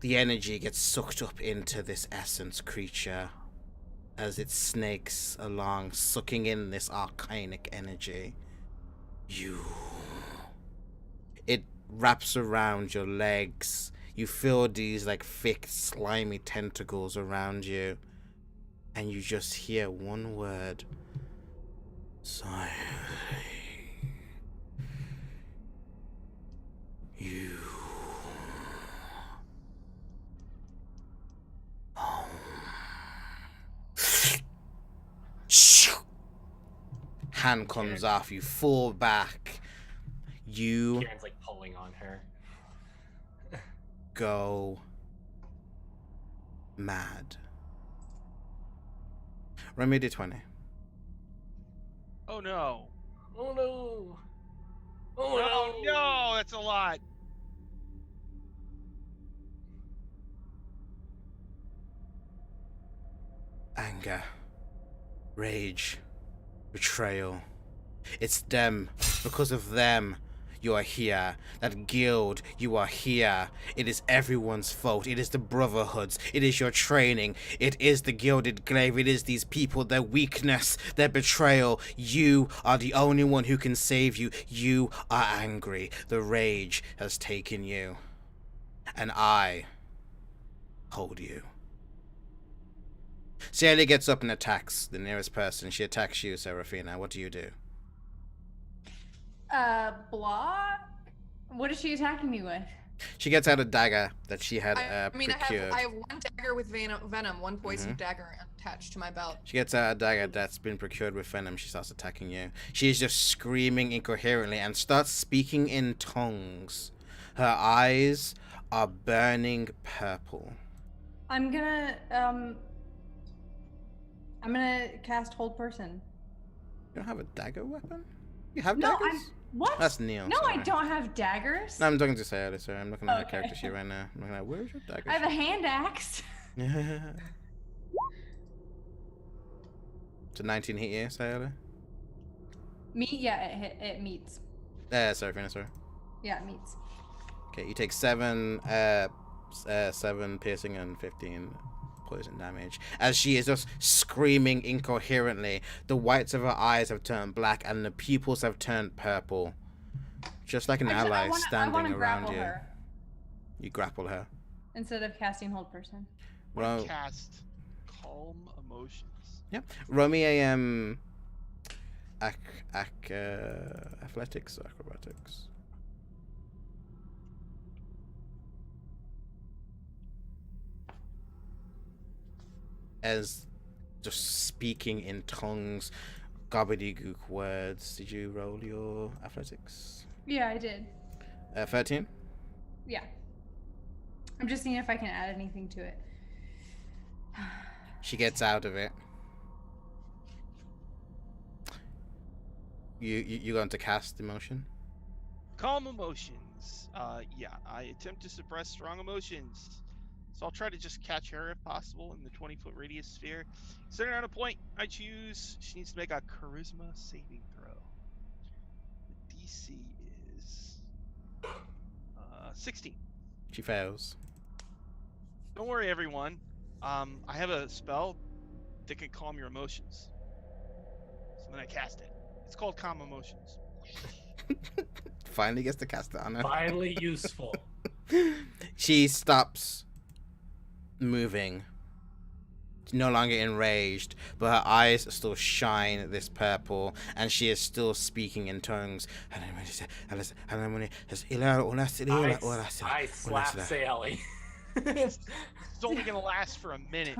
The energy gets sucked up into this essence creature as it snakes along, sucking in this arcanic energy. It wraps around your legs. You feel these like thick, slimy tentacles around you, and you just hear one word. Silently. You. Hand comes off, you fall back. You Kieran's like pulling on her. go mad. Run me a d20. Oh no. Oh no. Oh Oh no, that's a lot. Anger, rage, betrayal. It's them. Because of them, you are here. That guild, you are here. It is everyone's fault. It is the brotherhoods. It is your training. It is the gilded glaive. It is these people, their weakness, their betrayal. You are the only one who can save you. You are angry. The rage has taken you. And I hold you. Celia gets up and attacks the nearest person. She attacks you, Seraphina. What do you do? Block? What is she attacking me with? She gets out a dagger that she had I mean, procured. I have one dagger with venom, one poison dagger attached to my belt. She gets out a dagger that's been procured with venom. She starts attacking you. She is just screaming incoherently and starts speaking in tongues. Her eyes are burning purple. I'm gonna cast Hold Person. You don't have a dagger weapon? You have No, daggers? what? That's Neil. No, sorry. I don't have daggers. No, I'm talking to Sayada, sorry. I'm looking at her Okay. character sheet right now. I'm looking at, where's your dagger? I have a hand axe. It's a 19 hit you, Sayada? Yeah, it meets. Sorry, Fina, sorry. Yeah, it meets. Okay, you take 7 piercing and 15 poison damage. As she is just screaming incoherently, the whites of her eyes have turned black and the pupils have turned purple. Just like an ally standing around you. Her you grapple her. instead of casting Hold Person. Well, Cast Calm Emotions. yeah. Roll me a athletics or acrobatics. As just speaking in tongues, gobbledygook words. Did you roll your athletics? Yeah, I did. 13? Yeah. I'm just seeing if I can add anything to it. She gets out of it. You going to cast emotion? Calm Emotions. Yeah, I attempt to suppress strong emotions. So I'll try to just catch her if possible in the 20-foot radius sphere. Centered on a point I choose. She needs to make a charisma saving throw. The DC is 16. She fails. Don't worry, everyone. I have a spell that can calm your emotions. So then I cast it. It's called Calm Emotions. Finally gets to cast it on her. Finally useful. She stops moving. She's no longer enraged, but her eyes still shine this purple, and she is still speaking in tongues. I slap Sally. It's only gonna last for a minute.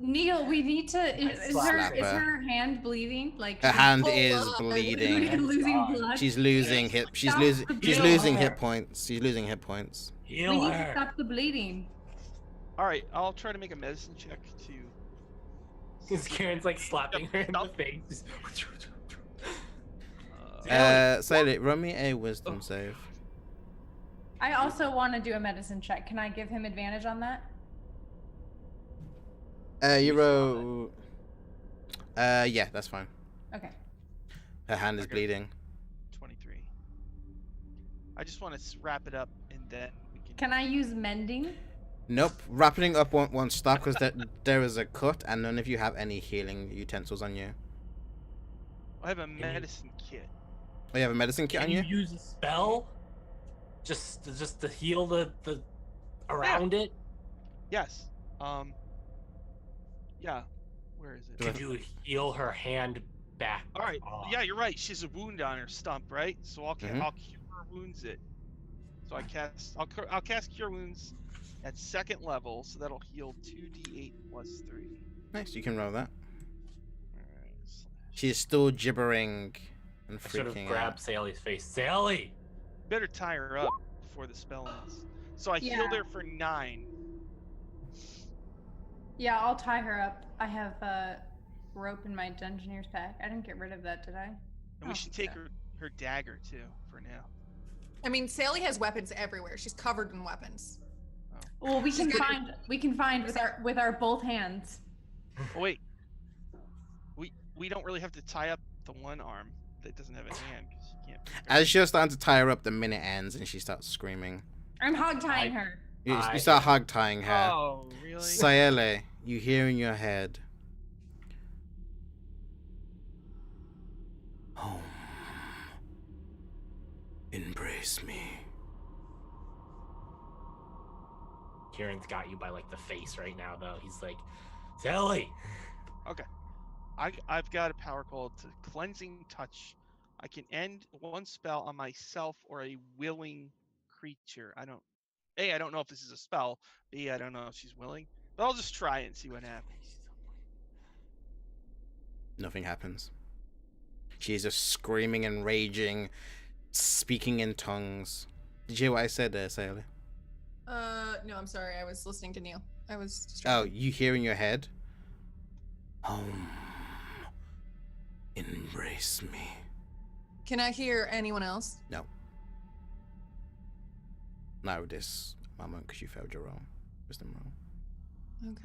Neil, we need to. Is slap her her. hand bleeding? Like Her hand full is blood. bleeding. losing blood. She's losing hit. She's Stop losing. the She's bleeding. losing hit points. She's losing hit points. We Heal need to her. stop the bleeding. All right, I'll try to make a medicine check to. Because Karen's like slapping her in the face. Say it. Run me a wisdom save. I also want to do a medicine check. Can I give him advantage on that? You roll. Yeah, that's fine. Okay. Her hand is Okay. bleeding. 23. I just want to wrap it up and then we can. Can I use mending? Nope. Wrapping up won't stop because there is a cut, and none of you have any healing utensils on you. I have a medicine kit. Oh, you have a medicine kit on Can you you? use a spell? Just to heal the around it? Yes. Yeah. Where is it? Could you heal her hand back? All right. off? Yeah, you're right. She has a wound on her stump, right? So I'll Mhm. I'll cure wounds it. So I'll cast cure wounds at 2nd level, so that'll heal 2d8 plus 3. Nice. You can roll that. Alright. She is still gibbering and I should have freaking grabbed out. Sally's face. Sally! Better tie her up before the spell ends. So I healed her for 9. Yeah, I'll tie her up. I have rope in my Dungeoneer's pack. I didn't get rid of that, did I? And Oh, we should take so- her dagger too for now. I mean, Sally has weapons everywhere. She's covered in weapons. Well, we She's can gonna- find with our both hands. Oh wait, we don't really have to tie up the one arm that doesn't have a hand because she can't. As you're starting to tie her up, the minute ends and she starts screaming. I'm hog tying her. You start hog tying her. Oh really? Sayele, you hear in your head. Home. Embrace me. Kieran's got you by like the face right now, though. He's like, Sally. I've got a power called to Cleansing Touch. I can end one spell on myself or a willing creature. I don't know if this is a spell. B, I don't know if she's willing. But I'll just try it and see what happens. Nothing happens. She's just screaming and raging, speaking in tongues. Did you hear what I said there, Sayele? No, I'm sorry. I was listening to Neil. I was Oh, distracted. you hear in your head? Home. Embrace me. Can I hear anyone else? No. Not with this moment because you failed your own wisdom roll. Okay.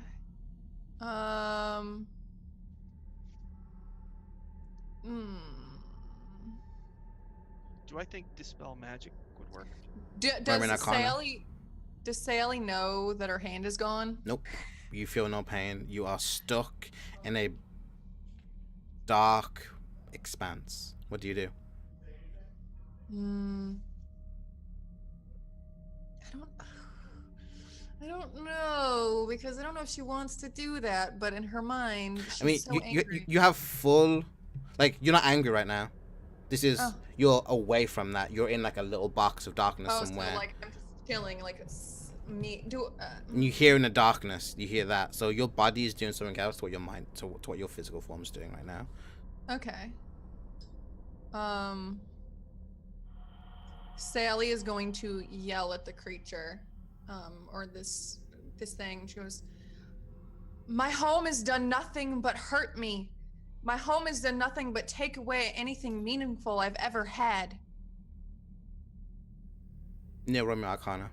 Do I think Dispel Magic would work? Roman Arcana. Does Sally know that her hand is gone? Nope. You feel no pain. You are stuck in a dark expanse. What do you do? I don't know because I don't know if she wants to do that, but in her mind, she's I mean, so you angry. you have full, like, you're not angry right now. This is, Oh. you're away from that. You're in like a little box of darkness Oh, somewhere. so like I'm just chilling, like it's me. And you hear in the darkness, you hear that. So your body is doing something else to what your mind, to what your physical form is doing right now. Okay. Sally is going to yell at the creature, or this thing. She goes, "My home has done nothing but hurt me. My home has done nothing but take away anything meaningful I've ever had." Near Romeo Arcana.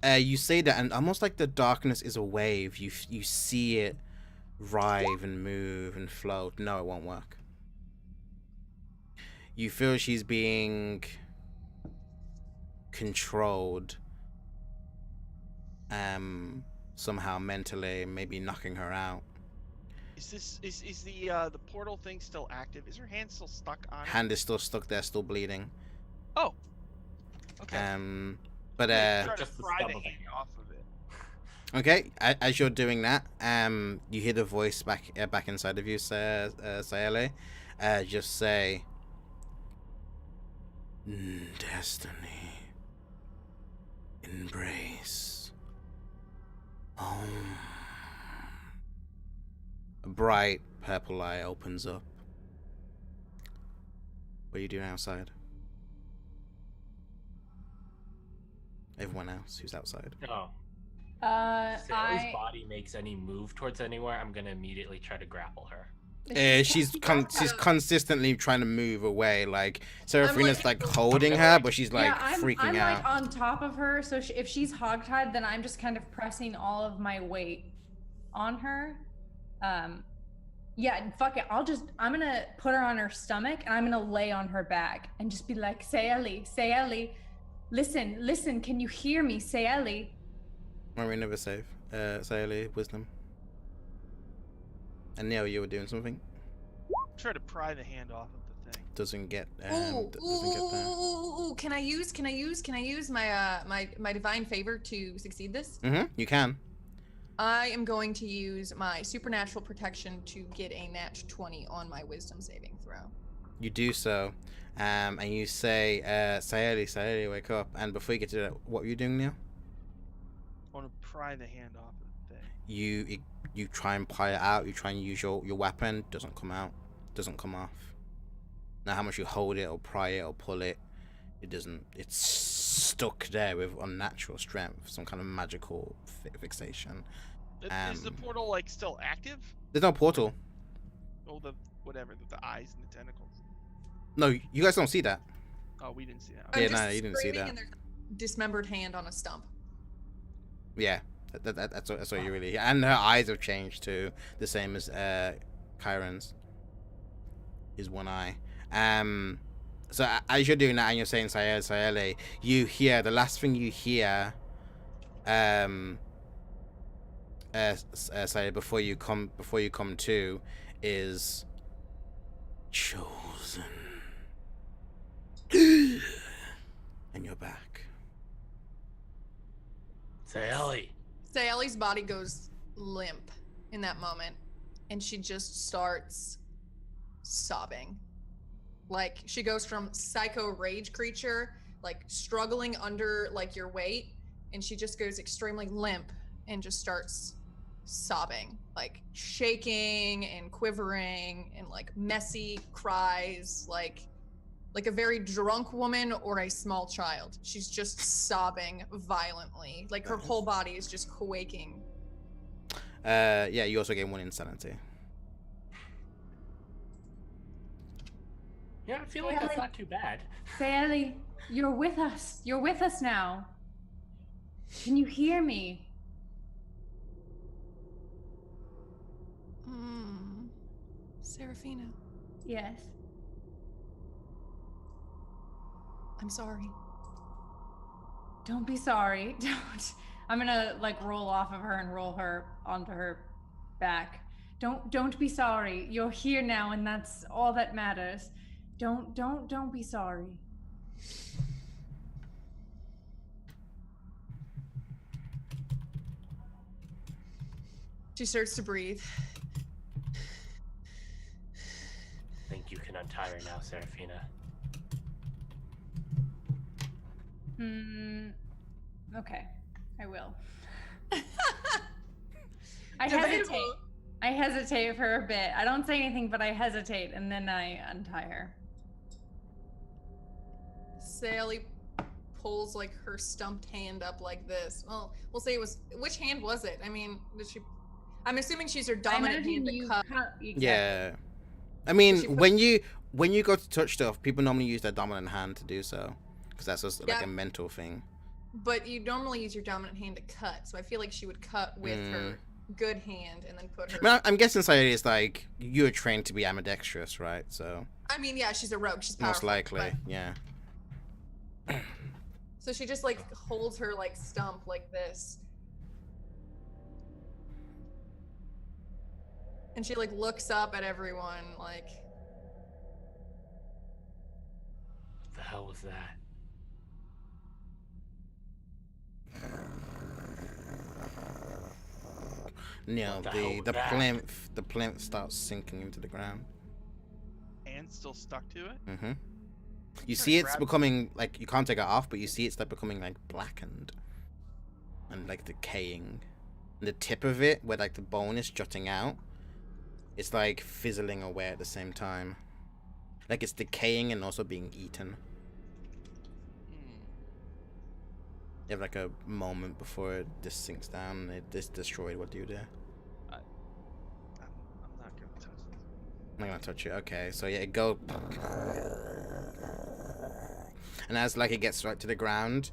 You say that, and almost like the darkness is a wave. You see it writhe and move and float. No, it won't work. You feel she's being controlled, somehow mentally, maybe knocking her out. Is the portal thing still active? Is her hand still stuck on it? Hand is still stuck there, still bleeding. Oh. Okay. But Try to Just the pry stub the of it. hand off of it. okay. As you're doing that, you hear the voice back inside of you, Sayele. Just say, "Destiny, embrace, home." A bright purple light opens up. What are you doing outside? Everyone else who's outside. Oh. Sally's I body makes any move towards anywhere, I'm gonna immediately try to grapple her. She's consistently trying to move away. Like Seraphina's like like- holding her, but she's like yeah, I'm freaking out. like on top of her, so if she's hogtied, then I'm just kind of pressing all of my weight on her. Yeah, fuck it. I'm gonna put her on her stomach and I'm gonna lay on her back and just be like, Sayeli, listen, can you hear me, Sayeli? Marina, never save. Sayeli, wisdom. And Neil, you were doing something. Try to pry the hand off of the thing. Doesn't get. Ooh, Doesn't get there. ooh, can I use my my divine favor to succeed this? You can. I am going to use my supernatural protection to get a nat 20 on my wisdom saving throw. You do so, and you say, Sayeli, wake up. And before you get to that, what were you doing, Neil? I want to pry the hand off of the thing. You try and pry it out. You try and use your weapon. Doesn't come out. Doesn't come off. Now, how much you hold it or pry it or pull it, it doesn't. It's stuck there with unnatural strength, some kind of magical fixation. Is the portal like still active? There's no portal. Oh, the whatever, the eyes and the tentacles. No, you guys don't see that. Oh, we didn't see that. I'm Yeah, just no, you didn't see screaming that. and there's a dismembered hand on a stump. Yeah, that's what you really. And her eyes have changed too, the same as Kyron's. Is one eye. So as you're doing that and you're saying Sayele, you hear the last thing you hear. Sayele, before you come to, is chosen, and you're back. Say, Ellie. Sayeli's body goes limp in that moment, and she just starts sobbing. Like, she goes from psycho rage creature, like struggling under like your weight, and she just goes extremely limp and just starts sobbing, like shaking and quivering and like messy cries, like a very drunk woman or a small child. She's just sobbing violently. Like her whole body is just quaking. Yeah, you also gain 1 insanity. Yeah, I feel like that's not too bad. Sayeli, you're with us. You're with us now. Can you hear me? Serafina, Yes. I'm sorry. Don't be sorry. Don't. I'm gonna like roll off of her and roll her onto her back. Don't be sorry. You're here now, and that's all that matters. Don't be sorry. She starts to breathe. I think you can untie her now, Serafina. Okay, I will. I hesitate. I hesitate for a bit. I don't say anything, but I hesitate, and then I untie her. Sally pulls like her stumped hand up like this. Well, we'll say it was. Which hand was it? I mean, did she? I'm assuming she's her dominant hand to cut. Exactly. Yeah. I mean, she put- when you go to touch stuff, people normally use their dominant hand to do so, because that's just like Yeah. a mental thing. But you normally use your dominant hand to cut, so I feel like she would cut with her good hand and then put her. I mean, I'm guessing Sayuri is like, you're trained to be ambidextrous, right? So I mean, yeah, she's a rogue. She's powerful. most likely, but- yeah. So she just like holds her like stump like this. And she like looks up at everyone like, What the hell was that? No, What the hell was the that? plinth starts sinking into the ground. And still stuck to it. Mm-hmm. You Sure, see it's grab- becoming like, you can't take it off, but you see it's like becoming like blackened and like decaying. And the tip of it, where like the bone is jutting out, it's like fizzling away at the same time. Like it's decaying and also being eaten. You have like a moment before it just sinks down and it just destroyed. What do you do? I'm not gonna touch this. I'm not gonna touch it. Okay, so yeah, it go. And as like it gets right to the ground,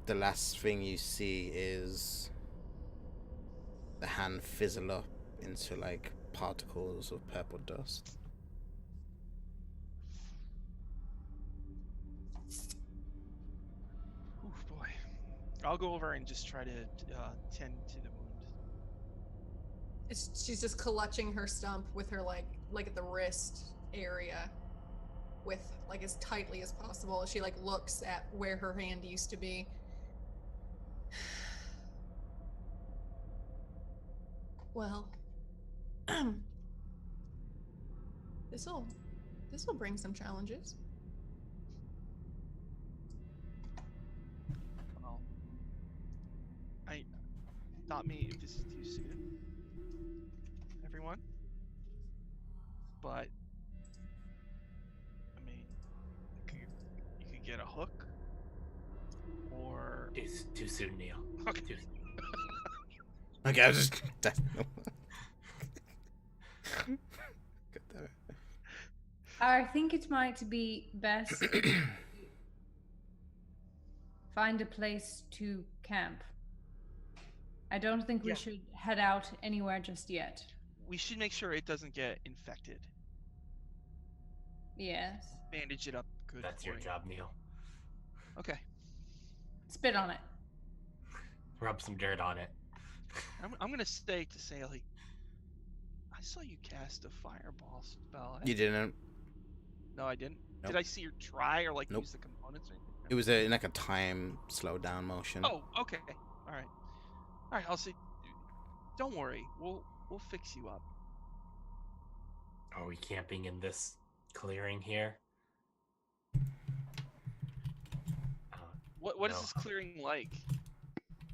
the last thing you see is the hand fizzle up into like particles of purple dust. Oof, boy. I'll go over and just try to tend to the wound. she's just clutching her stump with her like at the wrist area, with like as tightly as possible. She like looks at where her hand used to be. Well, this'll bring some challenges. Well, not me if this is too soon, everyone. But I mean, you could get a hook, or Too soon, Neil. Okay. Too- Okay, I was just. God damn it. I think it might be best to find a place to camp. I don't think we Yeah. should head out anywhere just yet. We should make sure it doesn't get infected. Yes. Bandage it up good. That's for your you. job, Neil. Okay. Spit on it. Rub some dirt on it. I'm gonna say to Saley, I saw you cast a fireball spell. You didn't. No, I didn't. Nope. Did I see her try or like Nope. use the components or anything? It was like a time slow down motion. Oh, okay. All right. All right. I'll say, don't worry. We'll fix you up. Are we camping in this clearing here? What is No. this clearing like?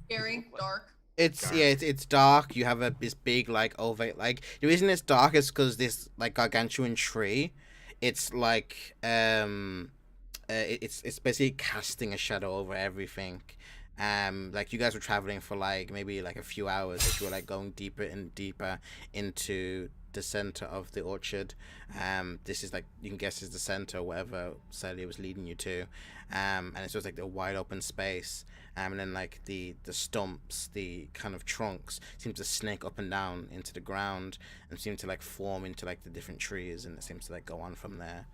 Scary, dark. It's Dark. yeah, it's dark. You have this big like ovate. Like the reason it's dark is because this like gargantuan tree, it's like it's basically casting a shadow over everything. Like you guys were traveling for like maybe like a few hours as you were like going deeper and deeper into the center of the orchard. This is like you can guess is the center, wherever Celia was leading you to. And it's just like the wide open space. And then like the stumps, the kind of trunks seem to snake up and down into the ground and seem to like form into like the different trees, and it seems to like go on from there.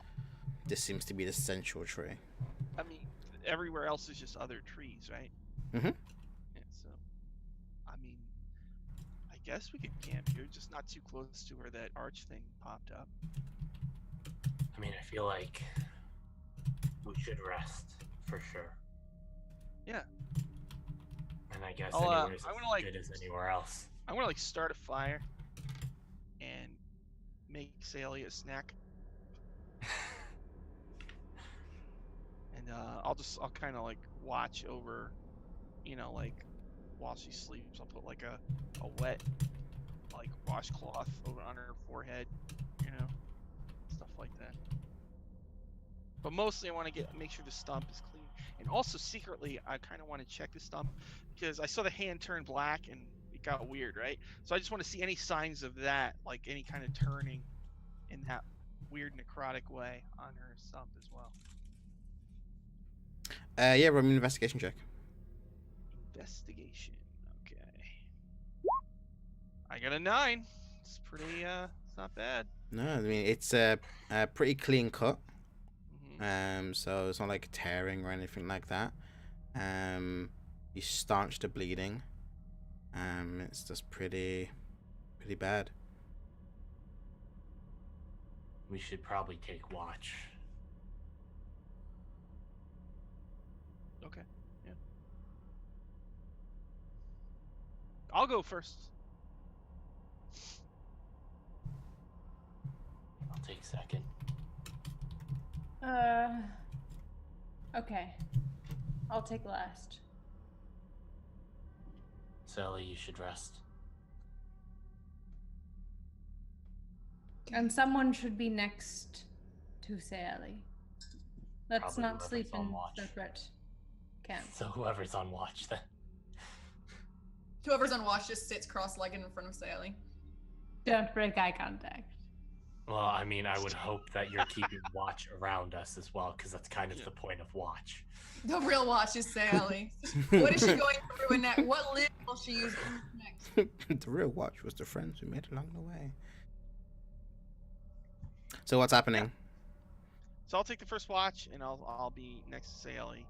This seems to be the central tree. I mean, everywhere else is just other trees, right? Mhm. Yeah, so, I mean, I guess we could camp here, just not too close to where that arch thing popped up. I mean, I feel like we should rest for sure. Yeah. And I guess I'll, anywhere is I as wanna, like, good as anywhere else. I'm gonna like start a fire and make Saley a snack, and I'll kind of like watch over, like while she sleeps. I'll put like a wet like washcloth over on her forehead, stuff like that. But mostly I want to make sure the stump is clean, and also secretly I kind of want to check the stump because I saw the hand turn black and it got weird, right? So I just want to see any signs of that, like any kind of turning in that weird necrotic way on her stump as well. Yeah, roll me an investigation check. Investigation. Okay. I got a 9. It's pretty. It's not bad. No, I mean it's a pretty clean cut. Hmm. So it's not like tearing or anything like that. You staunch the bleeding. It's just pretty bad. We should probably take watch. Okay. Yeah. I'll go first. I'll take second. Okay. I'll take last. Sally, you should rest. And someone should be next to Sally. Let's Probably not whoever's sleep on in watch. separate camps. So whoever's on watch then. Whoever's on watch just sits cross-legged in front of Sally. Don't break eye contact. Well, I mean, I would hope that you're keeping watch around us as well, because that's kind of the point of watch. The real watch is Sally. What is she going through next? What lid will she use next? The real watch was the friends we made along the way. So what's happening? So I'll take the first watch, and I'll be next to Sally,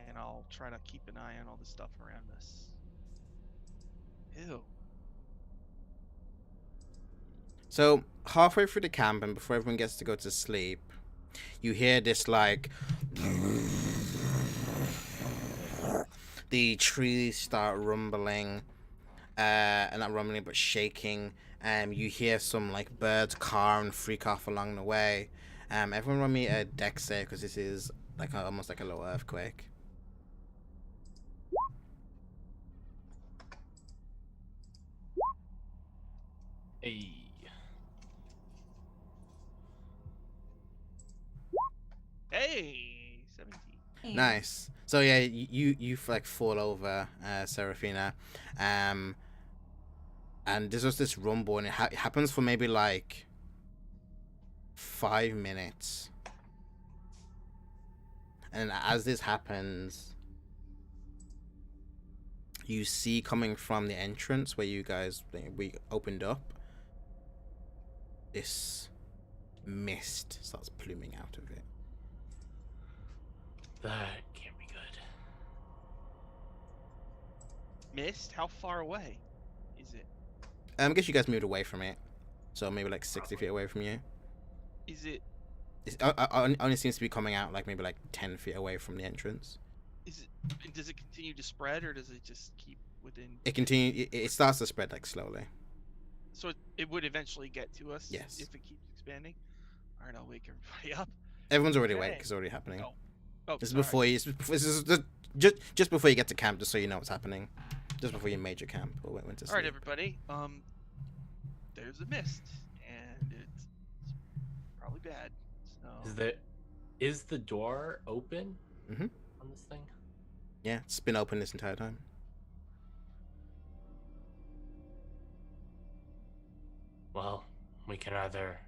and I'll try to keep an eye on all the stuff around us. Ew. So halfway through the camp and before everyone gets to go to sleep, you hear this like the trees start rumbling, not rumbling but shaking. You hear some like birds caw and freak off along the way. Everyone run me a dex save because this is like almost like a little earthquake. Hey. Hey, 17. Nice. So yeah, you like fall over, Serafina, and there's just this rumble, and it happens for maybe like 5 minutes. And as this happens, you see coming from the entrance where we opened up, this mist starts pluming out of it. That can't be good. Mist? How far away is it? I guess you guys moved away from it, so maybe like 60 feet away from you. Is it? It only seems to be coming out like maybe like 10 feet away from the entrance. Is it? Does it continue to spread, or does it just keep within? It starts to spread like slowly. So it would eventually get to us. Yes. If it keeps expanding. All right, I'll wake everybody up. Everyone's already awake. Okay. It's already happening. Oh, This is sorry. before you. This is just before you get to camp, just so you know what's happening. Just before you major camp or went to sleep. All right, everybody. There's a mist, and it's probably bad. So. Is the door open Mhm. on this thing? Yeah, it's been open this entire time. Well, we can either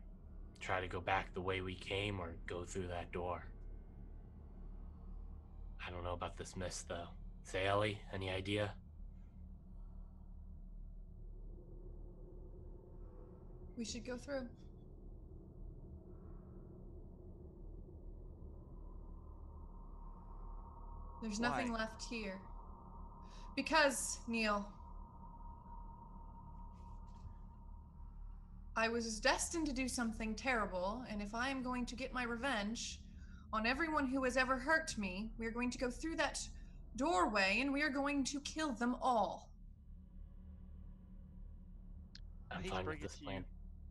try to go back the way we came or go through that door. I don't know about this mist, though. Say, Ellie, any idea? We should go through. There's nothing Why? left here. Because, Neil, I was destined to do something terrible, and if I am going to get my revenge on everyone who has ever hurt me, we are going to go through that doorway and we are going to kill them all. I I'm hate to fine with break it this to you, plan.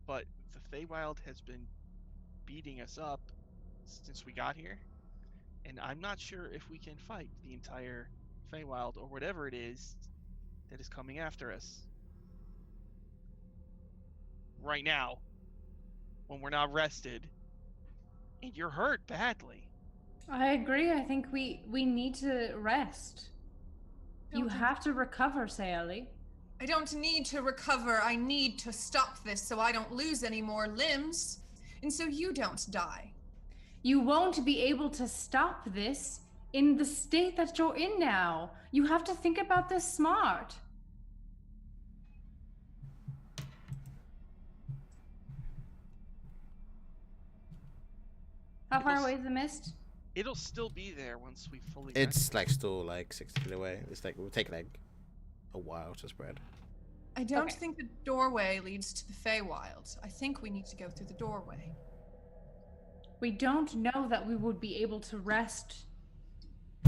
but the Feywild has been beating us up since we got here, and I'm not sure if we can fight the entire Feywild or whatever it is that is coming after us. Right now, when we're not rested, and you're hurt badly. I agree. I think we need to rest. You Don't think- have to recover, Sayali. I don't need to recover. I need to stop this so I don't lose any more limbs, and so you don't die. You won't be able to stop this in the state that you're in now. You have to think about this smart. How far It'll away is the mist? It'll still be there once we fully. It's like still like 60 feet away. It's like it will take like a while to spread. I don't Okay. think the doorway leads to the Feywild. I think we need to go through the doorway. We don't know that we would be able to rest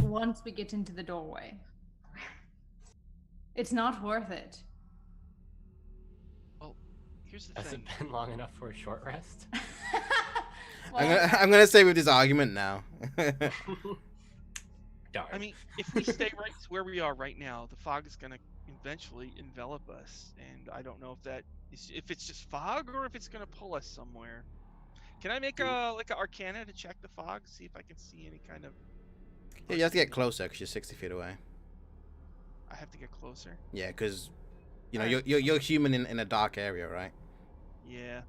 once we get into the doorway. It's not worth it. Well, here's the Has thing. it been long enough for a short rest? I'm gonna say with this argument now. Darn. I mean, if we stay right where we are right now, the fog is gonna eventually envelop us, and I don't know if it's just fog or if it's gonna pull us somewhere. Can I make a Arcana to check the fog, see if I can see any kind of? Yeah, you have to get closer because you're 60 feet away. I have to get closer. Yeah, because you know Alright. you're human in a dark area, right? Yeah.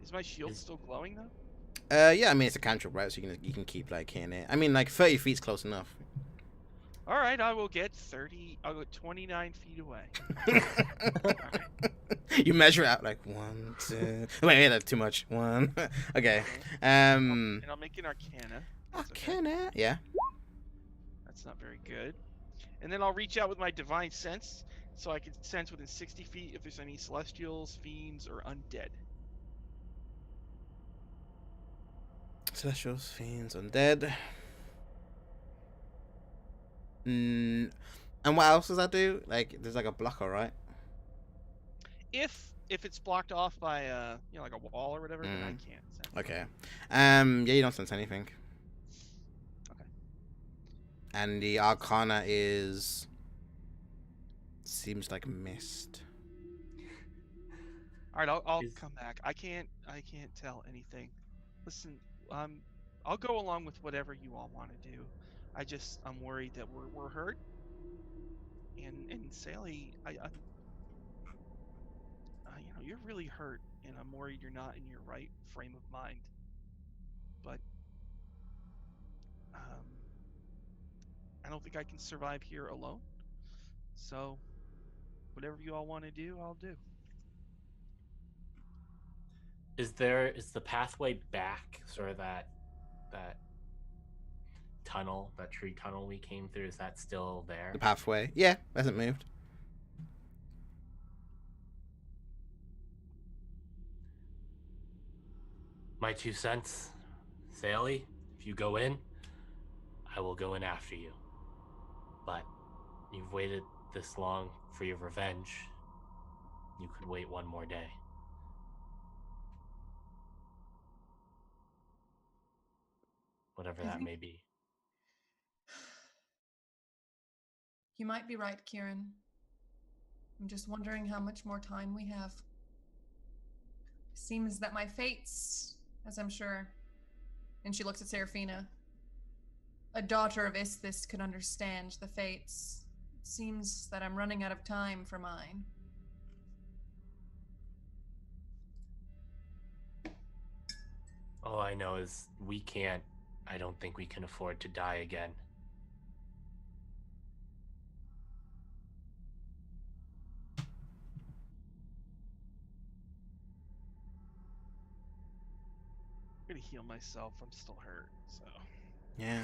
Is my shield still glowing though? Yeah, I mean it's a cantrip, right? So you can keep like hitting it. I mean like 30 feet's close enough. All right, I will get 30. I'll go 29 feet away. You measure out like 1, 2. Wait, that's too much. 1. Okay. And I'll make an Arcana. That's okay. Arcana. Yeah. That's not very good. And then I'll reach out with my divine sense, so I can sense within 60 feet if there's any celestials, fiends, or undead. Celestials, fiends, undead. And what else does that do? Like, there's like a blocker, right? If it's blocked off by like a wall or whatever, then I can't sense. Okay. Yeah, you don't sense anything. Okay. And the Arcana seems like mist. All right, I'll Is- come back. I can't tell anything. Listen, I'll go along with whatever you all want to do. I'm worried that we're hurt. And Sally, you're really hurt, and I'm worried you're not in your right frame of mind. But um, I don't think I can survive here alone. So whatever you all want to do, I'll do. Is the pathway back, sort of that tunnel, that tree tunnel we came through? Is that still there? The pathway. Yeah, hasn't moved. My 2 cents, Sally. If you go in, I will go in after you. But you've waited this long for your revenge. You could wait one more day. Whatever I that think- may be. You might be right, Kieran. I'm just wondering how much more time we have. Seems that my fates, as I'm sure, and she looks at Seraphina, a daughter of Isthis could understand the fates. It seems that I'm running out of time for mine. All I know is I don't think we can afford to die again. I'm gonna heal myself. I'm still hurt, so. Yeah.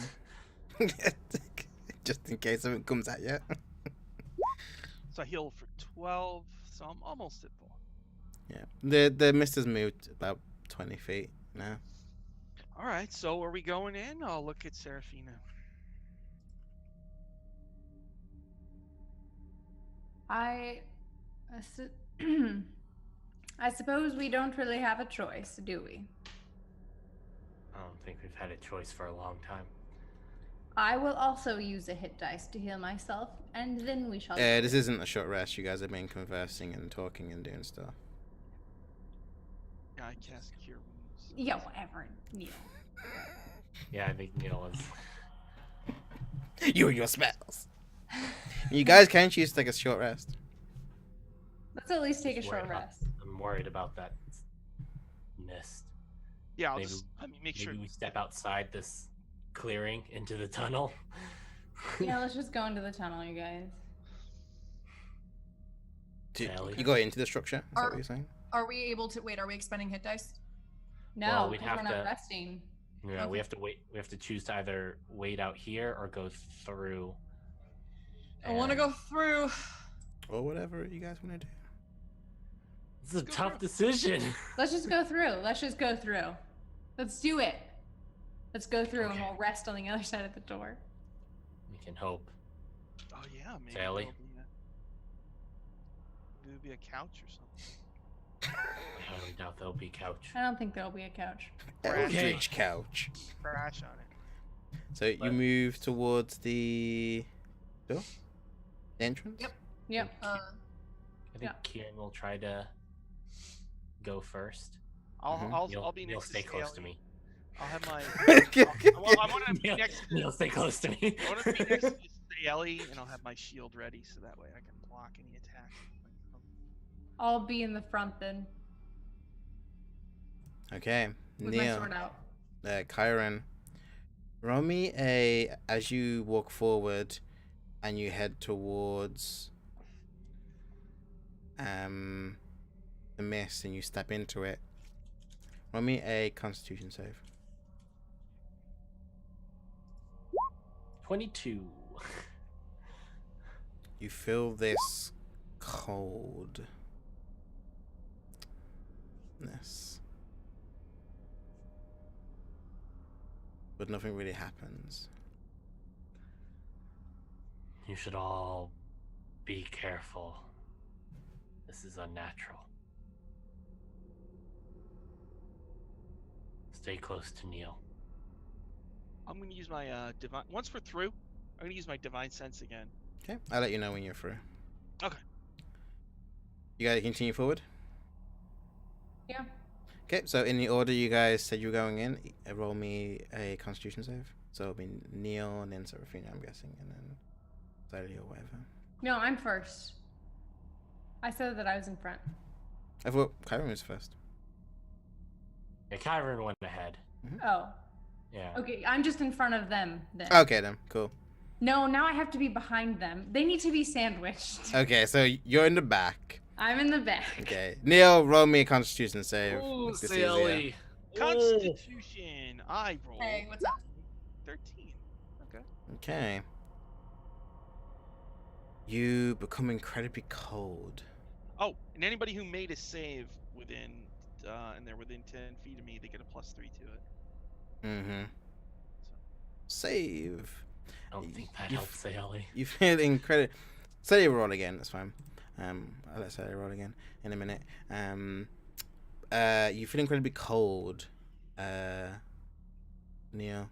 Just in case something comes at you. So I heal for 12, so I'm almost at full. Yeah. The mist has moved about 20 feet now. All right, so are we going in? I'll look at Seraphina. I suppose we don't really have a choice, do we? I don't think we've had a choice for a long time. I will also use a hit dice to heal myself, and then we shall. This isn't a short rest. You guys have been conversing and talking and doing stuff. Yeah, I cast Cure Wounds. Yeah, whatever. Neil. Yeah, I think Neil is. You and your spells. You guys can choose to take a short rest. Let's at least take a Just short worried about- rest. I'm worried about that mist. Yeah, I'll Maybe- just make sure. Maybe we step outside this clearing into the tunnel. Yeah, let's just go into the tunnel, you guys. Sally? You go into the structure? Is that Are- what you're saying? Are we able to wait? Are we expending hit dice? No, Well, we'd because we're have not to- resting. Yeah, we Okay. have to wait. We have to choose to either wait out here or go through. I want to and- go through. Or whatever you guys want to do. This is a go tough through. decision. Let's just go through. Let's just go through. Let's do it. Let's go through and Okay. we'll rest on the other side of the door. We can hope. Oh yeah, maybe Sally? there'll be a couch or something. I highly doubt there'll be a couch. I don't think there'll be a couch. Eldritch couch. Crash on it. So you But- move towards the door? The entrance? Yep. Yep. Uh, I think Yeah. Kieran will try to go first. I'll Mhm. I'll be Neil, next stay to close Sally. to me. I'll have my. I want to be Neil, next. Neil, stay close to me. I want to be next to Sally, and I'll have my shield ready so that way I can block any attack. I'll be in the front then Okay. with my Neil. sword out. Kyron. Roll me as you walk forward and you head towards the mist and you step into it. Roll me a Constitution save. 22. You feel this coldness. But nothing really happens. You should all be careful. This is unnatural. Stay close to Neil. I'm gonna use my divine. Once we're through, I'm gonna use my divine sense again. Okay, I'll let you know when you're through. Okay. You gotta continue forward. Yeah. Okay, so in the order you guys said you were going in, roll me a Constitution save. So it'll be Neil and then Seraphina, I'm guessing, and then Sally or whatever. No, I'm first. I said that I was in front. I thought Kyron was first. Yeah, Kyron went ahead. Oh, Yeah. okay. I'm just in front of them then. Okay, then. Cool. No, now I have to be behind them. They need to be sandwiched. Okay, so you're in the back. I'm in the back. Okay. Neil, roll me a Constitution save. Ooh, Make this easier. silly. Constitution. I roll. Hey, what's up? 13. Okay. Okay. You become incredibly cold. Oh, and anybody who made a save within, and they're within 10 feet of me, they get a +3 to it. Mm-hmm. Save. I don't think that You helps Sayali. You feel incredible. Say roll again. That's fine. I'll let Say roll again in a minute. You feel incredibly cold. Neil.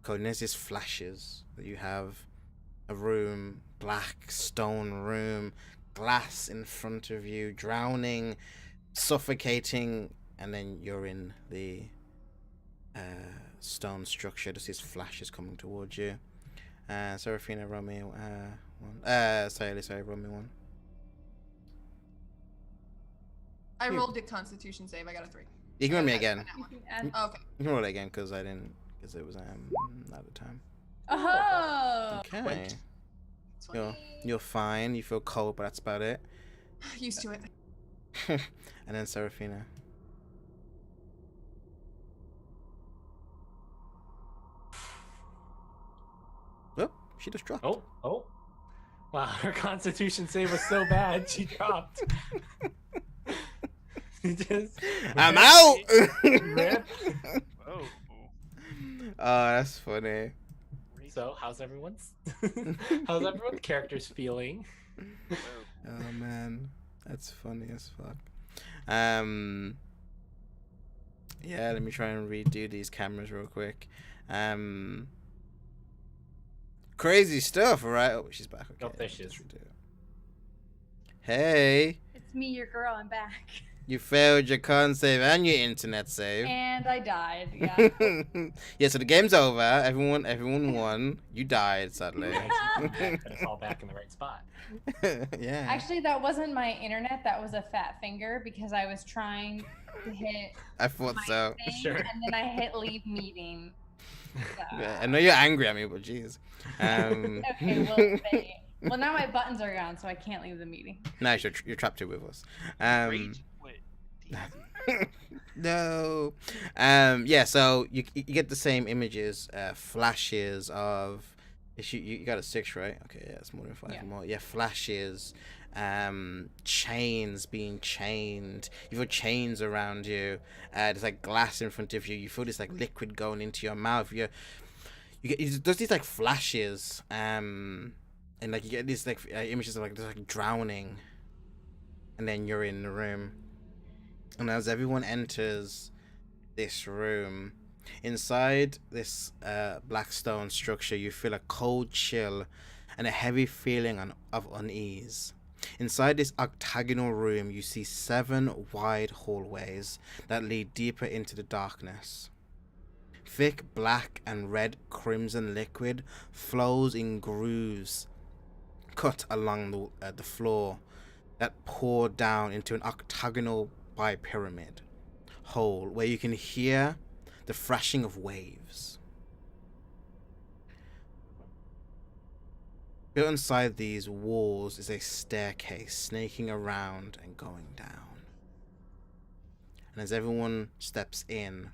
Cold. And there's these flashes that you have. A room, black stone room, glass in front of you, drowning, suffocating, and then you're in the stone structure. Just these flashes coming towards you. Serafina, roll me one. Sorry, roll me one. I rolled a Constitution save. I got a 3. You can roll me again. You can add- Oh, okay. You can roll it again because I didn't. Because it was out of time. Oh. Okay. You're fine. You feel cold, but that's about it. Used to it. And then Serafina. Oh, she just dropped. Oh. Wow, her Constitution save was so bad, she dropped. I'm out. Rip. Oh. Oh, that's funny. So, how's everyone's characters feeling? Oh man, that's funny as fuck. Yeah, let me try and redo these cameras real quick. Crazy stuff, right? Oh, she's back. Okay, Oh, there she is. let's redo it. Hey, It's me, your girl. I'm back. you failed your con save and your internet save. And I died. Yeah. Yeah, so the game's over. Everyone won. You died, sadly. It's all back in the right spot. Yeah. Actually, that wasn't my internet. That was a fat finger because I was trying to hit I thought my so. thing, Sure. and then I hit leave meeting. So. Yeah, I know you're angry at me, but jeez. Okay, well, now my buttons are gone, so I can't leave the meeting. Nice, you're trapped here with us. Rage quit. No. Yeah, so you get the same images, flashes of. You got a 6, right? Okay, yeah, it's more than 5 Yeah. more. Yeah, flashes, chains being chained. You feel chains around you. There's like glass in front of you. You feel this like liquid going into your mouth. There's these like flashes, and like you get these like images of like there's like drowning, and then you're in the room. And as everyone enters this room, inside this black stone structure, you feel a cold chill and a heavy feeling of unease. Inside this octagonal room, you see 7 wide hallways that lead deeper into the darkness. Thick black and red crimson liquid flows in grooves cut along the floor that pour down into an octagonal bi-pyramid hole where you can hear the thrashing of waves. Built inside these walls is a staircase snaking around and going down. And as everyone steps in,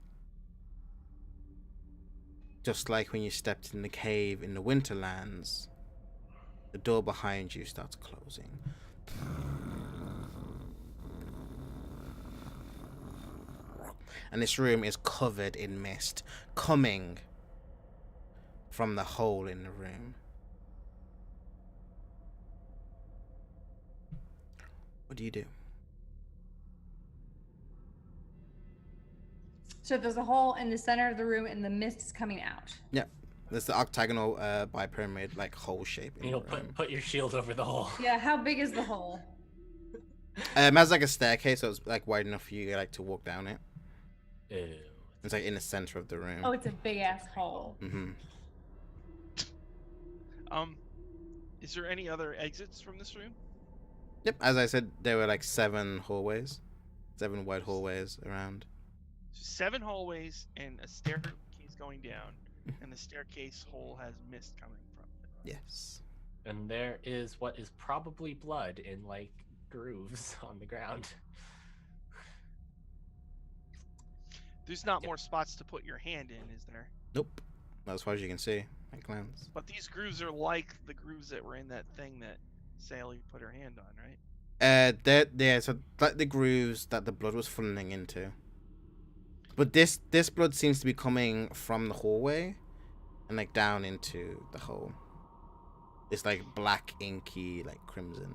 just like when you stepped in the cave in the Winterlands, the door behind you starts closing. And this room is covered in mist, coming from the hole in the room. What do you do? So there's a hole in the center of the room, and the mist is coming out. Yeah, there's the octagonal bi-pyramid like hole shape in You'll the room. put your shield over the hole. Yeah, how big is the hole? It has like a staircase, so it's like wide enough for you like to walk down it. Ew. It's like in the center of the room. Oh, it's a big ass hole. Mm-hmm. Is there any other exits from this room? Yep, as I said, there were like 7 hallways, 7 wide hallways around. 7 hallways and a staircase going down, and the staircase hole has mist coming from it. Yes. And there is what is probably blood in like grooves on the ground. There's not more spots to put your hand in, is there? Nope. As far as you can see, at glance. But these grooves are like the grooves that were in that thing that Sally put her hand on, right? So like the grooves that the blood was funneling into. But this blood seems to be coming from the hallway, and like down into the hole. It's like black, inky, like crimson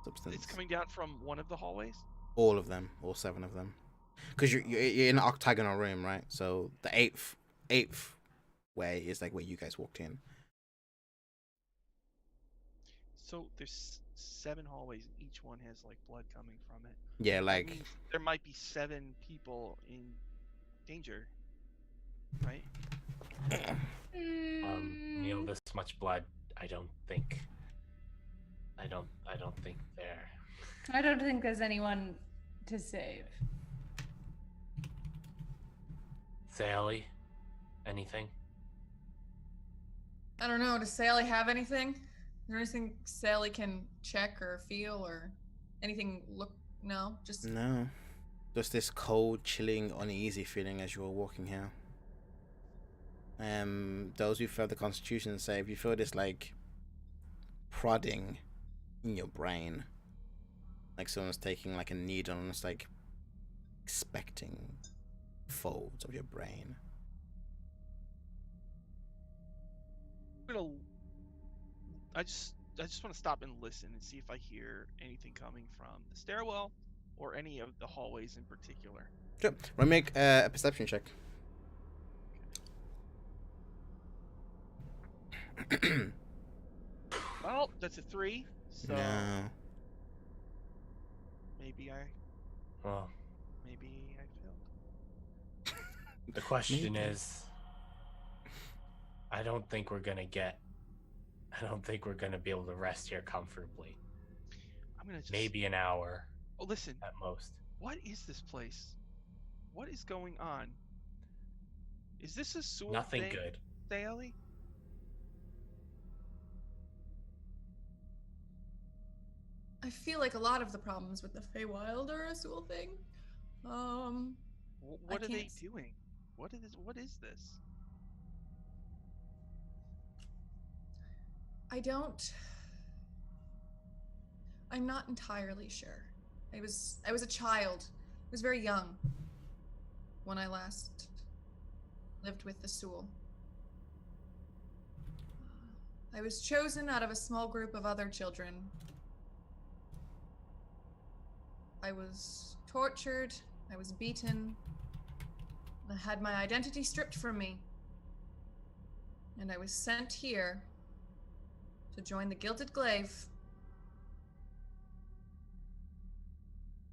substance. It's coming down from one of the hallways? All of them, all 7 of them. Because you're in an octagonal room, right? So the eighth way is like where you guys walked in. So there's 7 hallways, and each one has like blood coming from it. Yeah, That like means there might be 7 people in danger, right? Neil, this much blood, I don't think there. I don't think there's anyone to save. Sally, anything? I don't know. Does Sally have anything? Is there anything Sally can check or feel or anything look? No, just no, just this cold, chilling, uneasy feeling as you were walking here. Those who failed the Constitution save, you feel this like prodding in your brain, like someone's taking like a needle and it's like expecting folds of your brain. I just want to stop and listen and see if I hear anything coming from the stairwell or any of the hallways in particular. Sure. We'll make a perception check. Well, that's a 3, so No. maybe I Well, failed. the question Maybe. is, I don't think we're gonna be able to rest here comfortably. I'm gonna just Maybe an hour Oh, listen. at most. What is this place? What is going on? Is this a sewer Nothing thing, good. Sally? I feel like a lot of the problems with the Feywild are a Zool thing. What are they can't doing? What is this? I'm not entirely sure. I was a child. I was very young when I last lived with the Zool. I was chosen out of a small group of other children. I was tortured, I was beaten, I had my identity stripped from me. And I was sent here to join the Gilded Glaive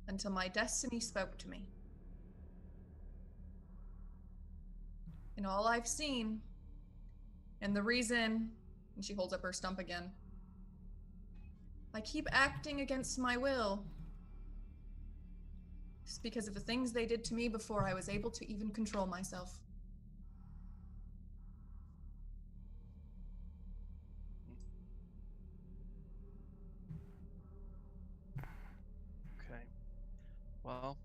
until my destiny spoke to me. And all I've seen, and the reason, and she holds up her stump again, I keep acting against my will. It's because of the things they did to me before I was able to even control myself. Okay. Well,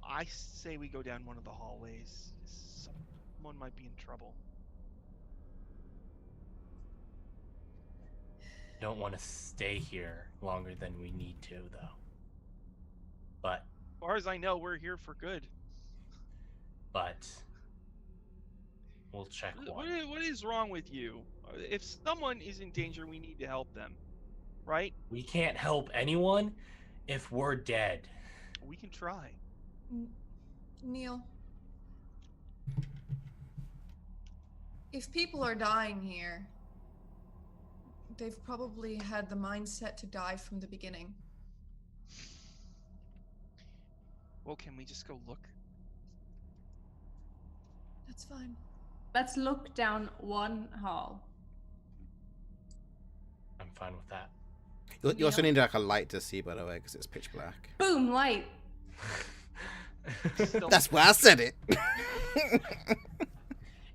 I say we go down one of the hallways. Someone might be in trouble. Don't want to stay here longer than we need to, though. But As far as I know, we're here for good. we'll check one. What is wrong with you? If someone is in danger, we need to help them, right? We can't help anyone if we're dead. We can try. Neil, if people are dying here, they've probably had the mindset to die from the beginning. Well, can we just go look? That's fine. Let's look down one hall. I'm fine with that. You also Neil? need like a light to see, by the way, because it's pitch black. Boom, light. Still, That's why I said it.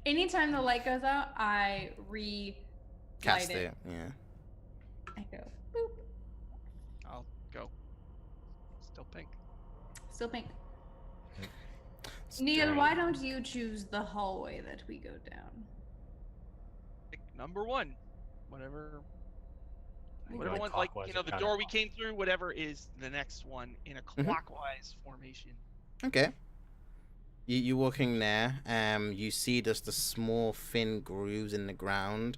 Anytime the light goes out, I Cast light it. Yeah. I go, boop. I'll go. Still pink. Still pink. It's Neil, dirty. why don't you choose the hallway that we go down? Pick number 1. Whatever. think Whatever going one, like, clockwise you know, is the kinda door we fun. came through, whatever is the next one in a clockwise formation. Okay. You're walking there. You see just the small, thin grooves in the ground,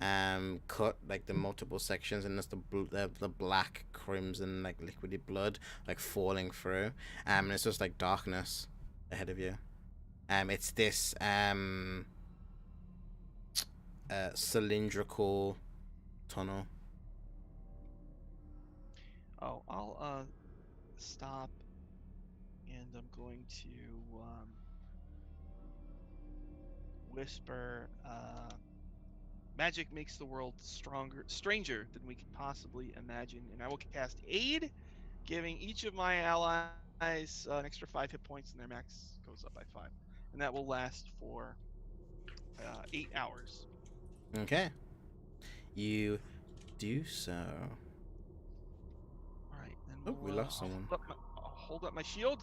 cut like the multiple sections, and there's the black crimson like liquidy blood like falling through. And it's just like darkness ahead of you. It's this cylindrical tunnel. Oh, I'll stop, and I'm going to whisper. Magic makes the world stranger than we could possibly imagine, and I will cast Aid, giving each of my allies an extra 5 hit points, and their max goes up by 5, and that will last for 8 hours. Okay. You do so. All right, then Oh, we lost I'll someone. I'll hold up my shield.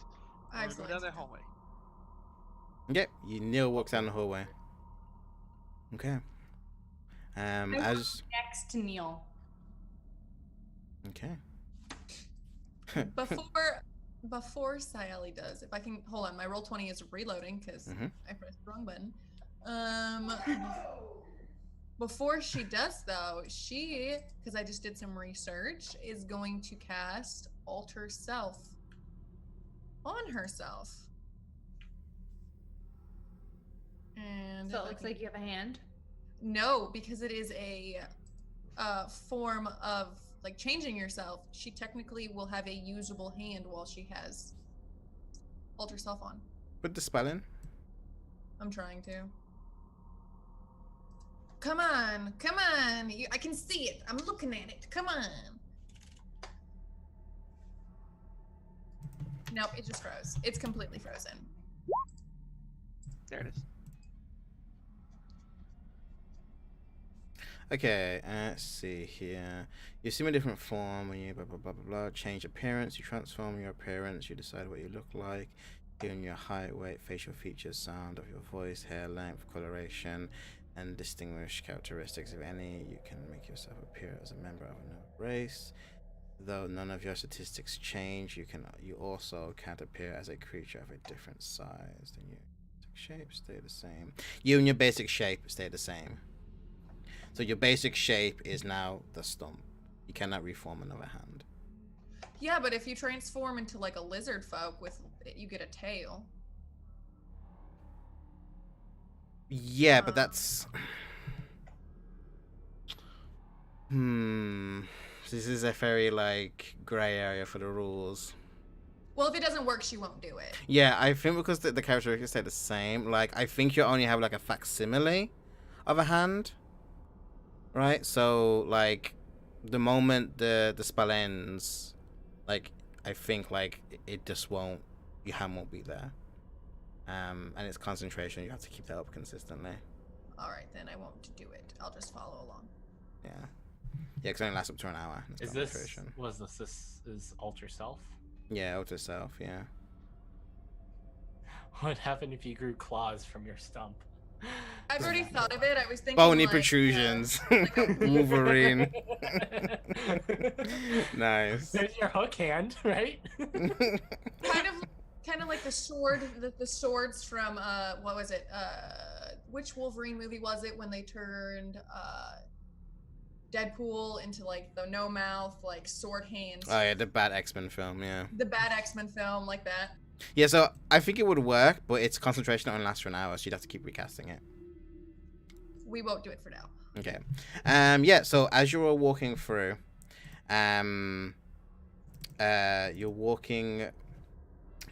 I'm gonna go Excellent. down that hallway. Yep. Neil walks down the hallway. Okay. I walk As next to Neil. okay. Before Sayeli does, if I can hold on, my roll 20 is reloading because Mhm. I pressed the wrong button. Before she does though, she, because I just did some research, is going to cast Alter Self on herself. And So if it I looks can- like you have a hand. no, because it is a form of like changing yourself. She technically will have a usable hand while she has Alter Self on. Put the spell in. I'm trying to. Come on, come on. I can see it. I'm looking at it. Come on. Nope, it just froze. It's completely frozen. There it is. Okay, let's see here. You assume a different form when you blah blah blah blah blah. Change appearance. You transform your appearance. You decide what you look like, given your height, weight, facial features, sound of your voice, hair length, coloration, and distinguished characteristics, if any. You can make yourself appear as a member of another race. Though none of your statistics change, you also can't appear as a creature of a different size than you. Shape stay the same. You and your basic shape stay the same. So your basic shape is now the stump. You cannot reform another hand. Yeah, but if you transform into like a lizard folk with you get a tail. Yeah, but that's This is a very like gray area for the rules. Well, if it doesn't work, she won't do it. Yeah, I think because the characteristics stay the same. Like I think you only have like a facsimile of a hand. Right? So like the moment the spell ends, like I think like it just won't, your hand won't be there. And it's concentration, you have to keep that up consistently. All right, then I won't do it. I'll just follow along. Yeah. Yeah, because it only lasts up to an hour. It's Is this concentration. this is Alter Self? Yeah, auto self, yeah. What happened if you grew claws from your stump? I've already thought of it. I was thinking Bony like, protrusions. like a- Wolverine. Nice. There's your hook hand, right? kind of like the sword, the swords from what was it? Which Wolverine movie was it when they turned Deadpool into like the no mouth, like sword hands? Oh yeah, the bad X-Men film, yeah. The bad X-Men film, like that. Yeah, so I think it would work, but its concentration only lasts for an hour, so you'd have to keep recasting it. We won't do it for now. Okay. Yeah, so as you're all walking through,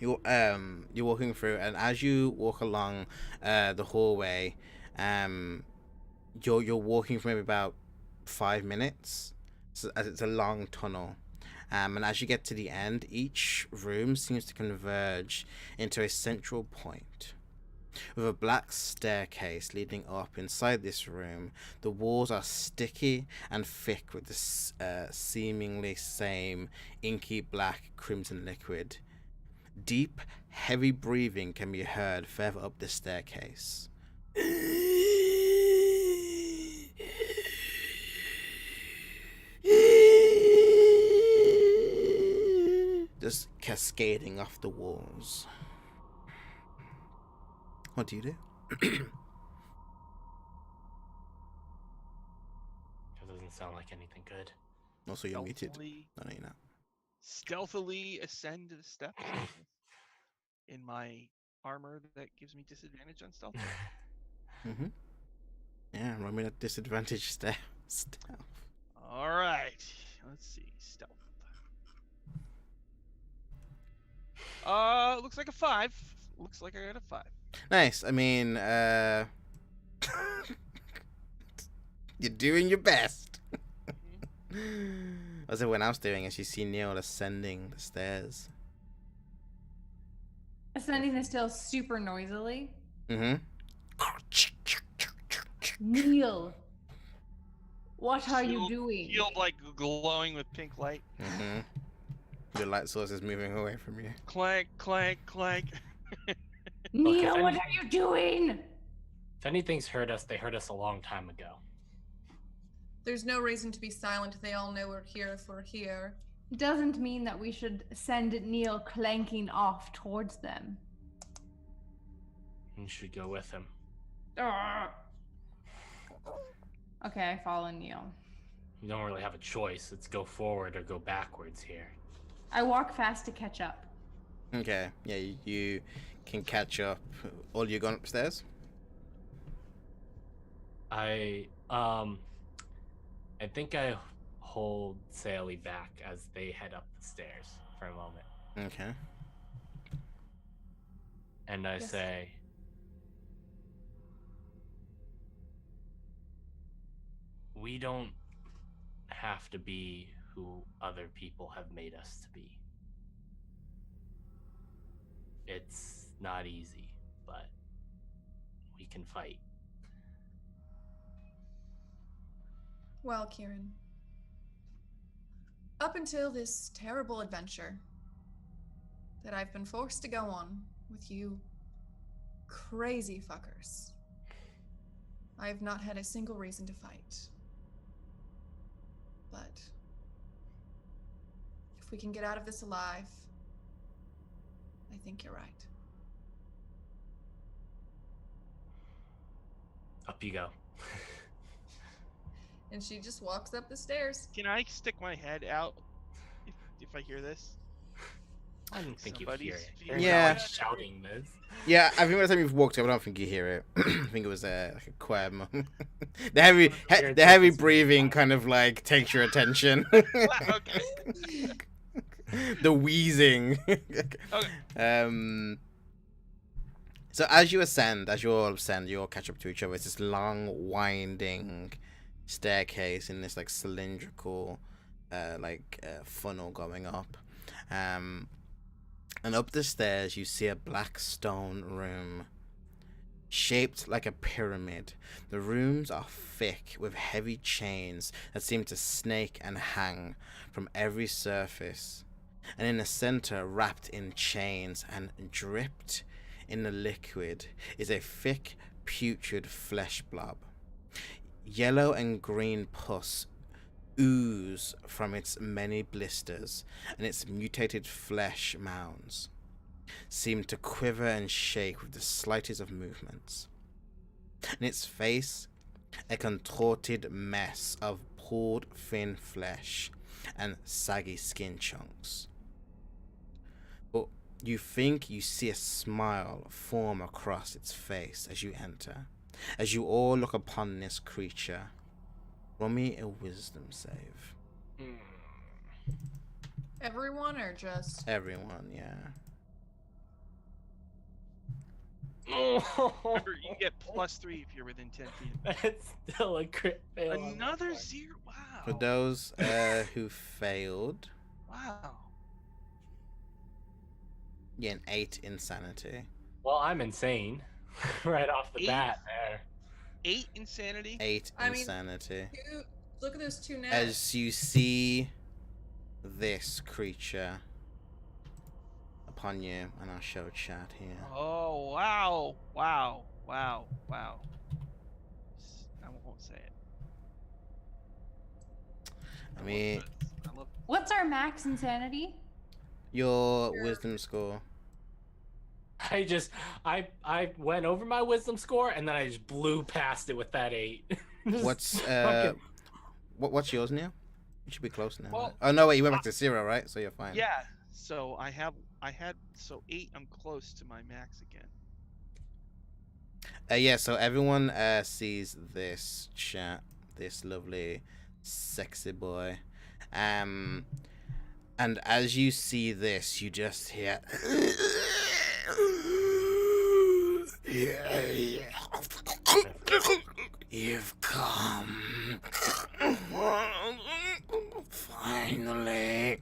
you're walking through, and as you walk along the hallway, You're walking for maybe about 5 minutes, so as it's a long tunnel. And as you get to the end, each room seems to converge into a central point. With a black staircase leading up inside this room, the walls are sticky and thick with the seemingly same inky black crimson liquid. Deep, heavy breathing can be heard further up the staircase. Just cascading off the walls. What do you do? That doesn't sound like anything good. Also, you're muted. Stealthily- No, you're not. Stealthily ascend the steps in my armor that gives me disadvantage on stealth. Mm-hmm. Yeah, roll me that disadvantage stealth. All right, let's see, stealth. Looks like a 5. Looks like I got a 5. Nice. I mean, you're doing your best. As everyone else doing as you see Neil ascending the stairs. Ascending the stairs super noisily. Mm-hmm. Neil, what are you Shield- doing? Shield like glowing with pink light. Mm-hmm. Your light source is moving away from you. Clank, clank, clank. Neil, if what any- are you doing? If anything's hurt us, they hurt us a long time ago. There's no reason to be silent. They all know we're here if we're here. Doesn't mean that we should send Neil clanking off towards them. You should go with him. Okay, I follow Neil. You don't really have a choice. It's go forward or go backwards here. I walk fast to catch up. Okay. Yeah, you can catch up. All you going upstairs? I think I hold Sally back as they head up the stairs for a moment. Okay. And I Yes. say, we don't have to be who other people have made us to be. It's not easy, but we can fight. Well, Kieran, up until this terrible adventure that I've been forced to go on with you crazy fuckers, I have not had a single reason to fight. But if we can get out of this alive, I think you're right. Up you go. And she just walks up the stairs. Can I stick my head out if I hear this? I didn't think you'd Somebody's hear it. feet- They're Yeah. not shouting this. Yeah, I think by the time you've walked up, I don't think you hear it. I think it was like a quiet moment. the heavy breathing kind of like takes your attention. Okay. The wheezing. Okay. So as you all ascend, you all catch up to each other. It's this long, winding staircase in this like cylindrical, funnel going up. And up the stairs, you see a black stone room shaped like a pyramid. The rooms are thick with heavy chains that seem to snake and hang from every surface. And in the center, wrapped in chains and dripped in the liquid, is a thick, putrid flesh blob. Yellow and green pus ooze from its many blisters, and its mutated flesh mounds seem to quiver and shake with the slightest of movements. In its face, a contorted mess of pulled thin flesh and saggy skin chunks. But you think you see a smile form across its face as you enter. As you all look upon this creature, roll me a wisdom save. Everyone or just Everyone, yeah. Remember, you get +3 if you're within 10 feet. That's still a crit fail. on that Another one. 0. For Wow. those who failed, Wow. you get an 8 insanity. Well, I'm insane right off the 8? bat there. 8 insanity. 8 I mean- insanity. Look at those two now. As you see this creature upon you, and I'll show chat here. Oh, wow. Wow. Wow. Wow. I won't say it. I mean, I love What's our max insanity? your wisdom score. I went over my wisdom score and then I just blew past it with that 8. Just What's fucking- what's yours, Neil? You should be close now. Well, right? Oh no, wait, you went back to 0, right? So you're fine. Yeah. So I had 8. I'm close to my max again. Yeah. So everyone sees this chat, this lovely, sexy boy, and as you see this, you just hear. You've come. Finally.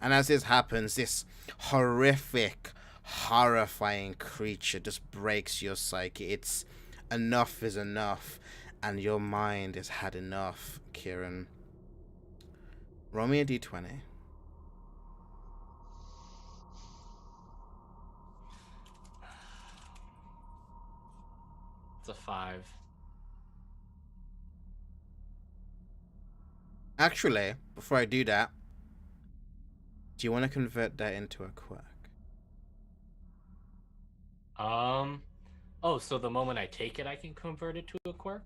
And as this happens, this horrific, horrifying creature just breaks your psyche. It's enough is enough, and your mind has had enough, Kieran. Roll me a d20. It's a 5. Actually, before I do that, do you want to convert that into a quirk? Oh, so the moment I take it, I can convert it to a quirk?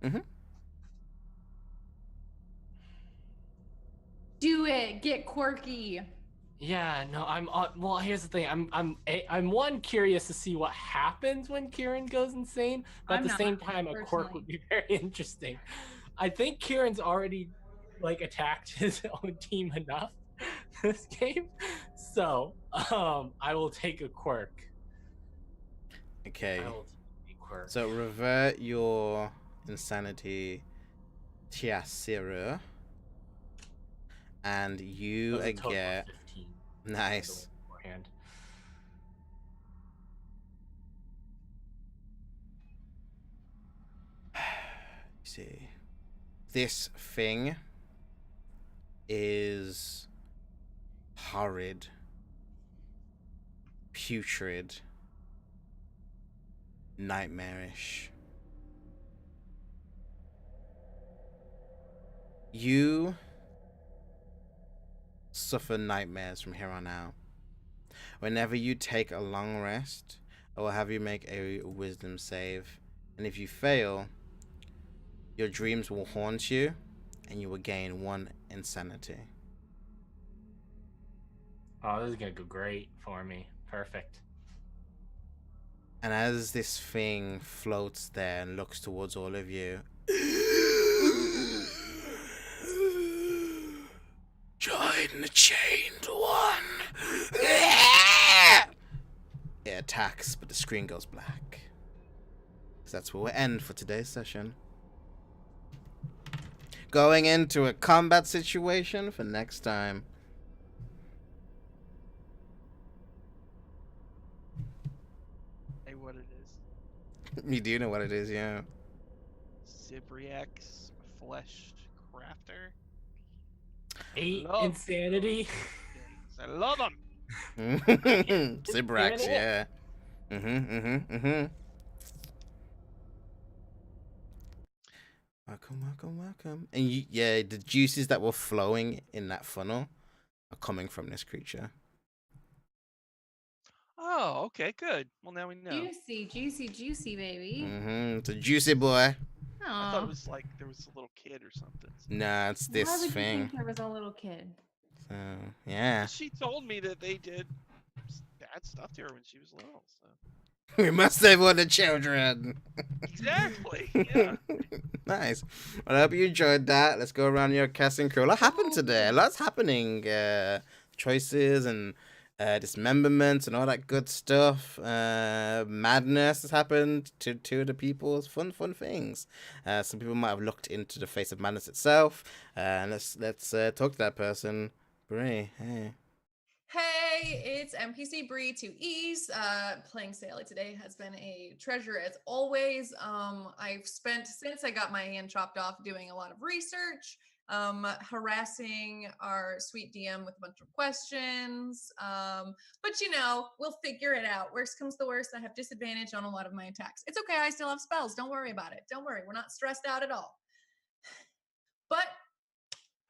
Do it. Get quirky. Yeah, no, well, here's the thing. I'm one curious to see what happens when Kieran goes insane, but I'm at the same not, time, a quirk would be very interesting. I think Kieran's already like attacked his own team enough this game, so I will take a quirk. Okay. I will take a quirk. So revert your insanity Tiasira, and you That was a total of get 15 nice. beforehand. See, this thing is horrid, putrid, nightmarish. You suffer nightmares from here on out. Whenever you take a long rest, I will have you make a wisdom save, and if you fail, your dreams will haunt you, and you will gain 1 insanity. Oh, this is gonna go great for me. Perfect. And as this thing floats there and looks towards all of you, join the chained one. It attacks, but the screen goes black. So that's where we'll end for today's session. Going into a combat situation for next time. Hey, what it is? You do know what it is, yeah. Cypriax Flesh Crafter. 8 Love insanity. things. I love them. Sibrax, yeah. Welcome. And yeah, the juices that were flowing in that funnel are coming from this creature. Oh, okay, good. Well, now we know. Juicy, juicy, juicy, baby. It's a juicy boy. I thought Aw. it was like there was a little kid or something. Nah, it's Why this would you thing. think there was a little kid? So, yeah. She told me that they did bad stuff to her when she was little. So We must save all the children. exactly, yeah. Nice. Well, I hope you enjoyed that. Let's go around your casting crew. A lot happened today. A lot's happening. Choices and dismemberment and all that good stuff. Madness has happened to two of the people's fun things. Some people might have looked into the face of madness itself. And let's talk to that person. Brie, hey. Hey, it's NPC Bree 2Es. Playing Sally today has been a treasure as always. I've spent, since I got my hand chopped off, doing a lot of research, harassing our sweet DM with a bunch of questions. But you know, we'll figure it out. Worst comes to worst, I have disadvantage on a lot of my attacks. It's okay, I still have spells. Don't worry about it. Don't worry, we're not stressed out at all. But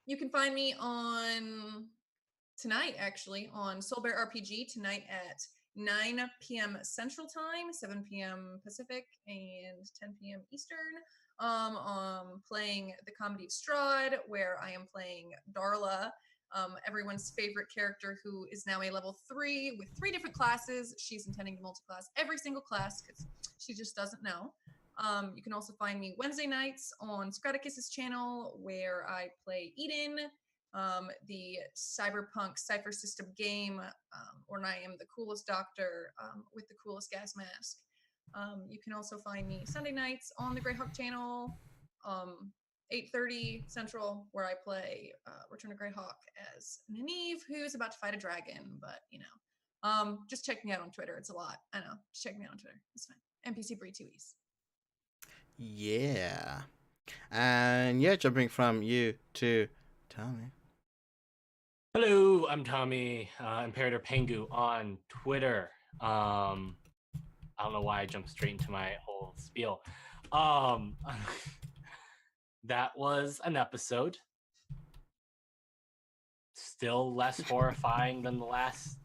you can find me on tonight, actually, on Soul Bear RPG tonight at 9 p.m. Central Time, 7 p.m. Pacific, and 10 p.m. Eastern. Playing the Comedy of Strahd, where I am playing Darla, everyone's favorite character, who is now a level 3 with 3 different classes. She's intending to multi-class every single class because she just doesn't know. You can also find me Wednesday nights on Scraticus's channel, where I play Eden, the cyberpunk cipher system game, where I am the coolest doctor with the coolest gas mask. You can also find me Sunday nights on the Greyhawk channel, 8:30 Central, where I play Return of Greyhawk as Nynaeve, who's about to fight a dragon. But you know, just check me out on Twitter. It's a lot. I know. Just check me out on Twitter. It's fine. NPC Bree 2Es. Yeah. And yeah, jumping from you to Tommy. Hello, I'm Tommy, Imperator Pengu on Twitter. I don't know why I jumped straight into my whole spiel. That was an episode. Still less horrifying than the last,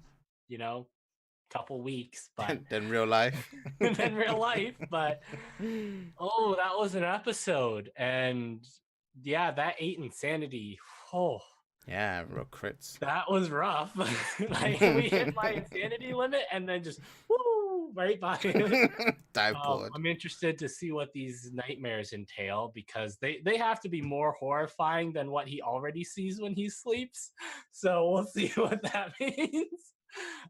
couple weeks, but Than real life. than real life. But oh, that was an episode, and yeah, that 8 insanity. Oh. Yeah, real crits. That was rough. We hit my insanity limit and then just woo right by it. Dive board. I'm interested to see what these nightmares entail, because they have to be more horrifying than what he already sees when he sleeps. So we'll see what that means.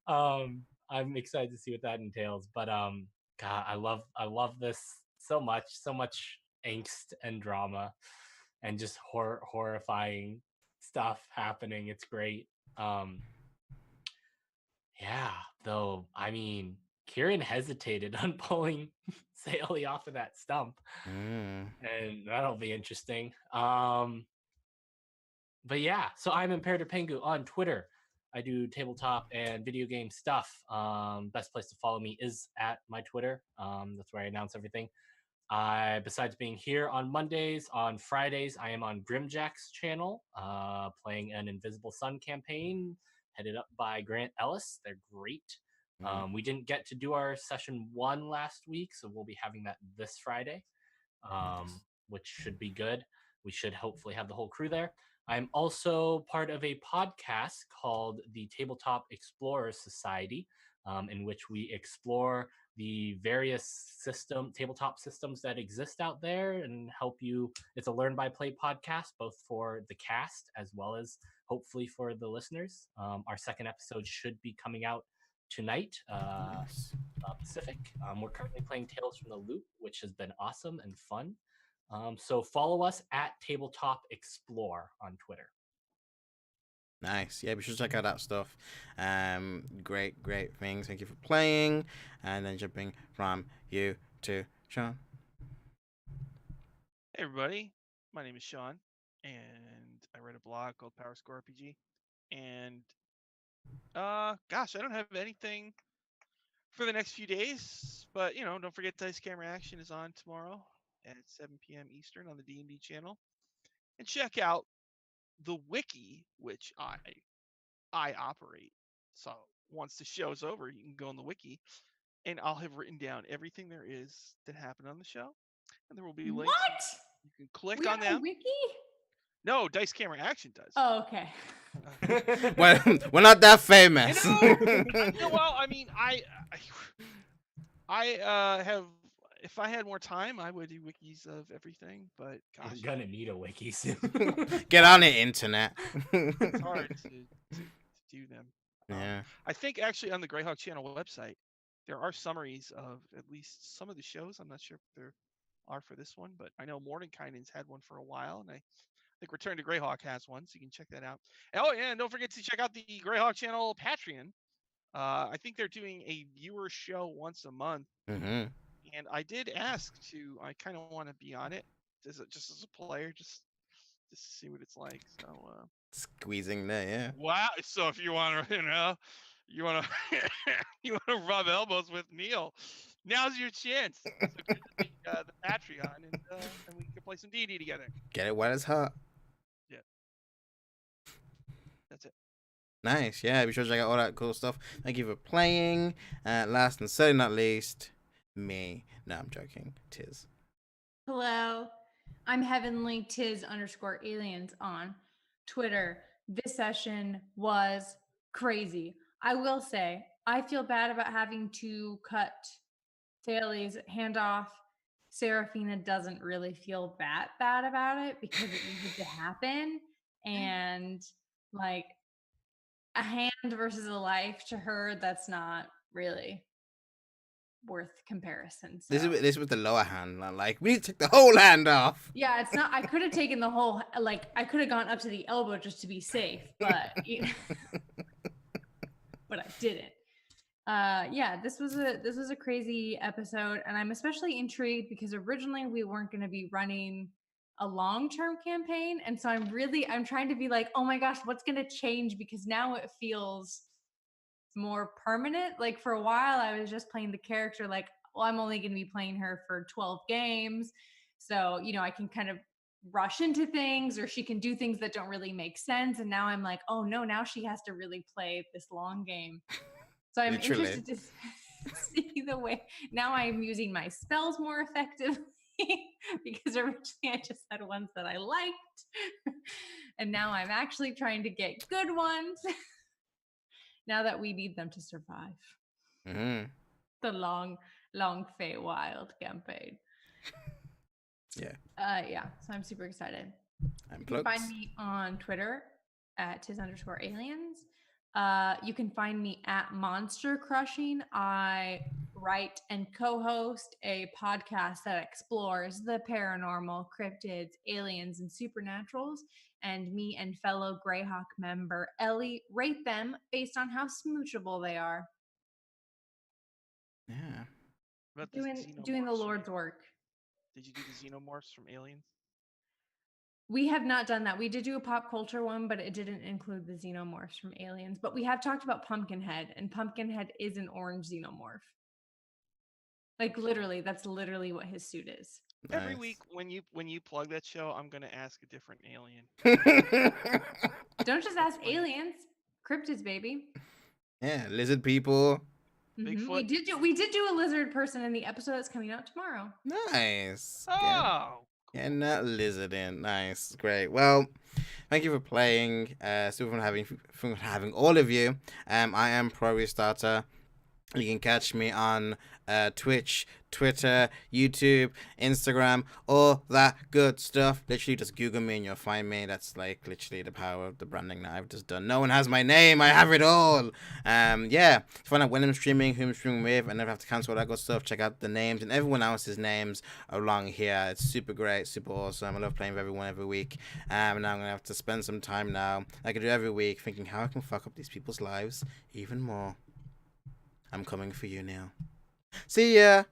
I'm excited to see what that entails. But God, I love this so much angst and drama and just horrifying stuff happening. It's great. Yeah, though, I mean, Kieran hesitated on pulling Saley off of that stump, and that'll be interesting. But yeah, so I'm Imperator Pengu on Twitter. I do tabletop and video game stuff. Best place to follow me is at my Twitter. That's where I announce everything. Besides being here on Mondays, on Fridays, I am on Grimjack's channel, playing an Invisible Sun campaign headed up by Grant Ellis. They're great. We didn't get to do our session 1 last week, so we'll be having that this Friday, which should be good. We should hopefully have the whole crew there. I'm also part of a podcast called the Tabletop Explorers Society, in which we explore the various tabletop systems that exist out there and help you. It's a learn by play podcast, both for the cast as well as hopefully for the listeners. Our second episode should be coming out tonight, Pacific. We're currently playing Tales from the Loop, which has been awesome and fun. So follow us at Tabletop Explore on Twitter. Nice. Yeah, be sure to check out that stuff. Great things. Thank you for playing. And then jumping from you to Sean. Hey everybody, my name is Sean, and I write a blog called Power Score RPG. And gosh, I don't have anything for the next few days, but don't forget Dice Camera Action is on tomorrow at 7 p.m. Eastern on the D&D channel, and check out the wiki, which I operate. So once the show's over, you can go on the wiki, and I'll have written down everything there is that happened on the show, and there will be links. What? You can click We on have a them. wiki? No, Dice Camera Action does. Oh, okay. We're not that famous. Well, I mean, I have. If I had more time, I would do wikis of everything. But gosh, You're gonna need a wiki soon. Get on the internet. it's hard to do them. Yeah. I think actually on the Greyhawk channel website, there are summaries of at least some of the shows. I'm not sure if there are for this one, but I know Mordenkainen's had one for a while, and I think Return to Greyhawk has one, so you can check that out. Oh yeah, and don't forget to check out the Greyhawk channel Patreon. I think they're doing a viewer show once a month, Mm-hmm. and I did ask to. I kind of want to be on it, just as a player, just to see what it's like. So Squeezing there, yeah. wow. So if you want to, you want to, you want to rub elbows with Neil, now's your chance. So get the Patreon, and we can play some D&D together. Get it while it's hot. Yeah, that's it. Nice, yeah. Be sure to check out all that cool stuff. Thank you for playing. Last and certainly not least, me. No, I'm joking. Tiz. Hello, I'm Heavenly Tiz _ aliens on Twitter. This session was crazy. I will say, I feel bad about having to cut Thales' hand off. Serafina doesn't really feel that bad about it because it needed to happen. And like a hand versus a life to her, that's not really worth comparison. So. This was the lower hand. Like, we need to take the whole hand off. Yeah, it's not. I could have taken the whole, like, I could have gone up to the elbow just to be safe, but but I didn't. Yeah, this was a crazy episode, and I'm especially intrigued because originally we weren't going to be running a long-term campaign, and so I'm trying to be like, oh my gosh, what's going to change, because now it feels more permanent. Like for a while I was just playing the character like, well, I'm only going to be playing her for 12 games, so I can kind of rush into things, or she can do things that don't really make sense, and now I'm like, oh no, now she has to really play this long game. So I'm Literally. interested to see the way now I'm using my spells more effectively because originally I just had ones that I liked and now I'm actually trying to get good ones now that we need them to survive. Mm-hmm. The long Feywild campaign. Yeah. Yeah, so I'm super excited. And You can find me on Twitter at @Tiz_aliens. You can find me at Monster Crushing. I write and co-host a podcast that explores the paranormal, cryptids, aliens, and supernaturals. And me and fellow Greyhawk member Ellie rate them based on how smoochable they are. Yeah. What about Doing the xenomorphs Lord's from- work. Did you do the xenomorphs from Aliens? We have not done that. We did do a pop culture one, but it didn't include the xenomorphs from Aliens. But we have talked about Pumpkinhead, and Pumpkinhead is an orange xenomorph. Like literally, that's literally what his suit is. Nice. Every week when you plug that show, I'm gonna ask a different alien. Don't just ask aliens, cryptids, baby. Yeah, lizard people. Mhm. Bigfoot. We did do a lizard person in the episode that's coming out tomorrow. Nice. Oh, Getting that lizard in. Nice. Great. Well, thank you for playing. Super fun having all of you. I am Pro Restarter. You can catch me on Twitch, Twitter, YouTube, Instagram, all that good stuff. Literally just Google me and you'll find me. That's like literally the power of the branding that I've just done. No one has my name. I have it all. Yeah. To find out when I'm streaming, who I'm streaming with, I never have to cancel all that good stuff. Check out the names and everyone else's names along here. It's super great, super awesome. I love playing with everyone every week. And now I'm going to have to spend some time now, like I do every week, thinking how I can fuck up these people's lives even more. I'm coming for you, Neil. See ya.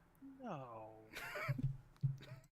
no.